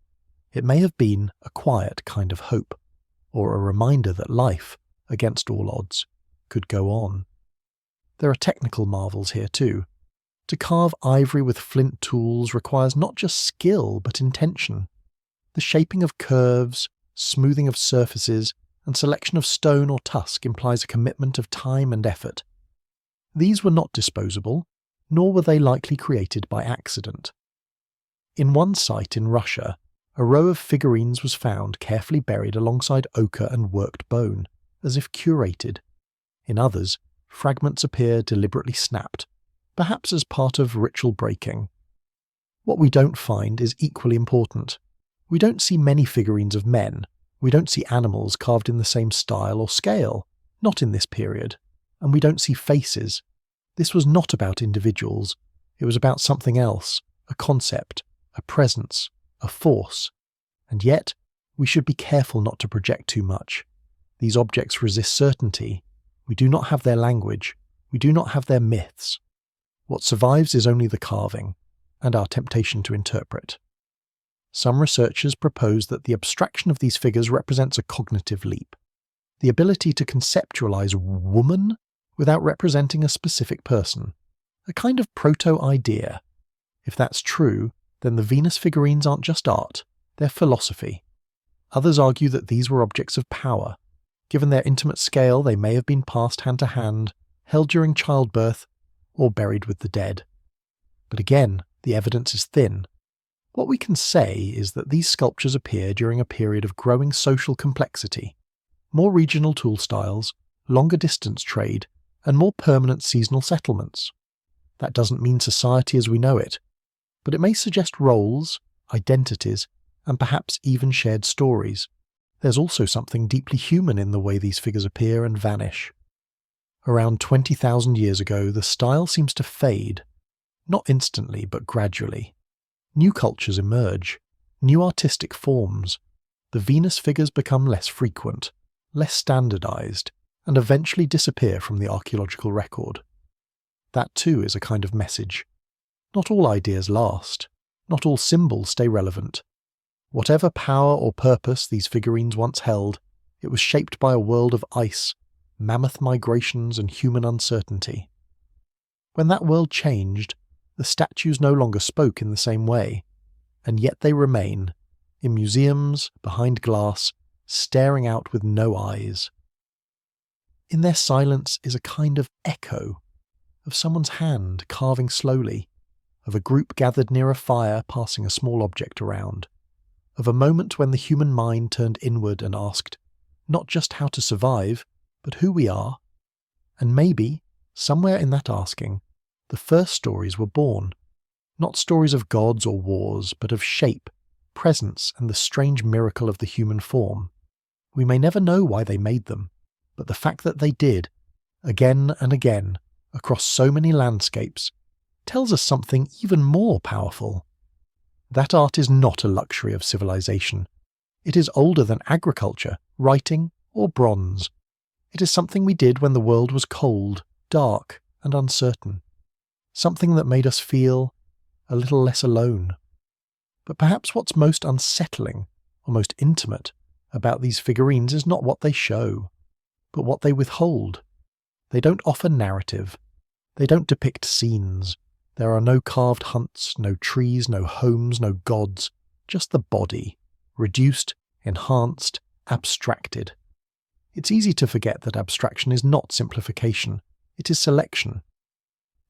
It may have been a quiet kind of hope, or a reminder that life, against all odds, could go on. There are technical marvels here too. To carve ivory with flint tools requires not just skill but intention. The shaping of curves, smoothing of surfaces, and selection of stone or tusk implies a commitment of time and effort. These were not disposable, nor were they likely created by accident. In one site in Russia, a row of figurines was found carefully buried alongside ochre and worked bone, as if curated. In others, fragments appear deliberately snapped, perhaps as part of ritual breaking. What we don't find is equally important. We don't see many figurines of men. We don't see animals carved in the same style or scale, not in this period. And we don't see faces. This was not about individuals. It was about something else, a concept, a presence, a force. And yet, we should be careful not to project too much. These objects resist certainty. We do not have their language. We do not have their myths. What survives is only the carving, and our temptation to interpret. Some researchers propose that the abstraction of these figures represents a cognitive leap, the ability to conceptualize woman without representing a specific person, a kind of proto-idea. If that's true, then the Venus figurines aren't just art, they're philosophy. Others argue that these were objects of power. Given their intimate scale, they may have been passed hand to hand, held during childbirth, or buried with the dead. But again, the evidence is thin. What we can say is that these sculptures appear during a period of growing social complexity, more regional tool styles, longer distance trade, and more permanent seasonal settlements. That doesn't mean society as we know it, but it may suggest roles, identities, and perhaps even shared stories. There's also something deeply human in the way these figures appear and vanish. Around 20,000 years ago, the style seems to fade, not instantly but gradually. New cultures emerge, new artistic forms. The Venus figures become less frequent, less standardized, and eventually disappear from the archaeological record. That too is a kind of message. Not all ideas last. Not all symbols stay relevant. Whatever power or purpose these figurines once held, it was shaped by a world of ice, mammoth migrations, and human uncertainty. When that world changed, the statues no longer spoke in the same way, and yet they remain, in museums, behind glass, staring out with no eyes. In their silence is a kind of echo, of someone's hand carving slowly, of a group gathered near a fire passing a small object around. of a moment when the human mind turned inward and asked, not just how to survive, but who we are. And maybe, somewhere in that asking, the first stories were born. Not stories of gods or wars, but of shape, presence, and the strange miracle of the human form. We may never know why they made them, but the fact that they did, again and again, across so many landscapes, tells us something even more powerful. That art is not a luxury of civilization. It is older than agriculture, writing, or bronze. It is something we did when the world was cold, dark, and uncertain. Something that made us feel a little less alone. But perhaps what's most unsettling, or most intimate, about these figurines is not what they show, but what they withhold. They don't offer narrative. They don't depict scenes. There are no carved hunts, no trees, no homes, no gods, just the body, reduced, enhanced, abstracted. It's easy to forget that abstraction is not simplification, it is selection.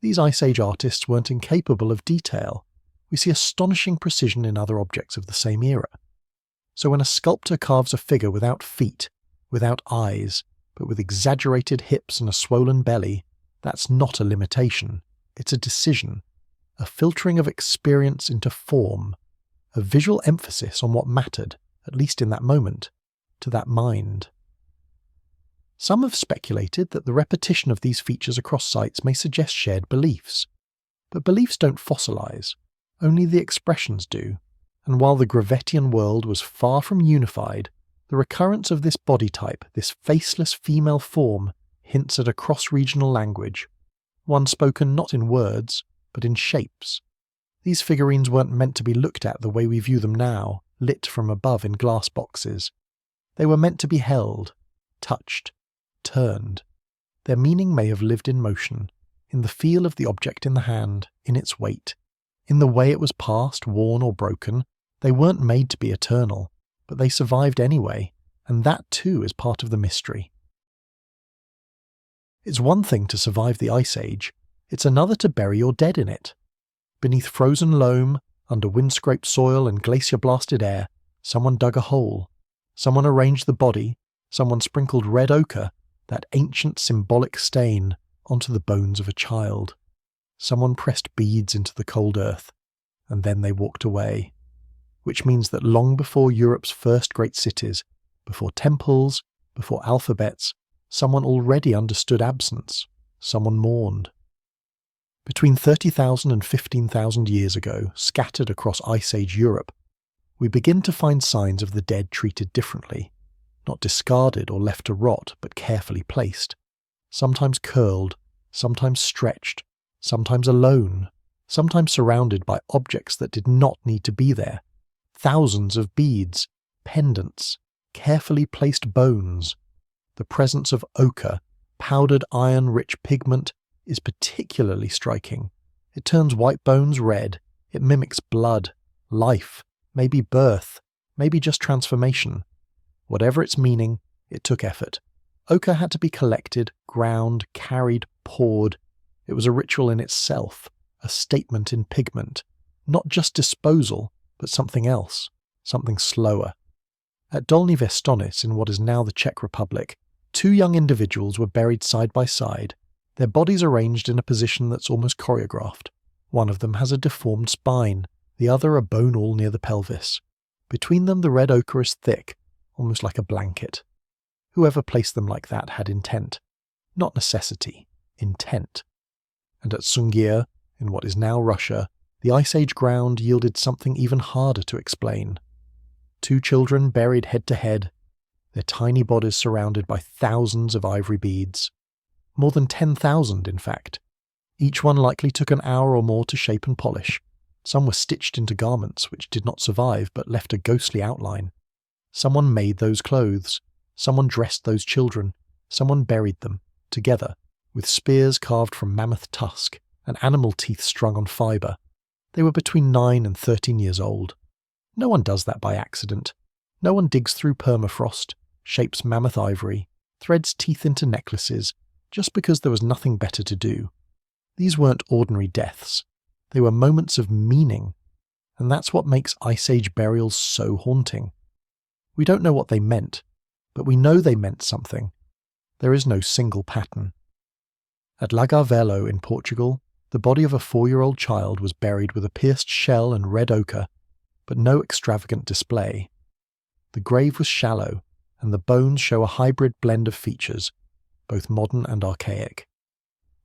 These Ice Age artists weren't incapable of detail. We see astonishing precision in other objects of the same era. So when a sculptor carves a figure without feet, without eyes, but with exaggerated hips and a swollen belly, that's not a limitation. It's a decision, a filtering of experience into form, a visual emphasis on what mattered, at least in that moment, to that mind. Some have speculated that the repetition of these features across sites may suggest shared beliefs. But beliefs don't fossilize, only the expressions do, and while the Gravettian world was far from unified, the recurrence of this body type, this faceless female form, hints at a cross-regional language, one spoken not in words, but in shapes. These figurines weren't meant to be looked at the way we view them now, lit from above in glass boxes. They were meant to be held, touched, turned. Their meaning may have lived in motion, in the feel of the object in the hand, in its weight, in the way it was passed, worn or broken. They weren't made to be eternal, but they survived anyway, and that too is part of the mystery. It's one thing to survive the Ice Age, it's another to bury your dead in it. Beneath frozen loam, under wind-scraped soil and glacier-blasted air, someone dug a hole. Someone arranged the body, someone sprinkled red ochre, that ancient symbolic stain, onto the bones of a child. Someone pressed beads into the cold earth, and then they walked away. Which means that long before Europe's first great cities, before temples, before alphabets, someone already understood absence, someone mourned. Between 30,000 and 15,000 years ago, scattered across Ice Age Europe, we begin to find signs of the dead treated differently, not discarded or left to rot, but carefully placed, sometimes curled, sometimes stretched, sometimes alone, sometimes surrounded by objects that did not need to be there, thousands of beads, pendants, carefully placed bones. The presence of ochre, powdered iron-rich pigment, is particularly striking. It turns white bones red, it mimics blood, life, maybe birth, maybe just transformation. Whatever its meaning, it took effort. Ochre had to be collected, ground, carried, poured. It was a ritual in itself, a statement in pigment. Not just disposal, but something else, something slower. At Dolní Věstonice, in what is now the Czech Republic, two young individuals were buried side by side, their bodies arranged in a position that's almost choreographed. One of them has a deformed spine, the other a bone awl near the pelvis. Between them the red ochre is thick, almost like a blanket. Whoever placed them like that had intent. Not necessity, intent. And at Sungir, in what is now Russia, the Ice Age ground yielded something even harder to explain. Two children buried head to head, their tiny bodies surrounded by thousands of ivory beads. More than 10,000, in fact. Each one likely took an hour or more to shape and polish. Some were stitched into garments which did not survive but left a ghostly outline. Someone made those clothes. Someone dressed those children. Someone buried them, together, with spears carved from mammoth tusk and animal teeth strung on fibre. They were between 9 and 13 years old. No one does that by accident. No one digs through permafrost, shapes mammoth ivory, threads teeth into necklaces, just because there was nothing better to do. These weren't ordinary deaths. They were moments of meaning. and that's what makes Ice Age burials so haunting. We don't know what they meant, but we know they meant something. There is no single pattern. At Algarve in Portugal, the body of a 4-year-old child was buried with a pierced shell and red ochre, but no extravagant display. The grave was shallow, and the bones show a hybrid blend of features, both modern and archaic.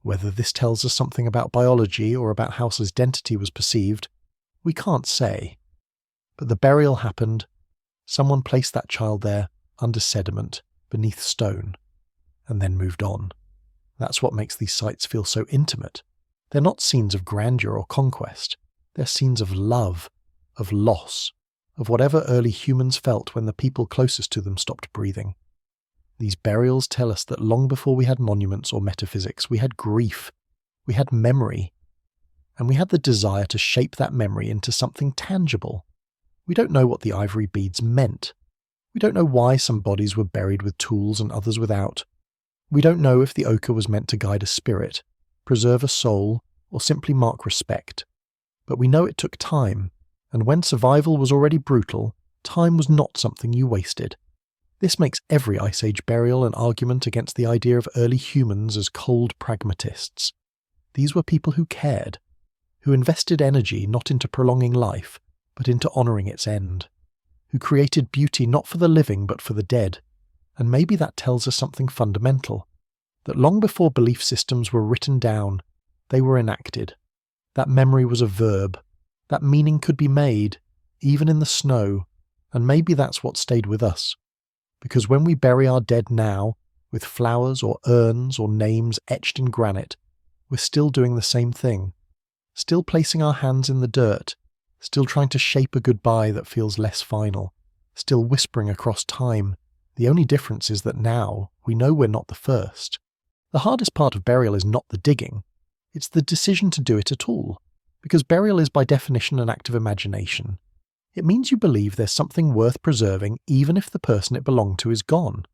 Whether this tells us something about biology or about how identity was perceived, we can't say. But the burial happened. Someone placed that child there, under sediment, beneath stone, and then moved on. That's what makes these sites feel so intimate. They're not scenes of grandeur or conquest. They're scenes of love, of loss, of whatever early humans felt when the people closest to them stopped breathing. These burials tell us that long before we had monuments or metaphysics, we had grief, we had memory, and we had the desire to shape that memory into something tangible. We don't know what the ivory beads meant. We don't know why some bodies were buried with tools and others without. We don't know if the ochre was meant to guide a spirit, preserve a soul, or simply mark respect. But we know it took time, and when survival was already brutal, time was not something you wasted. This makes every Ice Age burial an argument against the idea of early humans as cold pragmatists. These were people who cared, who invested energy not into prolonging life, but into honouring its end, who created beauty not for the living but for the dead. And maybe that tells us something fundamental, that long before belief systems were written down, they were enacted. That memory was a verb, that meaning could be made, even in the snow, and maybe that's what stayed with us. Because when we bury our dead now, with flowers or urns or names etched in granite, we're still doing the same thing, still placing our hands in the dirt, still trying to shape a goodbye that feels less final, still whispering across time. The only difference is that now we know we're not the first. The hardest part of burial is not the digging, it's the decision to do it at all, because burial is by definition an act of imagination. It means you believe there's something worth preserving even if the person it belonged to is gone.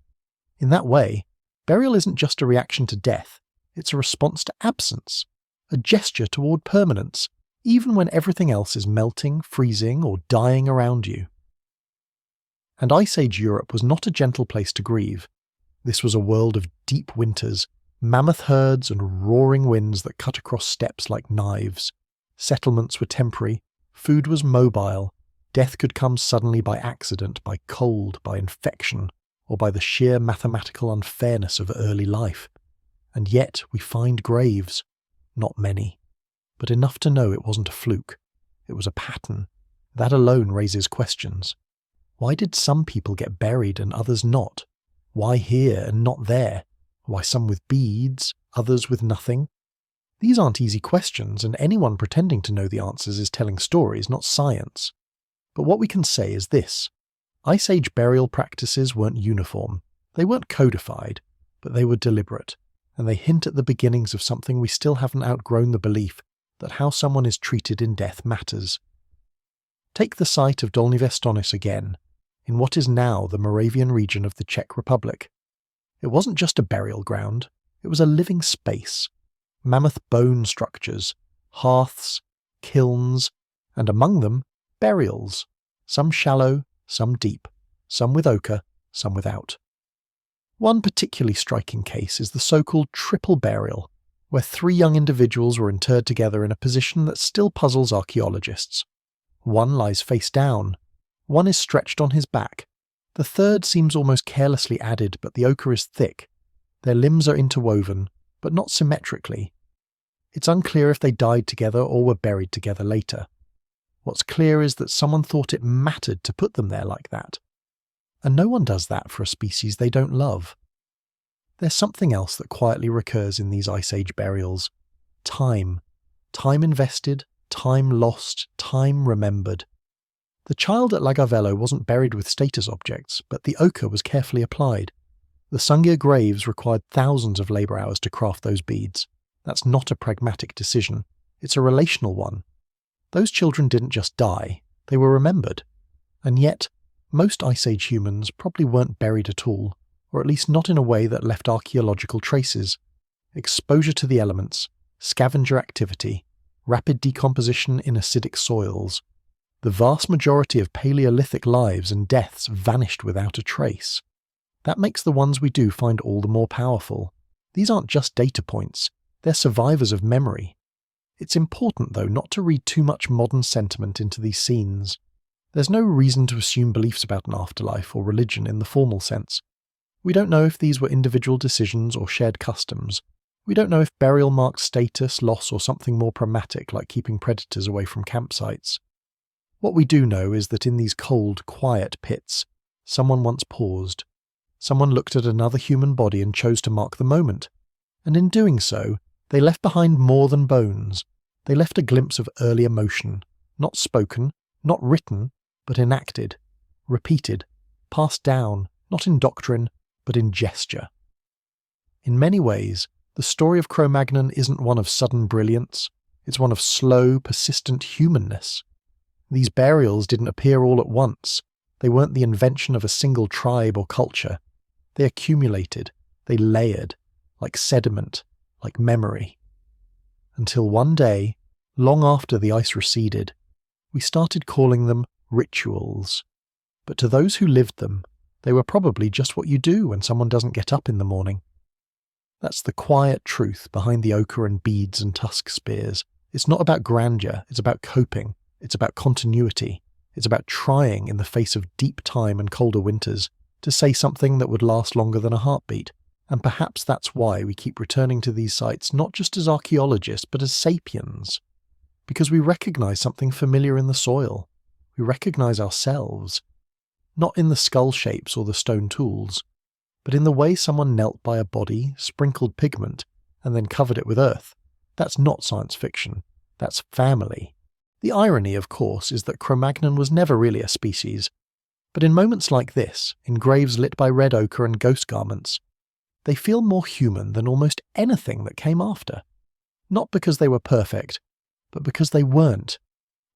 In that way, burial isn't just a reaction to death, it's a response to absence, a gesture toward permanence, even when everything else is melting, freezing, or dying around you. And Ice Age Europe was not a gentle place to grieve. This was a world of deep winters, mammoth herds and roaring winds that cut across steppes like knives. Settlements were temporary, food was mobile, death could come suddenly by accident, by cold, by infection, or by the sheer mathematical unfairness of early life. And yet we find graves. Not many, but enough to know it wasn't a fluke. It was a pattern. That alone raises questions. Why did some people get buried and others not? Why here and not there? Why some with beads, others with nothing? These aren't easy questions, and anyone pretending to know the answers is telling stories, not science. But what we can say is this. Ice Age burial practices weren't uniform. They weren't codified, but they were deliberate, and they hint at the beginnings of something we still haven't outgrown, the belief that how someone is treated in death matters. Take the site of Dolní Věstonice again, in what is now the Moravian region of the Czech Republic. It wasn't just a burial ground, it was a living space. Mammoth bone structures, hearths, kilns, and among them, burials, some shallow, some deep, some with ochre, some without. One particularly striking case is the so-called triple burial, where 3 young individuals were interred together in a position that still puzzles archaeologists. One lies face down, one is stretched on his back, the third seems almost carelessly added, but the ochre is thick. Their limbs are interwoven, but not symmetrically. It's unclear if they died together or were buried together later. What's clear is that someone thought it mattered to put them there like that. And no one does that for a species they don't love. There's something else that quietly recurs in these Ice Age burials. Time. Time invested, time lost, time remembered. The child at Lagavelo wasn't buried with status objects, but the ochre was carefully applied. The Sungir graves required thousands of labour hours to craft those beads. That's not a pragmatic decision. It's a relational one. Those children didn't just die, they were remembered. And yet, most Ice Age humans probably weren't buried at all, or at least not in a way that left archaeological traces. Exposure to the elements, scavenger activity, rapid decomposition in acidic soils. The vast majority of Paleolithic lives and deaths vanished without a trace. That makes the ones we do find all the more powerful. These aren't just data points, they're survivors of memory. It's important, though, not to read too much modern sentiment into these scenes. There's no reason to assume beliefs about an afterlife or religion in the formal sense. We don't know if these were individual decisions or shared customs. We don't know if burial marked status, loss, or something more pragmatic like keeping predators away from campsites. What we do know is that in these cold, quiet pits, someone once paused. Someone looked at another human body and chose to mark the moment. And in doing so, they left behind more than bones. They left a glimpse of early emotion, not spoken, not written, but enacted, repeated, passed down, not in doctrine, but in gesture. In many ways, the story of Cro-Magnon isn't one of sudden brilliance, it's one of slow, persistent humanness. These burials didn't appear all at once. They weren't the invention of a single tribe or culture. They accumulated, they layered, like sediment, like memory. Until one day, long after the ice receded, we started calling them rituals. But to those who lived them, they were probably just what you do when someone doesn't get up in the morning. That's the quiet truth behind the ochre and beads and tusk spears. It's not about grandeur, it's about coping, it's about continuity, it's about trying in the face of deep time and colder winters to say something that would last longer than a heartbeat. And perhaps that's why we keep returning to these sites not just as archaeologists but as sapiens. Because we recognise something familiar in the soil. We recognise ourselves. Not in the skull shapes or the stone tools, but in the way someone knelt by a body, sprinkled pigment, and then covered it with earth. That's not science fiction. That's family. The irony, of course, is that Cro-Magnon was never really a species. But in moments like this, in graves lit by red ochre and ghost garments, they feel more human than almost anything that came after. Not because they were perfect, but because they weren't.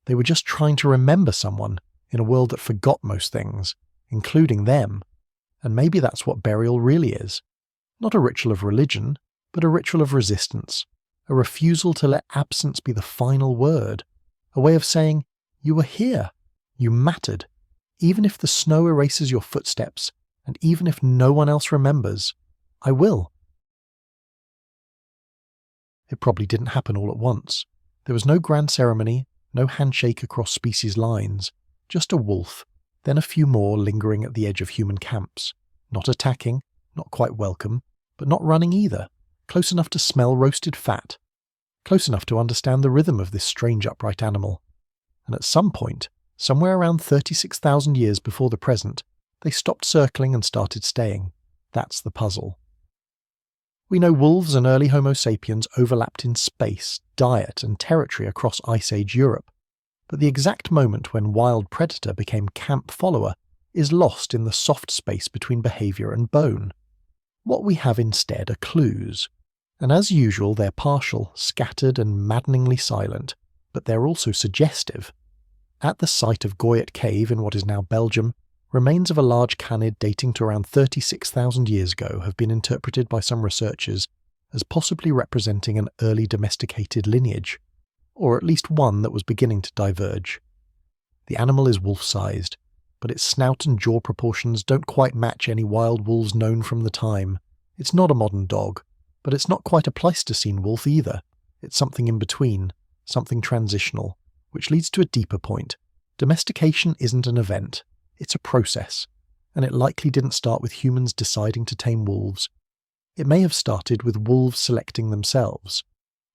They were just trying to remember someone in a world that forgot most things, including them. And maybe that's what burial really is. Not a ritual of religion, but a ritual of resistance. A refusal to let absence be the final word. A way of saying, you were here. You mattered. Even if the snow erases your footsteps, and even if no one else remembers, I will. It probably didn't happen all at once. There was no grand ceremony, no handshake across species lines, just a wolf, then a few more lingering at the edge of human camps, not attacking, not quite welcome, but not running either, close enough to smell roasted fat, close enough to understand the rhythm of this strange upright animal. And at some point, somewhere around 36,000 years before the present, they stopped circling and started staying. That's the puzzle. We know wolves and early Homo sapiens overlapped in space, diet, and territory across Ice Age Europe, but the exact moment when wild predator became camp follower is lost in the soft space between behaviour and bone. What we have instead are clues, and as usual they're partial, scattered, and maddeningly silent, but they're also suggestive. At the site of 𝐓𝐈𝐌𝐿𝐄𝐒𝐒 in what is now Belgium, remains of a large canid dating to around 36,000 years ago have been interpreted by some researchers as possibly representing an early domesticated lineage, or at least one that was beginning to diverge. The animal is wolf-sized, but its snout and jaw proportions don't quite match any wild wolves known from the time. It's not a modern dog, but it's not quite a Pleistocene wolf either. It's something in between, something transitional, which leads to a deeper point. Domestication isn't an event. It's a process, and it likely didn't start with humans deciding to tame wolves. It may have started with wolves selecting themselves.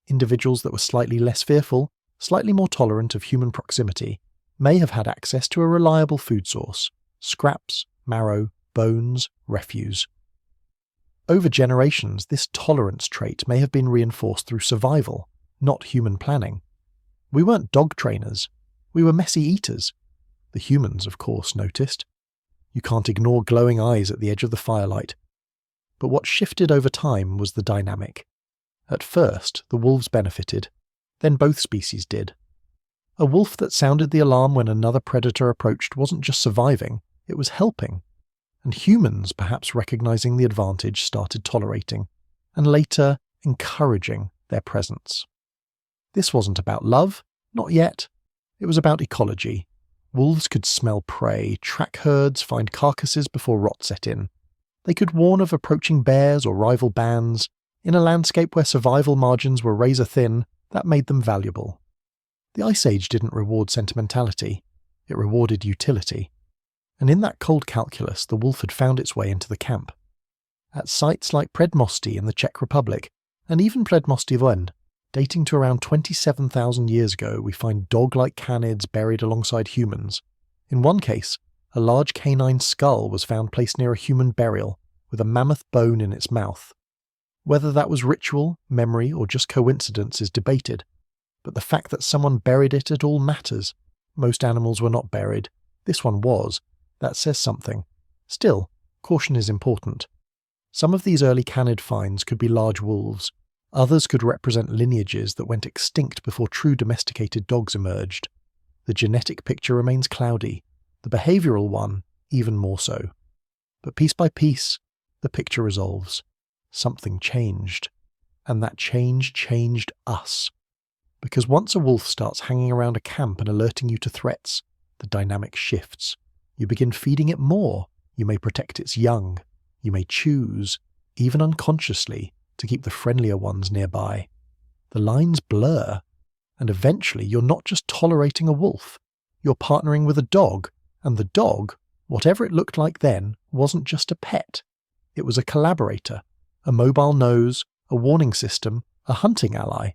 Individuals that were slightly less fearful, slightly more tolerant of human proximity, may have had access to a reliable food source: scraps, marrow, bones, refuse. Over generations, this tolerance trait may have been reinforced through survival, not human planning. We weren't dog trainers. We were messy eaters. The humans, of course, noticed. You can't ignore glowing eyes at the edge of the firelight. But what shifted over time was the dynamic. At first, the wolves benefited. Then both species did. A wolf that sounded the alarm when another predator approached wasn't just surviving, it was helping. And humans, perhaps recognizing the advantage, started tolerating, and later encouraging their presence. This wasn't about love, not yet. It was about ecology, Wolves could smell prey, track herds, find carcasses before rot set in. They could warn of approaching bears or rival bands. In a landscape where survival margins were razor thin, that made them valuable. The Ice Age didn't reward sentimentality, it rewarded utility. And in that cold calculus, the wolf had found its way into the camp. At sites like Predmosty in the Czech Republic, and even Predmosty dating to around 27,000 years ago, we find dog-like canids buried alongside humans. In one case, a large canine skull was found placed near a human burial, with a mammoth bone in its mouth. Whether that was ritual, memory, or just coincidence is debated, but the fact that someone buried it at all matters. Most animals were not buried. This one was. That says something. Still, caution is important. Some of these early canid finds could be large wolves. Others could represent lineages that went extinct before true domesticated dogs emerged. The genetic picture remains cloudy, the behavioural one even more so. But piece by piece, the picture resolves. Something changed. And that change changed us. Because once a wolf starts hanging around a camp and alerting you to threats, the dynamic shifts. You begin feeding it more. You may protect its young. You may choose, even unconsciously, to keep the friendlier ones nearby. The lines blur, and eventually you're not just tolerating a wolf, you're partnering with a dog, and the dog, whatever it looked like then, wasn't just a pet. It was a collaborator, a mobile nose, a warning system, a hunting ally.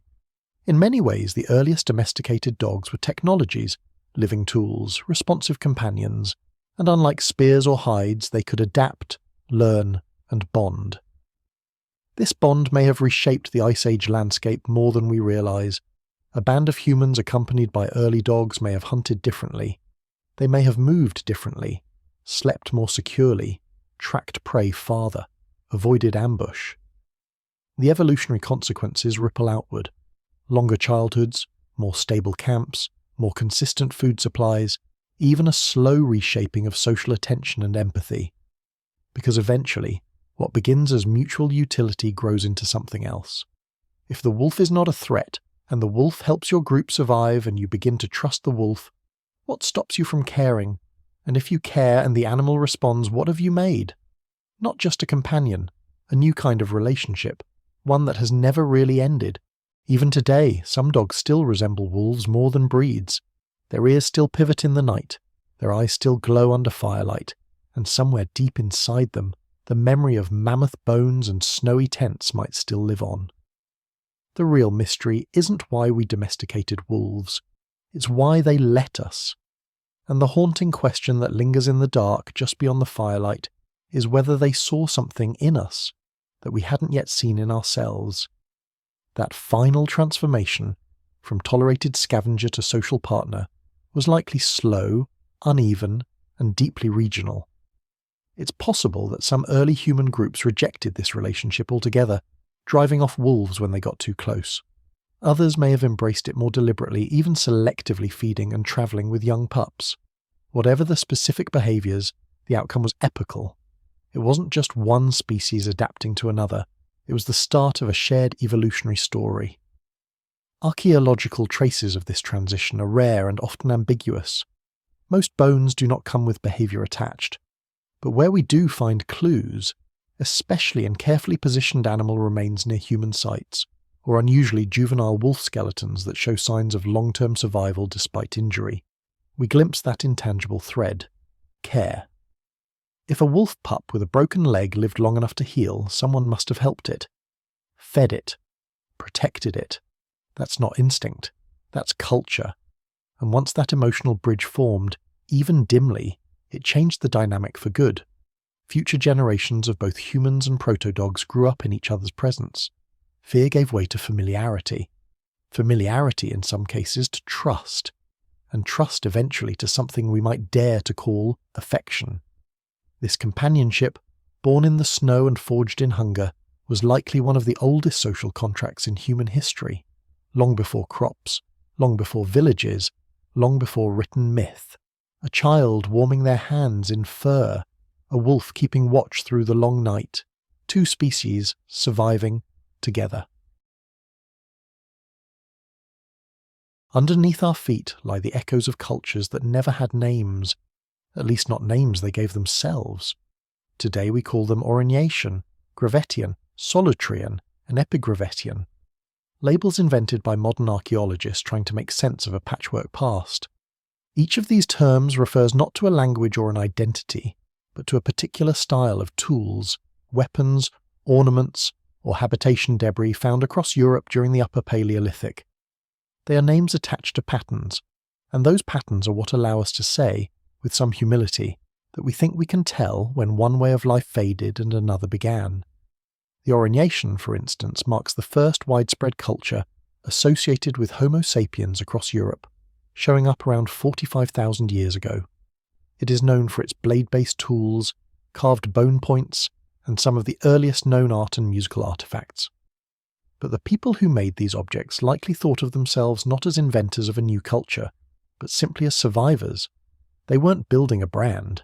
In many ways, the earliest domesticated dogs were technologies, living tools, responsive companions, and unlike spears or hides, they could adapt, learn, and bond. This bond may have reshaped the Ice Age landscape more than we realise. A band of humans accompanied by early dogs may have hunted differently. They may have moved differently, slept more securely, tracked prey farther, avoided ambush. The evolutionary consequences ripple outward. Longer childhoods, more stable camps, more consistent food supplies, even a slow reshaping of social attention and empathy. Because eventually, what begins as mutual utility grows into something else. If the wolf is not a threat, and the wolf helps your group survive and you begin to trust the wolf, what stops you from caring? And if you care and the animal responds, what have you made? Not just a companion, a new kind of relationship, one that has never really ended. Even today, some dogs still resemble wolves more than breeds. Their ears still pivot in the night, their eyes still glow under firelight, and somewhere deep inside them, the memory of mammoth bones and snowy tents might still live on. The real mystery isn't why we domesticated wolves, it's why they let us. And the haunting question that lingers in the dark just beyond the firelight is whether they saw something in us that we hadn't yet seen in ourselves. That final transformation, from tolerated scavenger to social partner, was likely slow, uneven, and deeply regional. It's possible that some early human groups rejected this relationship altogether, driving off wolves when they got too close. Others may have embraced it more deliberately, even selectively feeding and travelling with young pups. Whatever the specific behaviours, the outcome was epical. It wasn't just one species adapting to another, it was the start of a shared evolutionary story. Archaeological traces of this transition are rare and often ambiguous. Most bones do not come with behaviour attached, but where we do find clues, especially in carefully positioned animal remains near human sites, or unusually juvenile wolf skeletons that show signs of long-term survival despite injury, we glimpse that intangible thread: care. If a wolf pup with a broken leg lived long enough to heal, someone must have helped it, fed it, protected it. That's not instinct, that's culture. And once that emotional bridge formed, even dimly, it changed the dynamic for good. Future generations of both humans and proto-dogs grew up in each other's presence. Fear gave way to familiarity. Familiarity, in some cases, to trust. And trust eventually to something we might dare to call affection. This companionship, born in the snow and forged in hunger, was likely one of the oldest social contracts in human history, long before crops, long before villages, long before written myth. A child warming their hands in fur, a wolf keeping watch through the long night, two species surviving together. Underneath our feet lie the echoes of cultures that never had names, at least not names they gave themselves. Today we call them Aurignacian, Gravettian, Solutrean, and Epigravettian. Labels invented by modern archaeologists trying to make sense of a patchwork past. Each of these terms refers not to a language or an identity, but to a particular style of tools, weapons, ornaments, or habitation debris found across Europe during the Upper Paleolithic. They are names attached to patterns, and those patterns are what allow us to say, with some humility, that we think we can tell when one way of life faded and another began. The Aurignacian, for instance, marks the first widespread culture associated with Homo sapiens across Europe, showing up around 45,000 years ago. It is known for its blade-based tools, carved bone points, and some of the earliest known art and musical artifacts. But the people who made these objects likely thought of themselves not as inventors of a new culture, but simply as survivors. They weren't building a brand.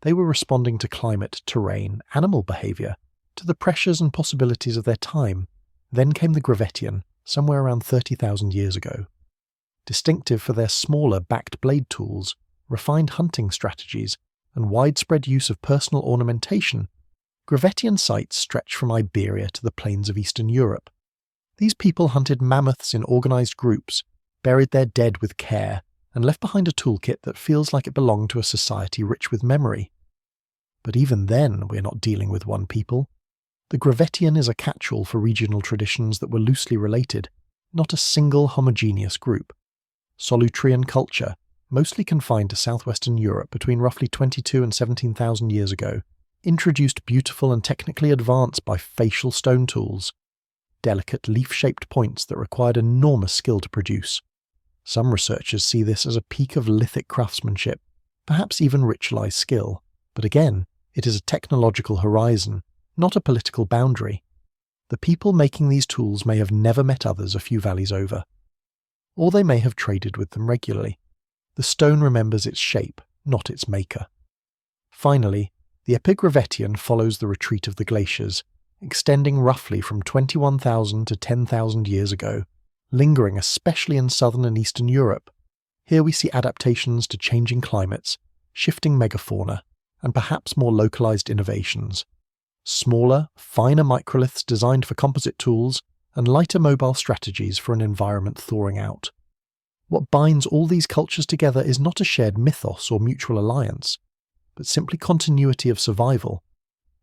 They were responding to climate, terrain, animal behaviour, to the pressures and possibilities of their time. Then came the Gravettian, somewhere around 30,000 years ago. Distinctive for their smaller backed blade tools, refined hunting strategies, and widespread use of personal ornamentation, Gravettian sites stretch from Iberia to the plains of Eastern Europe. These people hunted mammoths in organised groups, buried their dead with care, and left behind a toolkit that feels like it belonged to a society rich with memory. But even then, we're not dealing with one people. The Gravettian is a catch-all for regional traditions that were loosely related, not a single homogeneous group. Solutrean culture, mostly confined to southwestern Europe between roughly 22 and 17,000 years ago, introduced beautiful and technically advanced bifacial stone tools, delicate leaf-shaped points that required enormous skill to produce. Some researchers see this as a peak of lithic craftsmanship, perhaps even ritualized skill, but again, it is a technological horizon, not a political boundary. The people making these tools may have never met others a few valleys over. Or they may have traded with them regularly. The stone remembers its shape, not its maker. Finally, the Epigravettian follows the retreat of the glaciers, extending roughly from 21,000 to 10,000 years ago, lingering especially in southern and eastern Europe. Here we see adaptations to changing climates, shifting megafauna, and perhaps more localized innovations. Smaller, finer microliths designed for composite tools, and lighter mobile strategies for an environment thawing out. What binds all these cultures together is not a shared mythos or mutual alliance, but simply continuity of survival,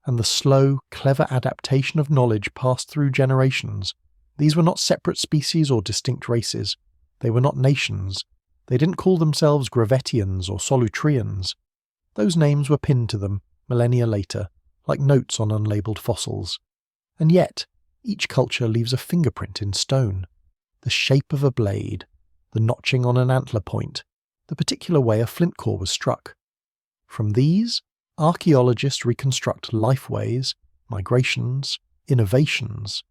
and the slow, clever adaptation of knowledge passed through generations. These were not separate species or distinct races. They were not nations. They didn't call themselves Gravettians or Solutreans. Those names were pinned to them, millennia later, like notes on unlabeled fossils. And yet, each culture leaves a fingerprint in stone. The shape of a blade, the notching on an antler point, the particular way a flint core was struck. From these, archaeologists reconstruct lifeways, migrations, innovations,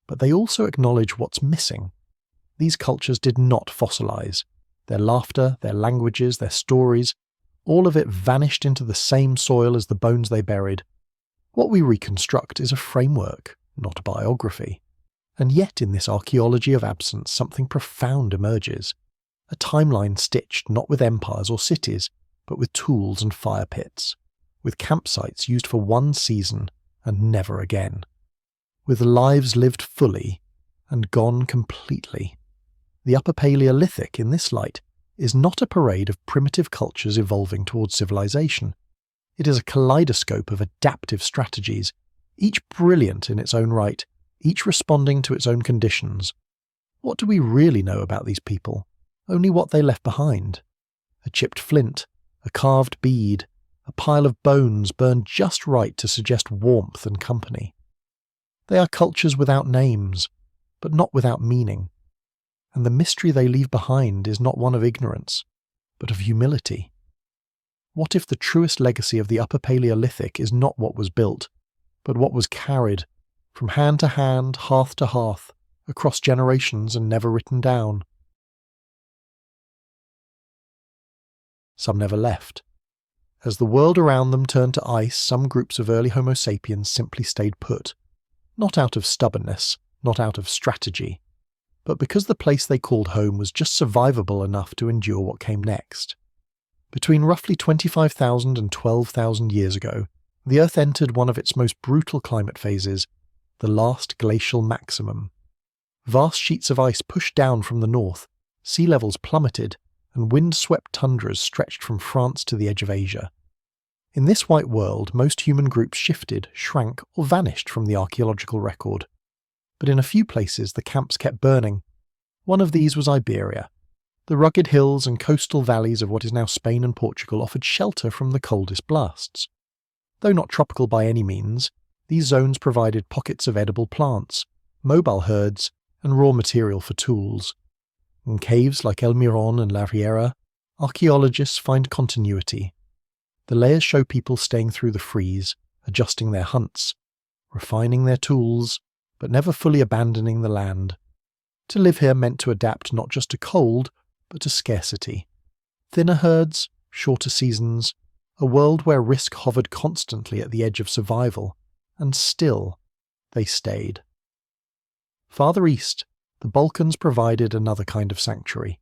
but they also acknowledge what's missing. These cultures did not fossilize. Their laughter, their languages, their stories, all of it vanished into the same soil as the bones they buried. What we reconstruct is a framework, not a biography. And yet in this archaeology of absence something profound emerges. A timeline stitched not with empires or cities, but with tools and fire pits, with campsites used for one season and never again, with lives lived fully and gone completely. The Upper Paleolithic, in this light, is not a parade of primitive cultures evolving towards civilization. It is a kaleidoscope of adaptive strategies, each brilliant in its own right, each responding to its own conditions. What do we really know about these people? Only what they left behind. A chipped flint, a carved bead, a pile of bones burned just right to suggest warmth and company. They are cultures without names, but not without meaning. And the mystery they leave behind is not one of ignorance, but of humility. What if the truest legacy of the Upper Paleolithic is not what was built, but what was carried, from hand to hand, hearth to hearth, across generations and never written down? Some never left. As the world around them turned to ice, some groups of early Homo sapiens simply stayed put, not out of stubbornness, not out of strategy, but because the place they called home was just survivable enough to endure what came next. Between roughly 25,000 and 12,000 years ago, the Earth entered one of its most brutal climate phases, the last glacial maximum. Vast sheets of ice pushed down from the north, sea levels plummeted, and wind-swept tundras stretched from France to the edge of Asia. In this white world, most human groups shifted, shrank, or vanished from the archaeological record. But in a few places the camps kept burning. One of these was Iberia. The rugged hills and coastal valleys of what is now Spain and Portugal offered shelter from the coldest blasts. Though not tropical by any means, these zones provided pockets of edible plants, mobile herds, and raw material for tools. In caves like El Mirón and La Riera, archaeologists find continuity. The layers show people staying through the freeze, adjusting their hunts, refining their tools, but never fully abandoning the land. To live here meant to adapt not just to cold, but to scarcity. Thinner herds, shorter seasons, a world where risk hovered constantly at the edge of survival, and still, they stayed. Farther east, the Balkans provided another kind of sanctuary.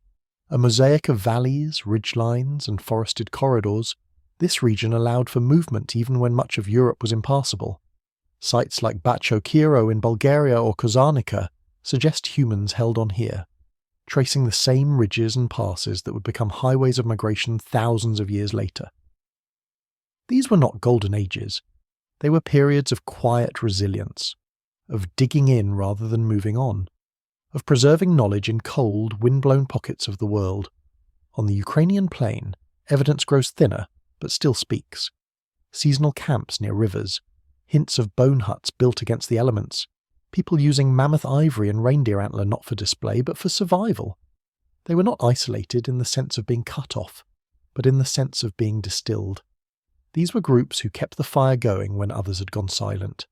A mosaic of valleys, ridgelines, and forested corridors, this region allowed for movement even when much of Europe was impassable. Sites like Bačko in Bulgaria or Kozanica suggest humans held on here, tracing the same ridges and passes that would become highways of migration thousands of years later. These were not golden ages. They were periods of quiet resilience, of digging in rather than moving on, of preserving knowledge in cold, wind-blown pockets of the world. On the Ukrainian plain, evidence grows thinner, but still speaks. Seasonal camps near rivers, hints of bone huts built against the elements, people using mammoth ivory and reindeer antler not for display, but for survival. They were not isolated in the sense of being cut off, but in the sense of being distilled. These were groups who kept the fire going when others had gone silent,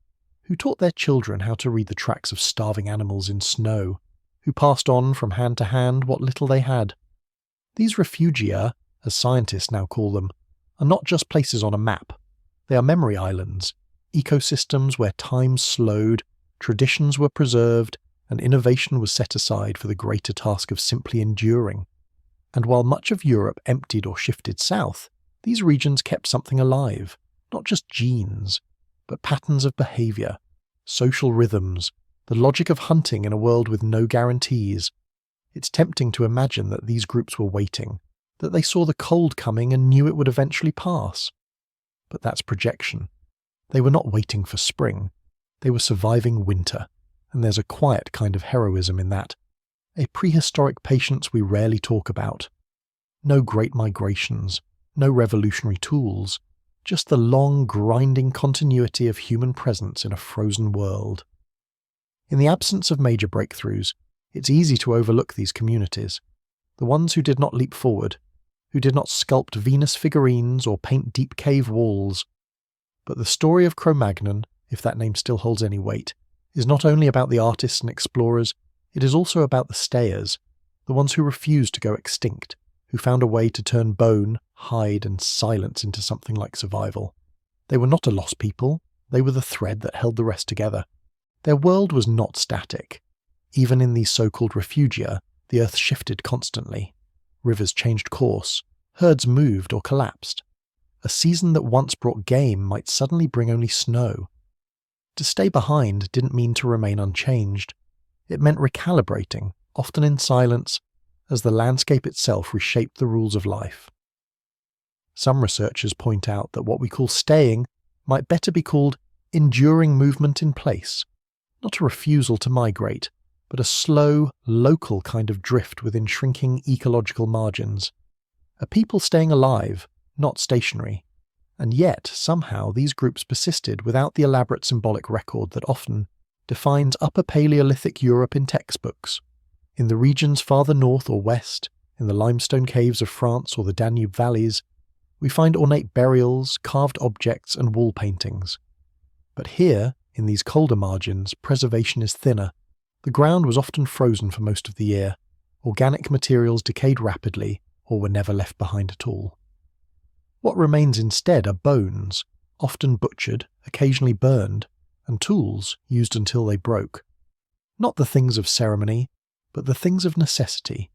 who taught their children how to read the tracks of starving animals in snow, who passed on from hand to hand what little they had. These refugia, as scientists now call them, are not just places on a map. They are memory islands, ecosystems where time slowed, traditions were preserved, and innovation was set aside for the greater task of simply enduring. And while much of Europe emptied or shifted south, these regions kept something alive, not just genes, but patterns of behaviour, social rhythms, the logic of hunting in a world with no guarantees. It's tempting to imagine that these groups were waiting, that they saw the cold coming and knew it would eventually pass. But that's projection. They were not waiting for spring. They were surviving winter, and there's a quiet kind of heroism in that, a prehistoric patience we rarely talk about. No great migrations, no revolutionary tools, just the long, grinding continuity of human presence in a frozen world. In the absence of major breakthroughs, it's easy to overlook these communities, the ones who did not leap forward, who did not sculpt Venus figurines or paint deep cave walls. But the story of Cro-Magnon, if that name still holds any weight, is not only about the artists and explorers, it is also about the stayers, the ones who refused to go extinct, who found a way to turn bone, hide, and silence into something like survival. They were not a lost people, they were the thread that held the rest together. Their world was not static. Even in these so-called refugia, the earth shifted constantly. Rivers changed course, herds moved or collapsed. A season that once brought game might suddenly bring only snow. To stay behind didn't mean to remain unchanged. It meant recalibrating, often in silence, as the landscape itself reshaped the rules of life. Some researchers point out that what we call staying might better be called enduring movement in place, not a refusal to migrate, but a slow, local kind of drift within shrinking ecological margins. A people staying alive, not stationary. And yet, somehow, these groups persisted without the elaborate symbolic record that often defines Upper Paleolithic Europe in textbooks. In the regions farther north or west, in the limestone caves of France or the Danube valleys, we find ornate burials, carved objects, and wall paintings. But here, in these colder margins, preservation is thinner. The ground was often frozen for most of the year. Organic materials decayed rapidly or were never left behind at all. What remains instead are bones, often butchered, occasionally burned, and tools used until they broke. Not the things of ceremony, but the things of necessity.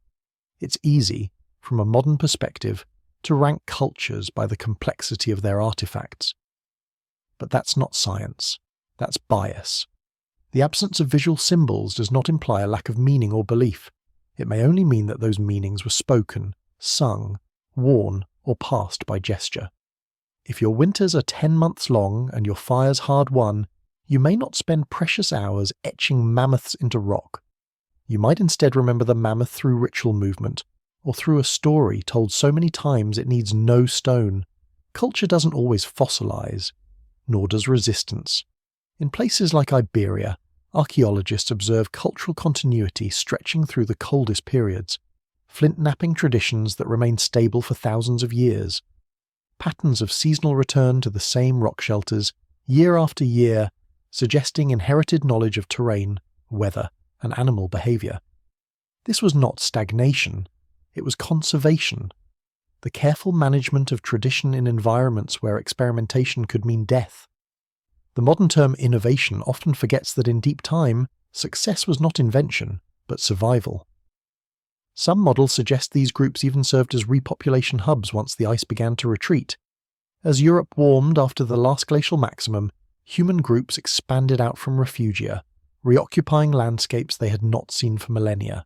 It's easy, from a modern perspective, to rank cultures by the complexity of their artifacts. But that's not science. That's bias. The absence of visual symbols does not imply a lack of meaning or belief. It may only mean that those meanings were spoken, sung, worn, or passed by gesture. If your winters are 10 months long and your fires hard won, you may not spend precious hours etching mammoths into rock. You might instead remember the mammoth through ritual movement, or through a story told so many times it needs no stone. Culture doesn't always fossilize, nor does resistance. In places like Iberia, archaeologists observe cultural continuity stretching through the coldest periods, flint-knapping traditions that remain stable for thousands of years, patterns of seasonal return to the same rock shelters, year after year, suggesting inherited knowledge of terrain, weather, and animal behavior. This was not stagnation, it was conservation, the careful management of tradition in environments where experimentation could mean death. The modern term innovation often forgets that in deep time, success was not invention, but survival. Some models suggest these groups even served as repopulation hubs once the ice began to retreat. As Europe warmed after the last glacial maximum, human groups expanded out from refugia, reoccupying landscapes they had not seen for millennia.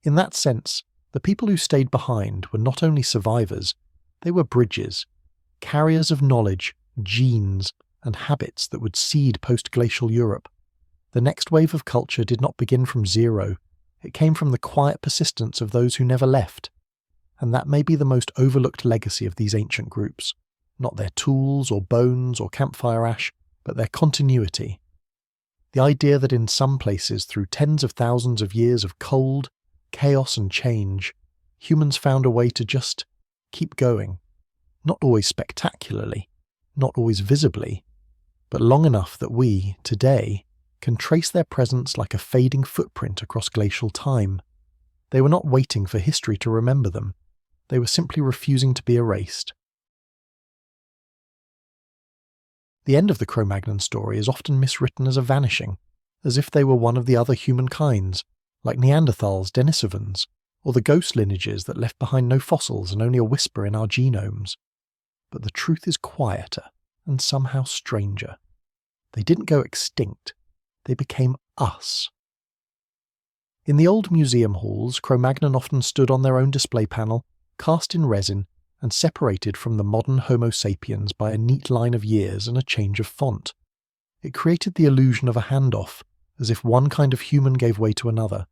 In that sense, the people who stayed behind were not only survivors, they were bridges, carriers of knowledge, genes, and habits that would seed post-glacial Europe. The next wave of culture did not begin from zero. It came from the quiet persistence of those who never left. And that may be the most overlooked legacy of these ancient groups. Not their tools or bones or campfire ash, but their continuity. The idea that in some places, through tens of thousands of years of cold, chaos and change, humans found a way to just keep going. Not always spectacularly, not always visibly, but long enough that we, today, can trace their presence like a fading footprint across glacial time. They were not waiting for history to remember them. They were simply refusing to be erased. The end of the Cro-Magnon story is often miswritten as a vanishing, as if they were one of the other human kinds, like Neanderthals, Denisovans, or the ghost lineages that left behind no fossils and only a whisper in our genomes. But the truth is quieter and somehow stranger. They didn't go extinct. They became us. In the old museum halls, Cro-Magnon often stood on their own display panel, cast in resin, and separated from the modern Homo sapiens by a neat line of years and a change of font. It created the illusion of a handoff, as if one kind of human gave way to another.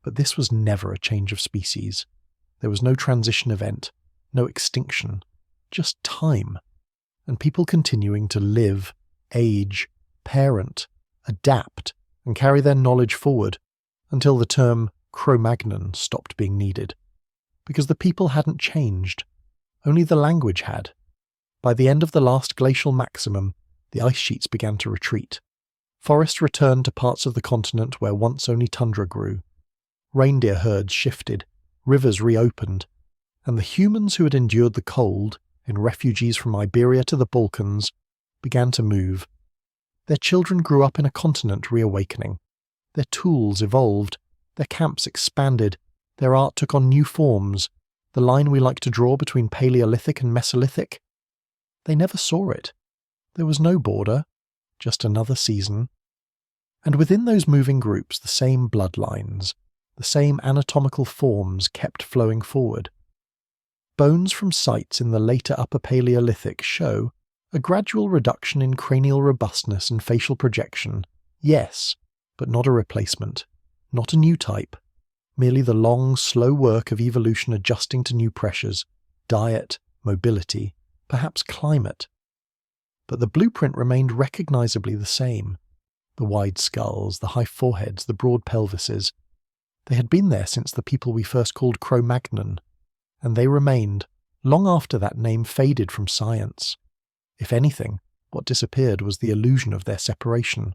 But this was never a change of species. There was no transition event, no extinction, just time, and people continuing to live, age, parent, adapt, and carry their knowledge forward until the term Cro-Magnon stopped being needed. Because the people hadn't changed, only the language had. By the end of the last glacial maximum, the ice sheets began to retreat. Forests returned to parts of the continent where once only tundra grew. Reindeer herds shifted, rivers reopened, and the humans who had endured the cold, in refugees from Iberia to the Balkans, began to move. Their children grew up in a continent reawakening. Their tools evolved, their camps expanded, their art took on new forms, the line we like to draw between Paleolithic and Mesolithic. They never saw it. There was no border, just another season. And within those moving groups, the same bloodlines, the same anatomical forms kept flowing forward. Bones from sites in the later Upper Paleolithic show a gradual reduction in cranial robustness and facial projection, yes, but not a replacement, not a new type, merely the long, slow work of evolution adjusting to new pressures, diet, mobility, perhaps climate. But the blueprint remained recognizably the same. The wide skulls, the high foreheads, the broad pelvises. They had been there since the people we first called Cro-Magnon, and they remained, long after that name faded from science. If anything, what disappeared was the illusion of their separation.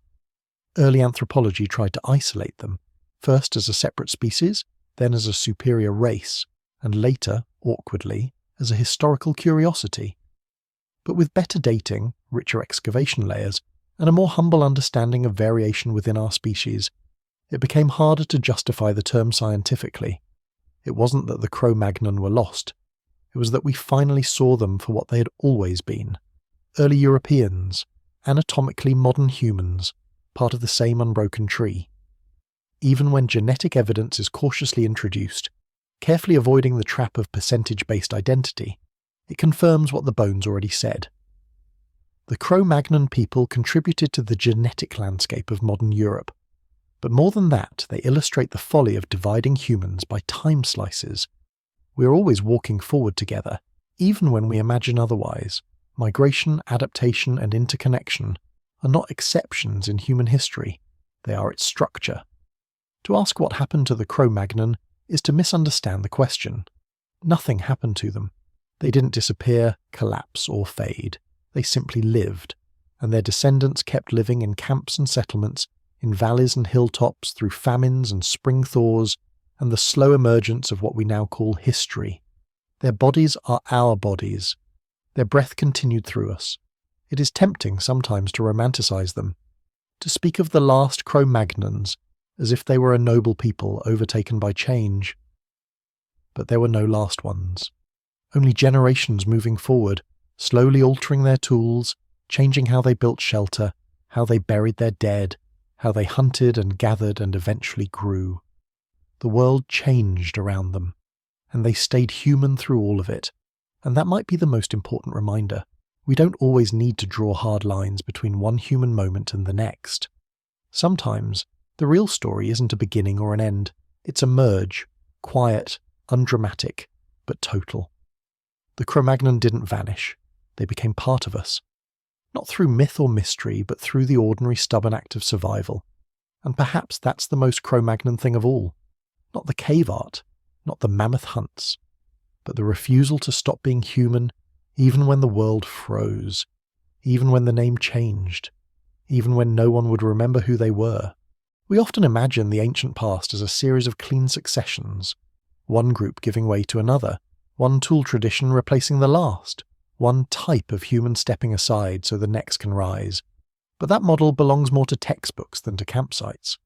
Early anthropology tried to isolate them, first as a separate species, then as a superior race, and later, awkwardly, as a historical curiosity. But with better dating, richer excavation layers, and a more humble understanding of variation within our species, it became harder to justify the term scientifically. It wasn't that the Cro-Magnon were lost. It was that we finally saw them for what they had always been. Early Europeans, anatomically modern humans, part of the same unbroken tree. Even when genetic evidence is cautiously introduced, carefully avoiding the trap of percentage-based identity, it confirms what the bones already said. The Cro-Magnon people contributed to the genetic landscape of modern Europe. But more than that, they illustrate the folly of dividing humans by time slices. We are always walking forward together, even when we imagine otherwise. Migration, adaptation, and interconnection are not exceptions in human history, they are its structure. To ask what happened to the Cro-Magnon is to misunderstand the question. Nothing happened to them. They didn't disappear, collapse, or fade. They simply lived, and their descendants kept living in camps and settlements, in valleys and hilltops, through famines and spring thaws, and the slow emergence of what we now call history. Their bodies are our bodies. Their breath continued through us. It is tempting sometimes to romanticize them, to speak of the last Cro-Magnons as if they were a noble people overtaken by change. But there were no last ones. Only generations moving forward, slowly altering their tools, changing how they built shelter, how they buried their dead, how they hunted and gathered and eventually grew. The world changed around them, and they stayed human through all of it. And that might be the most important reminder. We don't always need to draw hard lines between one human moment and the next. Sometimes, the real story isn't a beginning or an end. It's a merge, quiet, undramatic, but total. The Cro-Magnon didn't vanish. They became part of us. Not through myth or mystery, but through the ordinary stubborn act of survival. And perhaps that's the most Cro-Magnon thing of all. Not the cave art, not the mammoth hunts, but the refusal to stop being human even when the world froze, even when the name changed, even when no one would remember who they were. We often imagine the ancient past as a series of clean successions, one group giving way to another, one tool tradition replacing the last, one type of human stepping aside so the next can rise. But that model belongs more to textbooks than to campsites.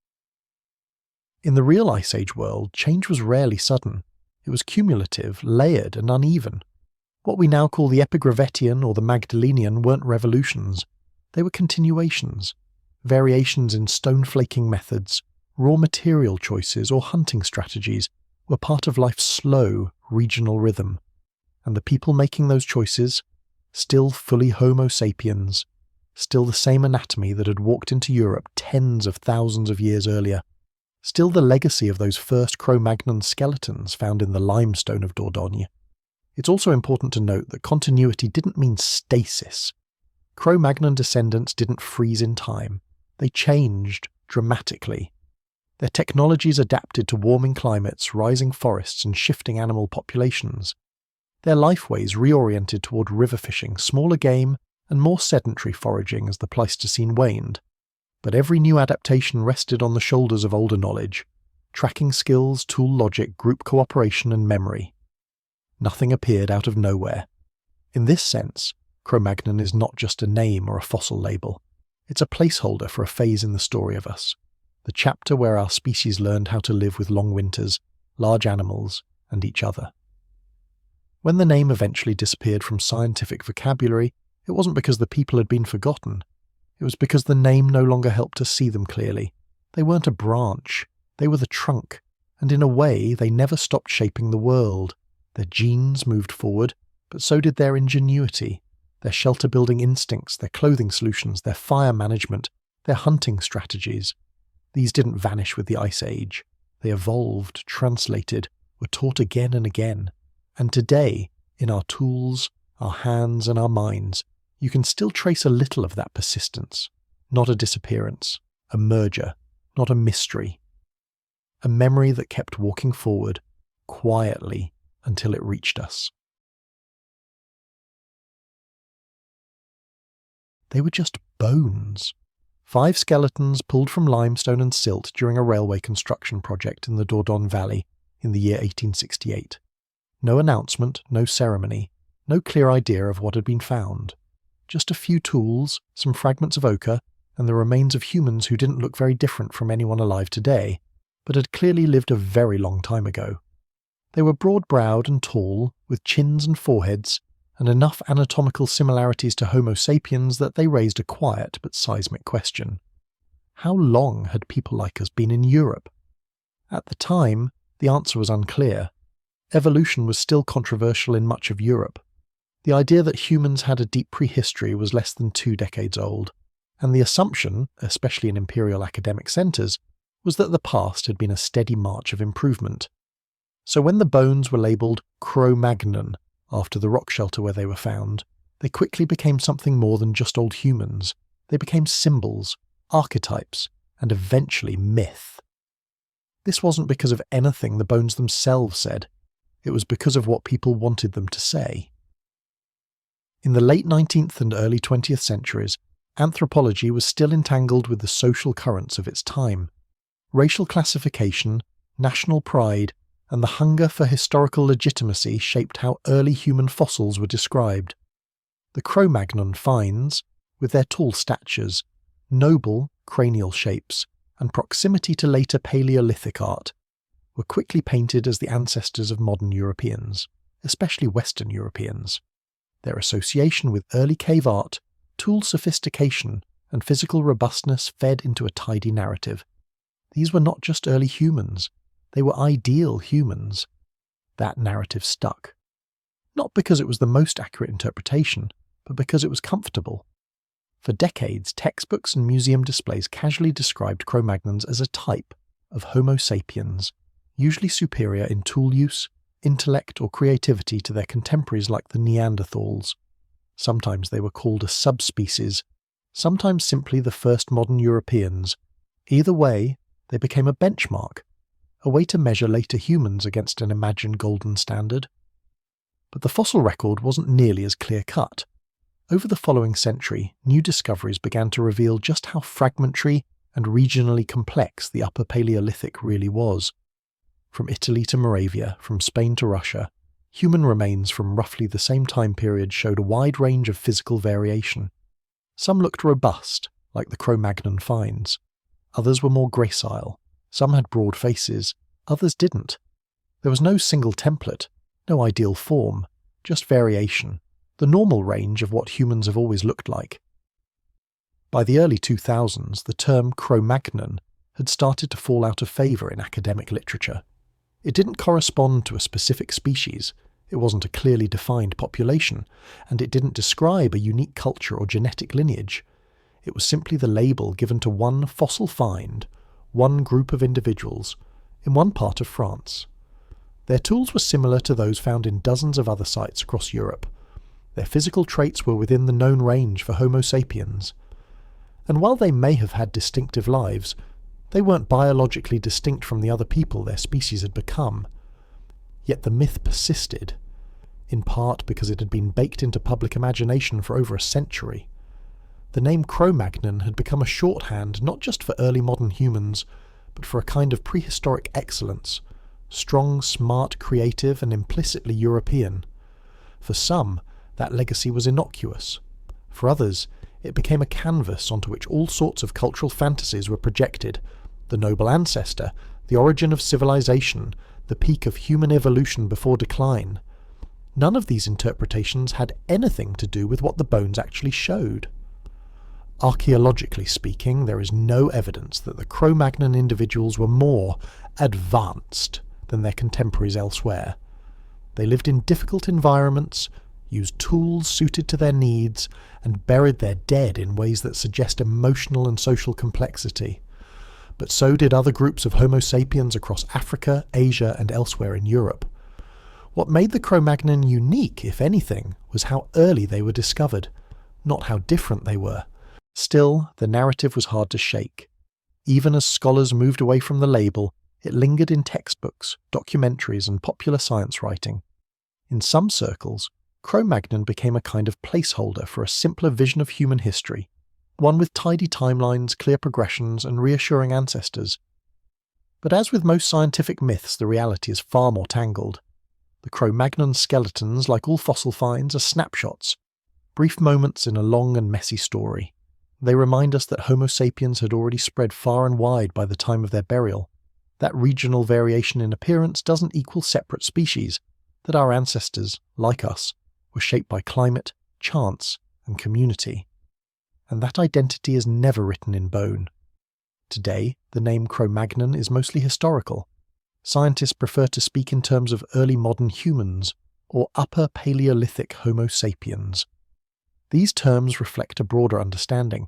In the real Ice Age world, change was rarely sudden. It was cumulative, layered, and uneven. What we now call the Epigravettian or the Magdalenian weren't revolutions. They were continuations, variations in stone-flaking methods, raw material choices, or hunting strategies were part of life's slow, regional rhythm. And the people making those choices, still fully Homo sapiens, still the same anatomy that had walked into Europe tens of thousands of years earlier, still the legacy of those first Cro-Magnon skeletons found in the limestone of Dordogne. It's also important to note that continuity didn't mean stasis. Cro-Magnon descendants didn't freeze in time. They changed dramatically. Their technologies adapted to warming climates, rising forests, and shifting animal populations. Their lifeways reoriented toward river fishing, smaller game, and more sedentary foraging as the Pleistocene waned. But every new adaptation rested on the shoulders of older knowledge, tracking skills, tool logic, group cooperation, and memory. Nothing appeared out of nowhere. In this sense, Cro-Magnon is not just a name or a fossil label. It's a placeholder for a phase in the story of us, the chapter where our species learned how to live with long winters, large animals, and each other. When the name eventually disappeared from scientific vocabulary, it wasn't because the people had been forgotten. It was because the name no longer helped us see them clearly. They weren't a branch, they were the trunk, and in a way they never stopped shaping the world. Their genes moved forward, but so did their ingenuity, their shelter-building instincts, their clothing solutions, their fire management, their hunting strategies. These didn't vanish with the Ice Age. They evolved, translated, were taught again and again. And today, in our tools, our hands, and our minds, you can still trace a little of that persistence. Not a disappearance, a merger, not a mystery. A memory that kept walking forward, quietly, until it reached us. They were just bones. 5 skeletons pulled from limestone and silt during a railway construction project in the Dordogne Valley in the year 1868. No announcement, no ceremony, no clear idea of what had been found. Just a few tools, some fragments of ochre, and the remains of humans who didn't look very different from anyone alive today, but had clearly lived a very long time ago. They were broad-browed and tall, with chins and foreheads, and enough anatomical similarities to Homo sapiens that they raised a quiet but seismic question. How long had people like us been in Europe? At the time, the answer was unclear. Evolution was still controversial in much of Europe. The idea that humans had a deep prehistory was less than 2 decades old, and the assumption, especially in imperial academic centres, was that the past had been a steady march of improvement. So when the bones were labelled Cro-Magnon, after the rock shelter where they were found, they quickly became something more than just old humans. They became symbols, archetypes, and eventually myth. This wasn't because of anything the bones themselves said. It was because of what people wanted them to say. In the late 19th and early 20th centuries, anthropology was still entangled with the social currents of its time. Racial classification, national pride, and the hunger for historical legitimacy shaped how early human fossils were described. The Cro-Magnon finds, with their tall statures, noble cranial shapes, and proximity to later Paleolithic art, were quickly painted as the ancestors of modern Europeans, especially Western Europeans. Their association with early cave art, tool sophistication, and physical robustness fed into a tidy narrative. These were not just early humans, they were ideal humans. That narrative stuck. Not because it was the most accurate interpretation, but because it was comfortable. For decades, textbooks and museum displays casually described Cro-Magnons as a type of Homo sapiens, usually superior in tool use, intellect or creativity to their contemporaries like the Neanderthals. Sometimes they were called a subspecies, sometimes simply the first modern Europeans. Either way, they became a benchmark, a way to measure later humans against an imagined golden standard. But the fossil record wasn't nearly as clear-cut. Over the following century, new discoveries began to reveal just how fragmentary and regionally complex the Upper Paleolithic really was. From Italy to Moravia, from Spain to Russia, human remains from roughly the same time period showed a wide range of physical variation. Some looked robust, like the Cro-Magnon finds. Others were more gracile. Some had broad faces, others didn't. There was no single template, no ideal form, just variation, the normal range of what humans have always looked like. By the early 2000s, the term Cro-Magnon had started to fall out of favour in academic literature. It didn't correspond to a specific species, it wasn't a clearly defined population, and it didn't describe a unique culture or genetic lineage. It was simply the label given to one fossil find, one group of individuals, in one part of France. Their tools were similar to those found in dozens of other sites across Europe. Their physical traits were within the known range for Homo sapiens. And while they may have had distinctive lives, they weren't biologically distinct from the other people their species had become. Yet the myth persisted, in part because it had been baked into public imagination for over a century. The name Cro-Magnon had become a shorthand not just for early modern humans, but for a kind of prehistoric excellence, strong, smart, creative, and implicitly European. For some, that legacy was innocuous. For others, it became a canvas onto which all sorts of cultural fantasies were projected: the noble ancestor, the origin of civilization, the peak of human evolution before decline. None of these interpretations had anything to do with what the bones actually showed. Archaeologically speaking, there is no evidence that the Cro-Magnon individuals were more advanced than their contemporaries elsewhere. They lived in difficult environments, used tools suited to their needs, and buried their dead in ways that suggest emotional and social complexity. But so did other groups of Homo sapiens across Africa, Asia, and elsewhere in Europe. What made the Cro-Magnon unique, if anything, was how early they were discovered, not how different they were. Still, the narrative was hard to shake. Even as scholars moved away from the label, it lingered in textbooks, documentaries, and popular science writing. In some circles, Cro-Magnon became a kind of placeholder for a simpler vision of human history, one with tidy timelines, clear progressions, and reassuring ancestors. But as with most scientific myths, the reality is far more tangled. The Cro-Magnon skeletons, like all fossil finds, are snapshots, brief moments in a long and messy story. They remind us that Homo sapiens had already spread far and wide by the time of their burial, that regional variation in appearance doesn't equal separate species, that our ancestors, like us, were shaped by climate, chance, and community. And that identity is never written in bone. Today, the name Cro-Magnon is mostly historical. Scientists prefer to speak in terms of early modern humans, or Upper Paleolithic Homo sapiens. These terms reflect a broader understanding,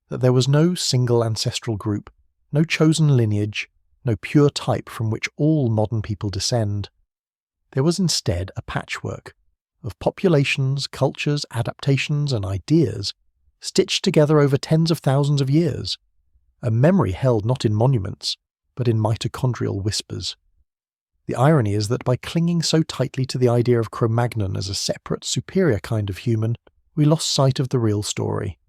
that there was no single ancestral group, no chosen lineage, no pure type from which all modern people descend. There was instead a patchwork of populations, cultures, adaptations, and ideas stitched together over tens of thousands of years, a memory held not in monuments, but in mitochondrial whispers. The irony is that by clinging so tightly to the idea of Cro-Magnon as a separate, superior kind of human, we lost sight of the real story.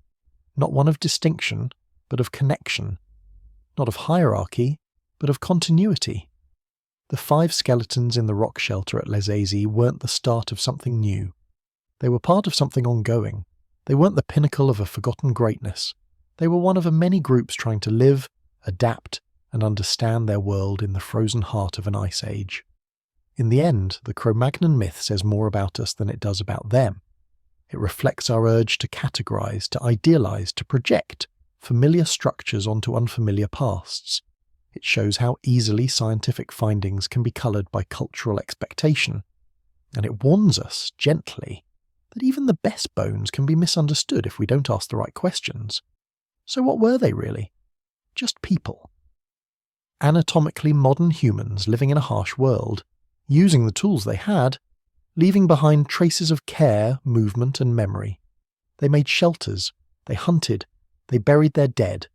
Not one of distinction, but of connection. Not of hierarchy, but of continuity. The 5 skeletons in the rock shelter at Les 𝐓𝐈𝐌𝐿𝐄𝐒𝐒 weren't the start of something new. They were part of something ongoing. They weren't the pinnacle of a forgotten greatness. They were one of a many groups trying to live, adapt, and understand their world in the frozen heart of an ice age. In the end, the Cro-Magnon myth says more about us than it does about them. It reflects our urge to categorize, to idealize, to project familiar structures onto unfamiliar pasts. It shows how easily scientific findings can be colored by cultural expectation. And it warns us, gently, that even the best bones can be misunderstood if we don't ask the right questions. So what were they really? Just people. Anatomically modern humans living in a harsh world, using the tools they had, leaving behind traces of care, movement, and memory. They made shelters, they hunted, they buried their dead.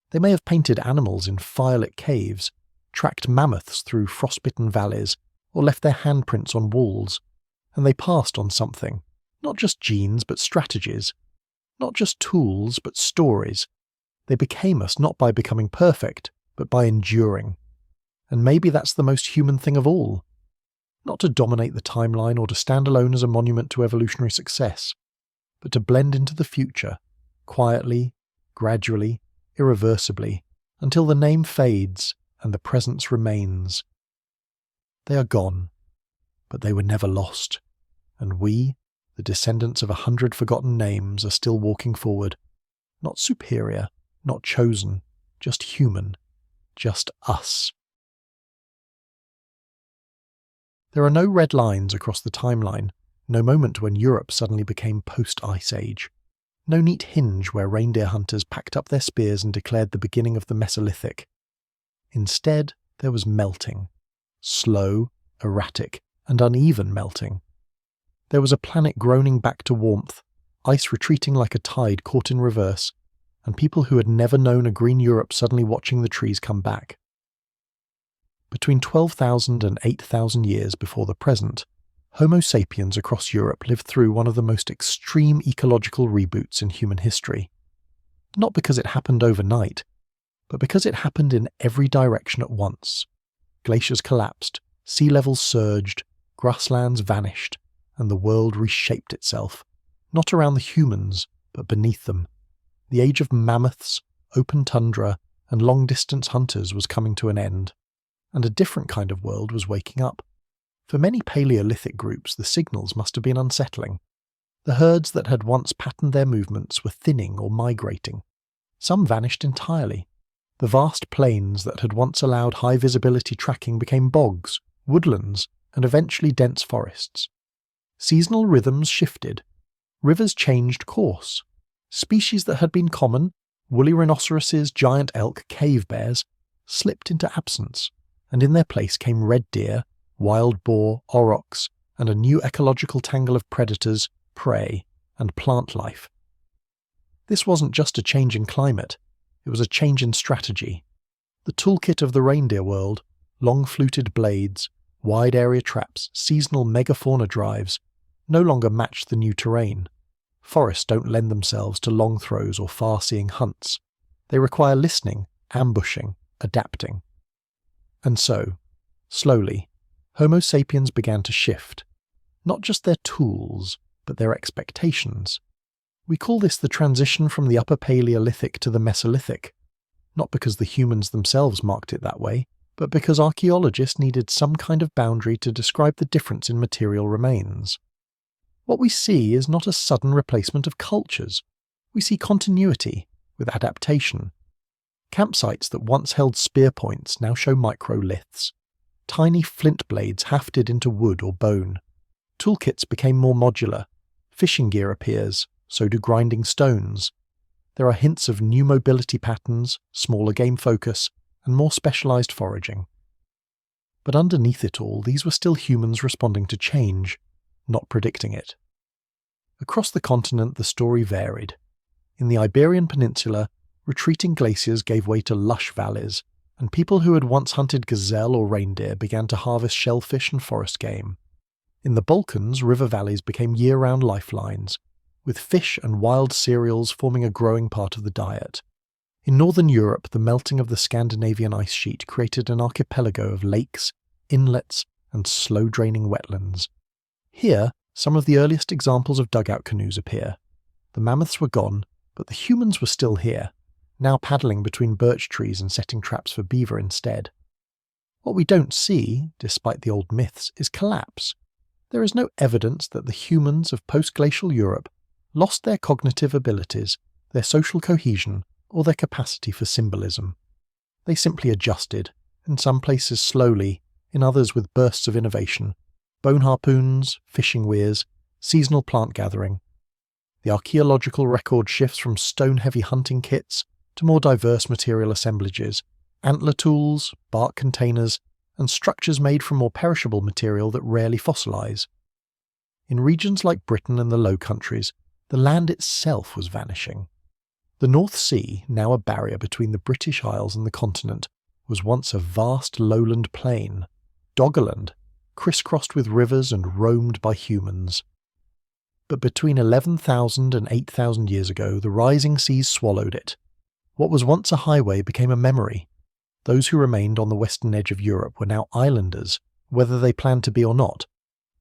They may have painted animals in firelit caves, tracked mammoths through frostbitten valleys, or left their handprints on walls, and they passed on something, not just genes but strategies, not just tools but stories. They became us not by becoming perfect, but by enduring. And maybe that's the most human thing of all. Not to dominate the timeline or to stand alone as a monument to evolutionary success, but to blend into the future, quietly, gradually, irreversibly, until the name fades and the presence remains. They are gone, but they were never lost, and we, the descendants of 100 forgotten names, are still walking forward, not superior, not chosen, just human, just us. There are no red lines across the timeline, no moment when Europe suddenly became post-Ice Age. No neat hinge where reindeer hunters packed up their spears and declared the beginning of the Mesolithic. Instead, there was melting. Slow, erratic, and uneven melting. There was a planet groaning back to warmth, ice retreating like a tide caught in reverse, and people who had never known a green Europe suddenly watching the trees come back. Between 12,000 and 8,000 years before the present, Homo sapiens across Europe lived through one of the most extreme ecological reboots in human history. Not because it happened overnight, but because it happened in every direction at once. Glaciers collapsed, sea levels surged, grasslands vanished, and the world reshaped itself, not around the humans, but beneath them. The age of mammoths, open tundra, and long-distance hunters was coming to an end, and a different kind of world was waking up. For many Paleolithic groups, the signals must have been unsettling. The herds that had once patterned their movements were thinning or migrating. Some vanished entirely. The vast plains that had once allowed high-visibility tracking became bogs, woodlands, and eventually dense forests. Seasonal rhythms shifted. Rivers changed course. Species that had been common, woolly rhinoceroses, giant elk, cave bears, slipped into absence, and in their place came red deer, wild boar, aurochs, and a new ecological tangle of predators, prey, and plant life. This wasn't just a change in climate, it was a change in strategy. The toolkit of the reindeer world, long fluted blades, wide area traps, seasonal megafauna drives, no longer matched the new terrain. Forests don't lend themselves to long throws or far-seeing hunts. They require listening, ambushing, adapting. And so, slowly, Homo sapiens began to shift. Not just their tools, but their expectations. We call this the transition from the Upper Paleolithic to the Mesolithic, not because the humans themselves marked it that way, but because archaeologists needed some kind of boundary to describe the difference in material remains. What we see is not a sudden replacement of cultures. We see continuity, with adaptation. Campsites that once held spear points now show microliths. Tiny flint blades hafted into wood or bone. Toolkits became more modular. Fishing gear appears, so do grinding stones. There are hints of new mobility patterns, smaller game focus, and more specialized foraging. But underneath it all, these were still humans responding to change, not predicting it. Across the continent, the story varied. In the Iberian Peninsula, retreating glaciers gave way to lush valleys, and people who had once hunted gazelle or reindeer began to harvest shellfish and forest game. In the Balkans, river valleys became year-round lifelines, with fish and wild cereals forming a growing part of the diet. In northern Europe, the melting of the Scandinavian ice sheet created an archipelago of lakes, inlets, and slow-draining wetlands. Here, some of the earliest examples of dugout canoes appear. The mammoths were gone, but the humans were still here, now paddling between birch trees and setting traps for beaver instead. What we don't see, despite the old myths, is collapse. There is no evidence that the humans of post-glacial Europe lost their cognitive abilities, their social cohesion, or their capacity for symbolism. They simply adjusted, in some places slowly, in others with bursts of innovation, bone harpoons, fishing weirs, seasonal plant gathering. The archaeological record shifts from stone-heavy hunting kits to more diverse material assemblages, antler tools, bark containers, and structures made from more perishable material that rarely fossilize. In regions like Britain and the Low Countries, the land itself was vanishing. The North Sea, now a barrier between the British Isles and the continent, was once a vast lowland plain, Doggerland, crisscrossed with rivers and roamed by humans. But between 11,000 and 8,000 years ago, the rising seas swallowed it. What was once a highway became a memory. Those who remained on the western edge of Europe were now islanders, whether they planned to be or not.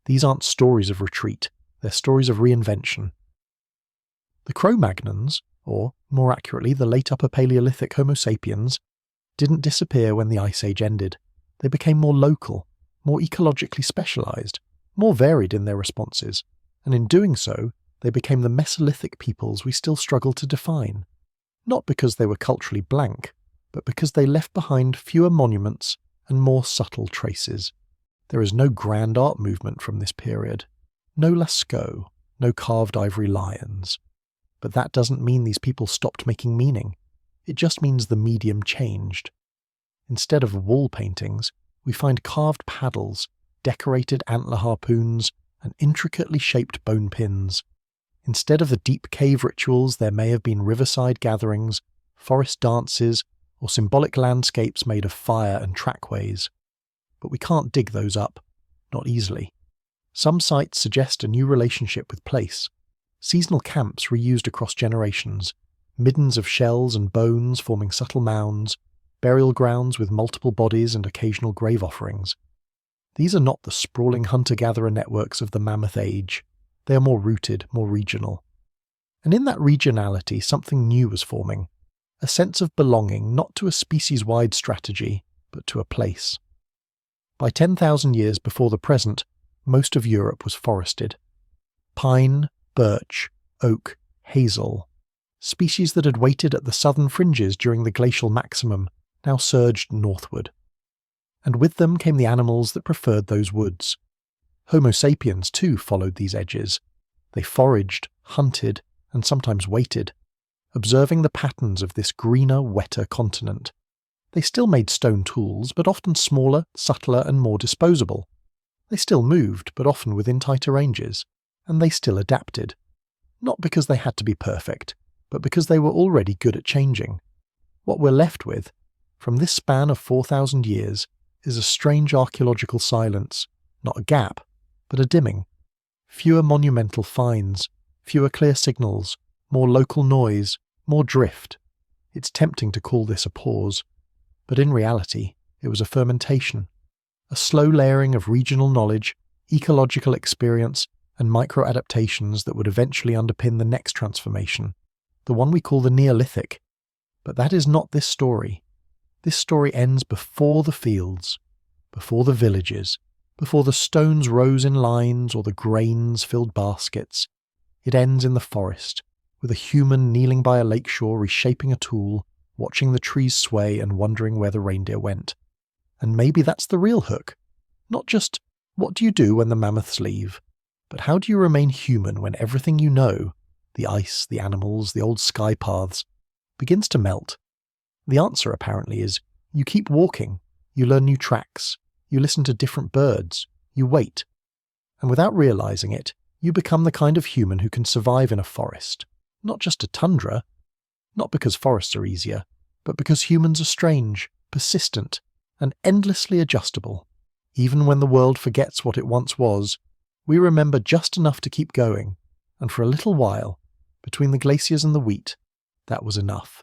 These aren't stories of retreat, they're stories of reinvention. The Cro-Magnons, or more accurately the late Upper Paleolithic Homo sapiens, didn't disappear when the Ice Age ended. They became more local, more ecologically specialized, more varied in their responses, and in doing so, they became the Mesolithic peoples we still struggle to define. Not because they were culturally blank, but because they left behind fewer monuments and more subtle traces. There is no grand art movement from this period, no Lascaux, no carved ivory lions. But that doesn't mean these people stopped making meaning. It just means the medium changed. Instead of wall paintings, we find carved paddles, decorated antler harpoons, and intricately shaped bone pins. Instead of the deep cave rituals, there may have been riverside gatherings, forest dances, or symbolic landscapes made of fire and trackways. But we can't dig those up, not easily. Some sites suggest a new relationship with place. Seasonal camps reused across generations, middens of shells and bones forming subtle mounds, burial grounds with multiple bodies and occasional grave offerings. These are not the sprawling hunter-gatherer networks of the Mammoth Age. They are more rooted, more regional. And in that regionality, something new was forming, a sense of belonging not to a species-wide strategy, but to a place. By 10,000 years before the present, most of Europe was forested. Pine, birch, oak, hazel, species that had waited at the southern fringes during the glacial maximum, now surged northward. And with them came the animals that preferred those woods. Homo sapiens too followed these edges. They foraged, hunted, and sometimes waited, observing the patterns of this greener, wetter continent. They still made stone tools, but often smaller, subtler, and more disposable. They still moved, but often within tighter ranges. And they still adapted. Not because they had to be perfect, but because they were already good at changing. What we're left with, from this span of 4,000 years, is a strange archaeological silence, not a gap, but a dimming. Fewer monumental finds, fewer clear signals, more local noise, more drift. It's tempting to call this a pause, but in reality, it was a fermentation, a slow layering of regional knowledge, ecological experience, and micro-adaptations that would eventually underpin the next transformation, the one we call the Neolithic. But that is not this story. This story ends before the fields, before the villages, before the stones rose in lines or the grains filled baskets. It ends in the forest, with a human kneeling by a lakeshore reshaping a tool, watching the trees sway and wondering where the reindeer went. And maybe that's the real hook. Not just, what do you do when the mammoths leave? But how do you remain human when everything you know, the ice, the animals, the old sky paths, begins to melt? The answer, apparently, is you keep walking, you learn new tracks, you listen to different birds, you wait. And without realizing it, you become the kind of human who can survive in a forest, not just a tundra, not because forests are easier, but because humans are strange, persistent, and endlessly adjustable. Even when the world forgets what it once was, we remember just enough to keep going, and for a little while, between the glaciers and the wheat, that was enough.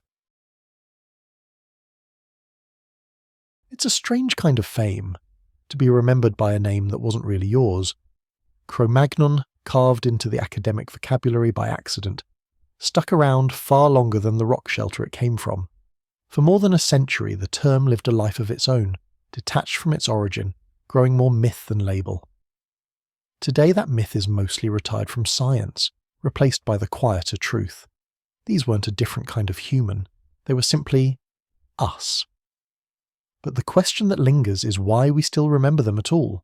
It's a strange kind of fame, to be remembered by a name that wasn't really yours. Cro-Magnon, carved into the academic vocabulary by accident, stuck around far longer than the rock shelter it came from. For more than a century, the term lived a life of its own, detached from its origin, growing more myth than label. Today that myth is mostly retired from science, replaced by the quieter truth. These weren't a different kind of human, they were simply us. But the question that lingers is why we still remember them at all.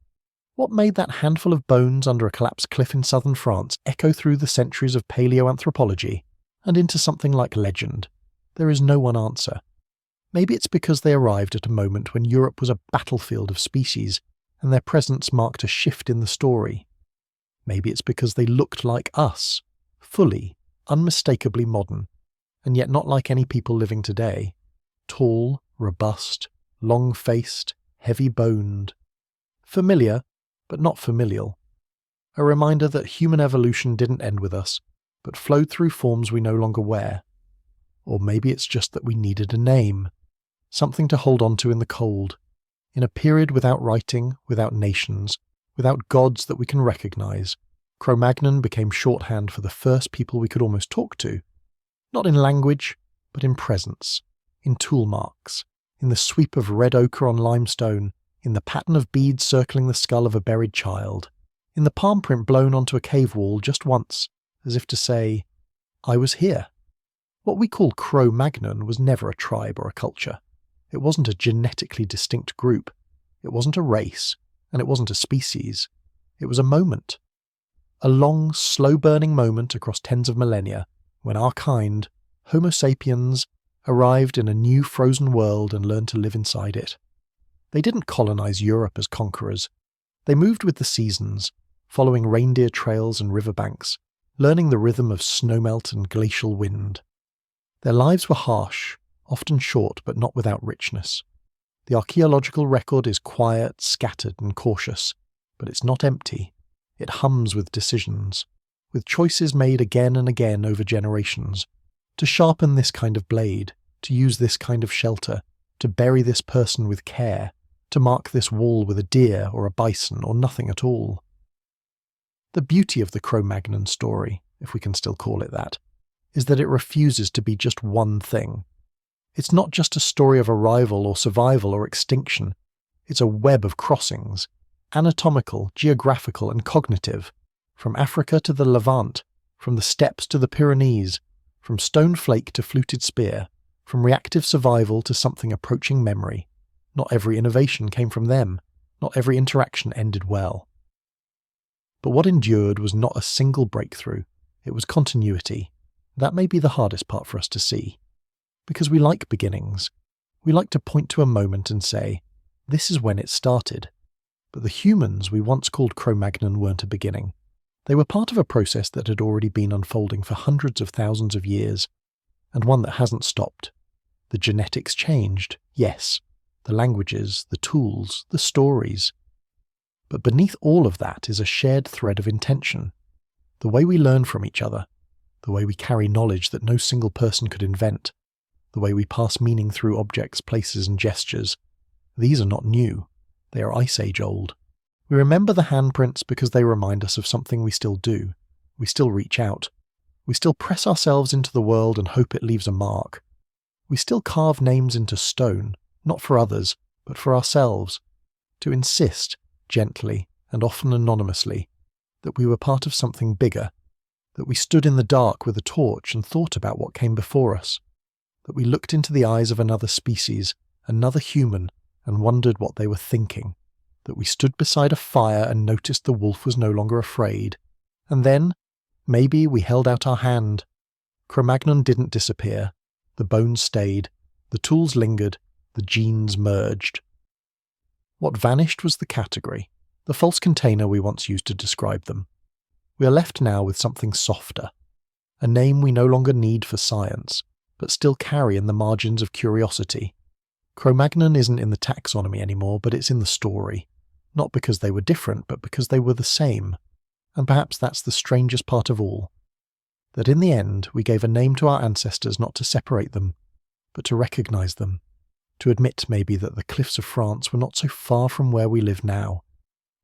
What made that handful of bones under a collapsed cliff in southern France echo through the centuries of paleoanthropology and into something like legend? There is no one answer. Maybe it's because they arrived at a moment when Europe was a battlefield of species, and their presence marked a shift in the story. Maybe it's because they looked like us, fully, unmistakably modern, and yet not like any people living today. Tall, robust, long-faced, heavy-boned. Familiar, but not familial. A reminder that human evolution didn't end with us, but flowed through forms we no longer wear. Or maybe it's just that we needed a name, something to hold on to in the cold. In a period without writing, without nations, without gods that we can recognize, Cro-Magnon became shorthand for the first people we could almost talk to. Not in language, but in presence, in tool marks, in the sweep of red ochre on limestone, in the pattern of beads circling the skull of a buried child, in the palm print blown onto a cave wall just once, as if to say, I was here. What we call Cro-Magnon was never a tribe or a culture. It wasn't a genetically distinct group. It wasn't a race, and it wasn't a species. It was a moment. A long, slow-burning moment across tens of millennia, when our kind, Homo sapiens, arrived in a new frozen world and learned to live inside it. They didn't colonize Europe as conquerors. They moved with the seasons, following reindeer trails and riverbanks, learning the rhythm of snowmelt and glacial wind. Their lives were harsh, often short but not without richness. The archaeological record is quiet, scattered and cautious, but it's not empty. It hums with decisions, with choices made again and again over generations. To sharpen this kind of blade, to use this kind of shelter, to bury this person with care, to mark this wall with a deer or a bison or nothing at all. The beauty of the Cro-Magnon story, if we can still call it that, is that it refuses to be just one thing. It's not just a story of arrival or survival or extinction. It's a web of crossings, anatomical, geographical and cognitive, from Africa to the Levant, from the steppes to the Pyrenees, from stone flake to fluted spear, from reactive survival to something approaching memory. Not every innovation came from them. Not every interaction ended well. But what endured was not a single breakthrough. It was continuity. That may be the hardest part for us to see. Because we like beginnings. We like to point to a moment and say, this is when it started. But the humans we once called Cro-Magnon weren't a beginning. They were part of a process that had already been unfolding for hundreds of thousands of years, and one that hasn't stopped. The genetics changed, yes. The languages, the tools, the stories. But beneath all of that is a shared thread of intention. The way we learn from each other. The way we carry knowledge that no single person could invent. The way we pass meaning through objects, places and gestures. These are not new. They are Ice Age old. We remember the handprints because they remind us of something we still do. We still reach out. We still press ourselves into the world and hope it leaves a mark. We still carve names into stone, not for others, but for ourselves, to insist, gently and often anonymously, that we were part of something bigger, that we stood in the dark with a torch and thought about what came before us, that we looked into the eyes of another species, another human, and wondered what they were thinking, that we stood beside a fire and noticed the wolf was no longer afraid, and then, maybe we held out our hand. Cro-Magnon didn't disappear. The bones stayed, the tools lingered, the genes merged. What vanished was the category, the false container we once used to describe them. We are left now with something softer, a name we no longer need for science, but still carry in the margins of curiosity. Cro-Magnon isn't in the taxonomy anymore, but it's in the story, not because they were different, but because they were the same. And perhaps that's the strangest part of all, that in the end we gave a name to our ancestors not to separate them, but to recognise them, to admit maybe that the cliffs of France were not so far from where we live now,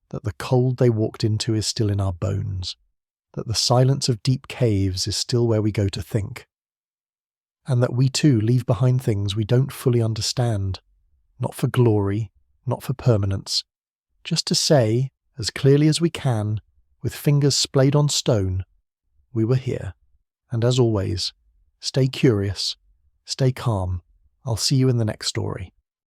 that the cold they walked into is still in our bones, that the silence of deep caves is still where we go to think, and that we too leave behind things we don't fully understand, not for glory, not for permanence, just to say, as clearly as we can, with fingers splayed on stone, we were here. And as always, stay curious, stay calm. I'll see you in the next story.